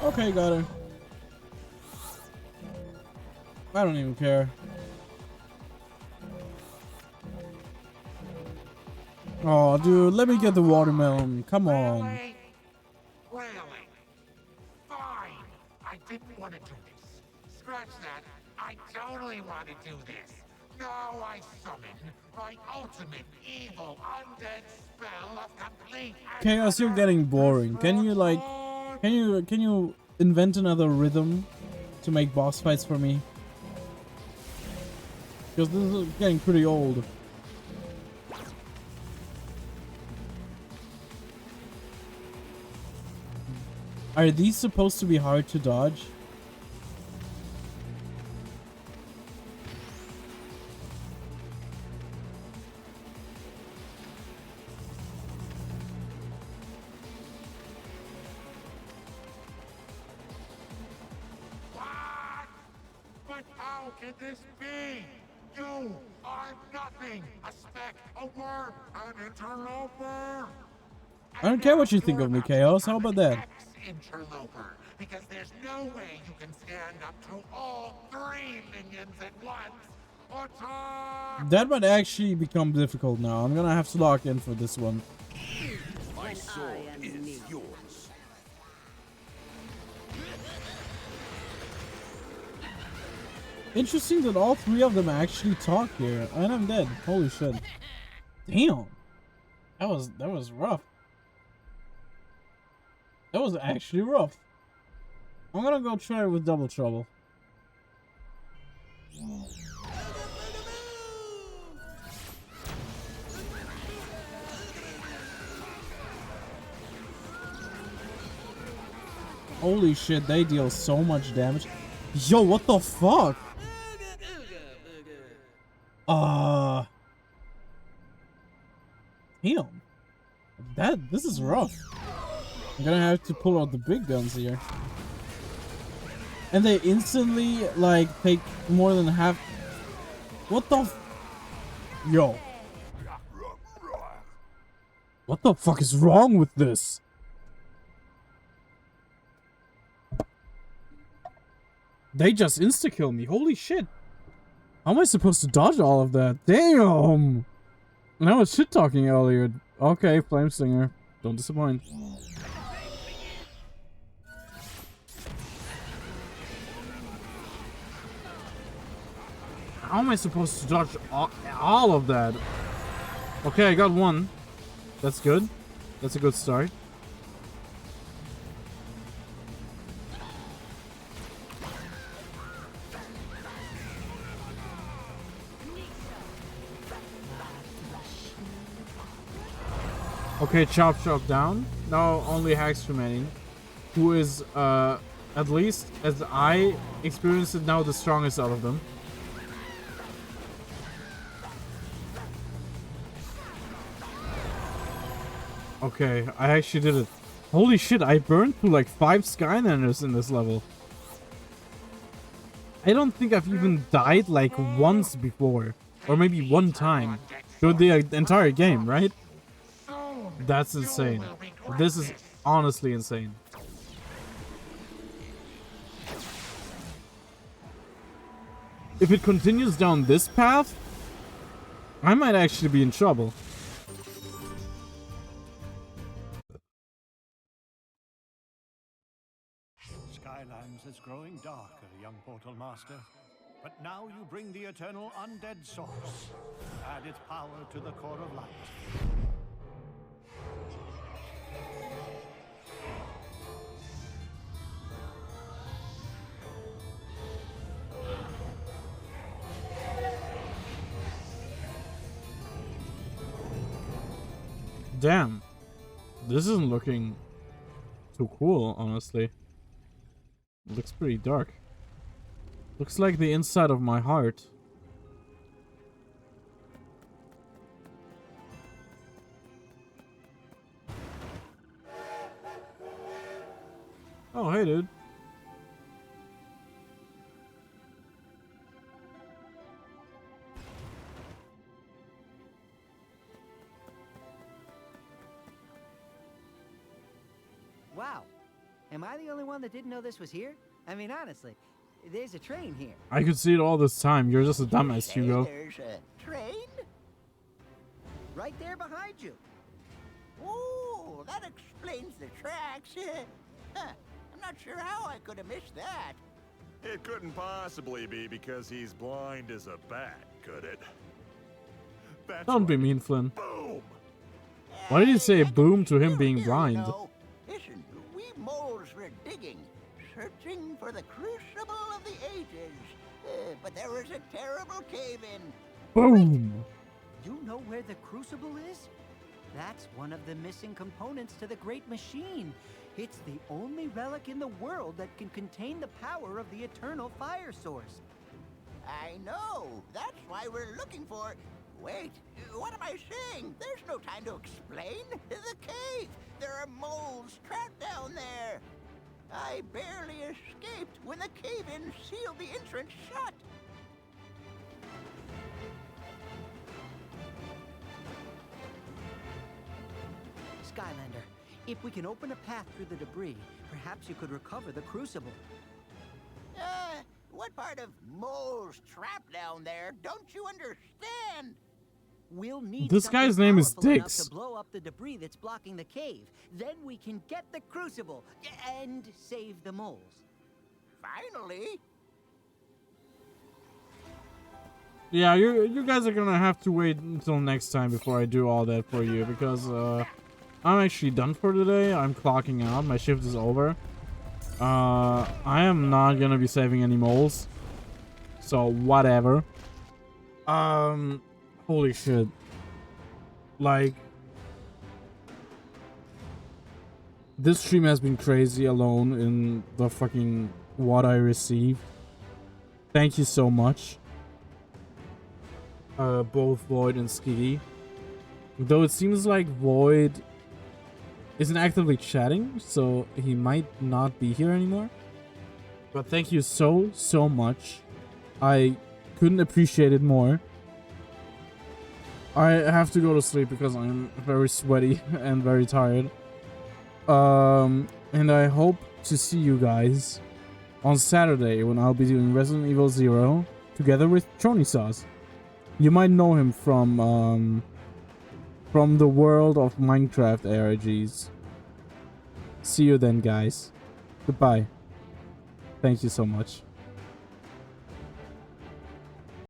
S1: Okay, got her. I don't even care. Oh, dude, let me get the watermelon. Come on.
S10: Really? Really? Fine. I didn't want to do this. Scratch that. I totally want to do this. Now I summon my ultimate evil undead spell of complete
S1: Chaos, you're getting boring. Can you like can you invent another rhythm to make boss fights for me? Because this is getting pretty old. Are these supposed to be hard to dodge?
S10: What? But how can this be? You are nothing. A speck, a worm, an interloper.
S1: I don't care what you think of me, Chaos. How about that?
S10: Interloper, because there's no way you can stand up to all three minions at once. Attack!
S1: That might actually become difficult now. I'm gonna have to lock in for this one.
S9: My sword is yours.
S1: Interesting that all three of them actually talk here. And I'm dead. Holy shit. Damn. That was rough. That was actually rough. I'm gonna go try it with Double Trouble. Holy shit, they deal so much damage. Yo, what the fuck? Damn. This is rough. I'm gonna have to pull out the big guns here. And they instantly, like, take more than half. What the Yo. What the fuck is wrong with this? They just insta-kill me. Holy shit. How am I supposed to dodge all of that? Damn. And I was shit-talking earlier. Okay, Flame Singer. Don't disappoint. How am I supposed to dodge all of that? Okay, I got one. That's good. That's a good start. Okay, Chop Chop down. Now only Hax remaining. Who is, at least as I experienced it now, the strongest out of them. Okay, I actually did it. Holy shit, I burned through like 5 Skylanders in this level. I don't think I've even died like once before. Or maybe one time. Through the entire game, right? That's insane. This is honestly insane. If it continues down this path, I might actually be in trouble.
S4: Skylanders is growing darker, young Portal Master. But now you bring the eternal undead source. Add its power to the core of light.
S1: Damn. This isn't looking too cool, honestly. It looks pretty dark. Looks like the inside of my heart. Oh, hey, dude.
S7: Wow. Am I the only one that didn't know this was here? I mean, honestly, there's a train here.
S1: I could see it all this time. You're just a dumbass, Hugo.
S7: There's a train? Right there behind you.
S11: Oh, that explains the tracks. I'm not sure how I could have missed that.
S9: It couldn't possibly be because he's blind as a bat, could it? That's
S1: Don't be mean, Flynn. Why did you say boom to him being blind?
S11: Listen, we moles were digging, searching for the crucible of the ages. But there was a terrible cave-in.
S1: Boom!
S7: You know where the crucible is? That's one of the missing components to the Great Machine. It's the only relic in the world that can contain the power of the eternal fire source.
S11: I know. That's why we're looking for... Wait, what am I saying? There's no time to explain. The cave. There are moles trapped down there. I barely escaped when the cave-in sealed the entrance shut.
S7: Skylander, if we can open a path through the debris, perhaps you could recover the crucible.
S11: What part of moles trapped down there don't you understand?
S7: We'll need
S1: This
S7: something
S1: guy's name is
S7: powerful enough
S1: Dix.
S7: to blow up the debris that's blocking the cave. Then we can get the crucible and save the moles.
S11: Finally?
S1: Yeah, you guys are gonna have to wait until next time before I do all that for you, because I'm actually done for today. I'm clocking out. My shift is over. I am not gonna be saving any moles, so whatever. Holy shit. Like, this stream has been crazy alone in the fucking what I received. Thank you so much. Both Void and Skitty. Though it seems like Void isn't actively chatting, so he might not be here anymore. But thank you so much. I couldn't appreciate it more. I have to go to sleep because I'm very sweaty and very tired. And I hope to see you guys on Saturday when I'll be doing Resident Evil 0 together with Trony Sauce. You might know him from the world of Minecraft ARGs. See you then, guys. Goodbye. Thank you so much.